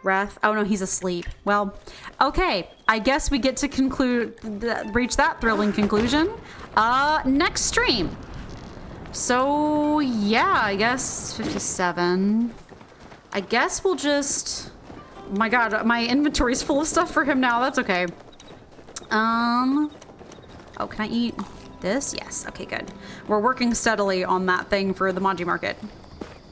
Reth? Oh, no, he's asleep. Well, okay. I guess we get to reach that thrilling conclusion. Next stream. So, yeah, I guess 57. I guess we'll just... Oh my God, my inventory's full of stuff for him now. That's okay. Oh, can I eat this? Yes. Okay, good. We're working steadily on that thing for the Manji market,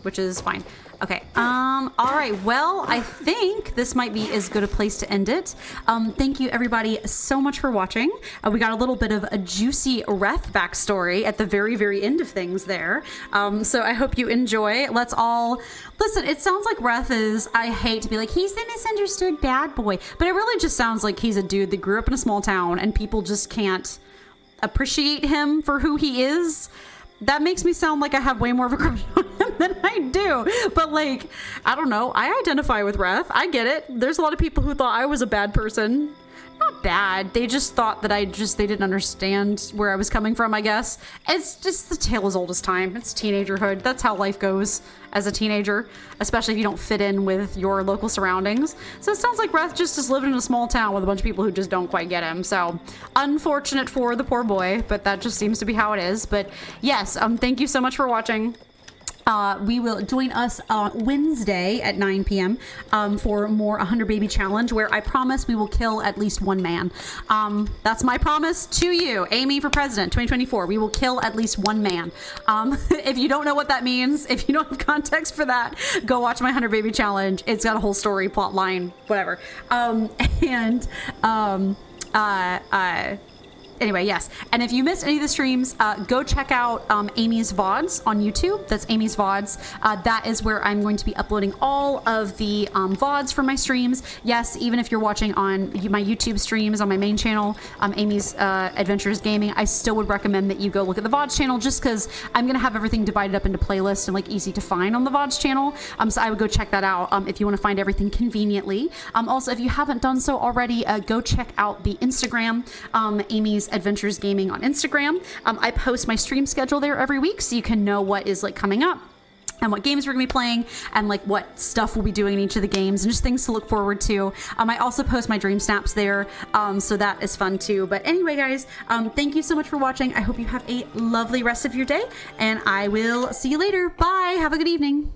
which is fine. Okay. All right. Well, I think this might be as good a place to end it. Thank you everybody so much for watching. We got a little bit of a juicy Reth backstory at the very, very end of things there. So I hope you enjoy. Let's all listen. It sounds like Reth is, I hate to be like, he's the misunderstood bad boy, but it really just sounds like he's a dude that grew up in a small town and people just can't appreciate him for who he is. That makes me sound like I have way more of a crush on him than I do. But like, I don't know. I identify with Reth. I get it. There's a lot of people who thought I was a bad person. Not bad. They just thought that they didn't understand where I was coming from, I guess. It's just the tale as old as time. It's teenagerhood. That's how life goes as a teenager, especially if you don't fit in with your local surroundings. So it sounds like Reth just is living in a small town with a bunch of people who just don't quite get him. So unfortunate for the poor boy, but that just seems to be how it is. But yes, thank you so much for watching. We will join us on Wednesday at 9 p.m. For more 100 Baby Challenge, where I promise we will kill at least one man. That's my promise to you. Amy for President 2024. We will kill at least one man. If you don't know what that means, if you don't have context for that, go watch my 100 Baby Challenge. It's got a whole story, plot line, whatever. Anyway, yes. And if you missed any of the streams, go check out Amy's VODs on YouTube. That's Amy's VODs. That is where I'm going to be uploading all of the VODs from my streams. Yes, even if you're watching on my YouTube streams on my main channel, Amy's Adventures Gaming, I still would recommend that you go look at the VODs channel, just because I'm going to have everything divided up into playlists and like easy to find on the VODs channel. So I would go check that out if you want to find everything conveniently. Also, if you haven't done so already, go check out the Instagram, Amy's Adventures Gaming on Instagram. I post my stream schedule there every week, so you can know what is like coming up and what games we're gonna be playing and like what stuff we'll be doing in each of the games and just things to look forward to. I also post my dream snaps there, so that is fun too. But anyway, guys, thank you so much for watching. I hope you have a lovely rest of your day, and I will see you later. Bye. Have a good evening.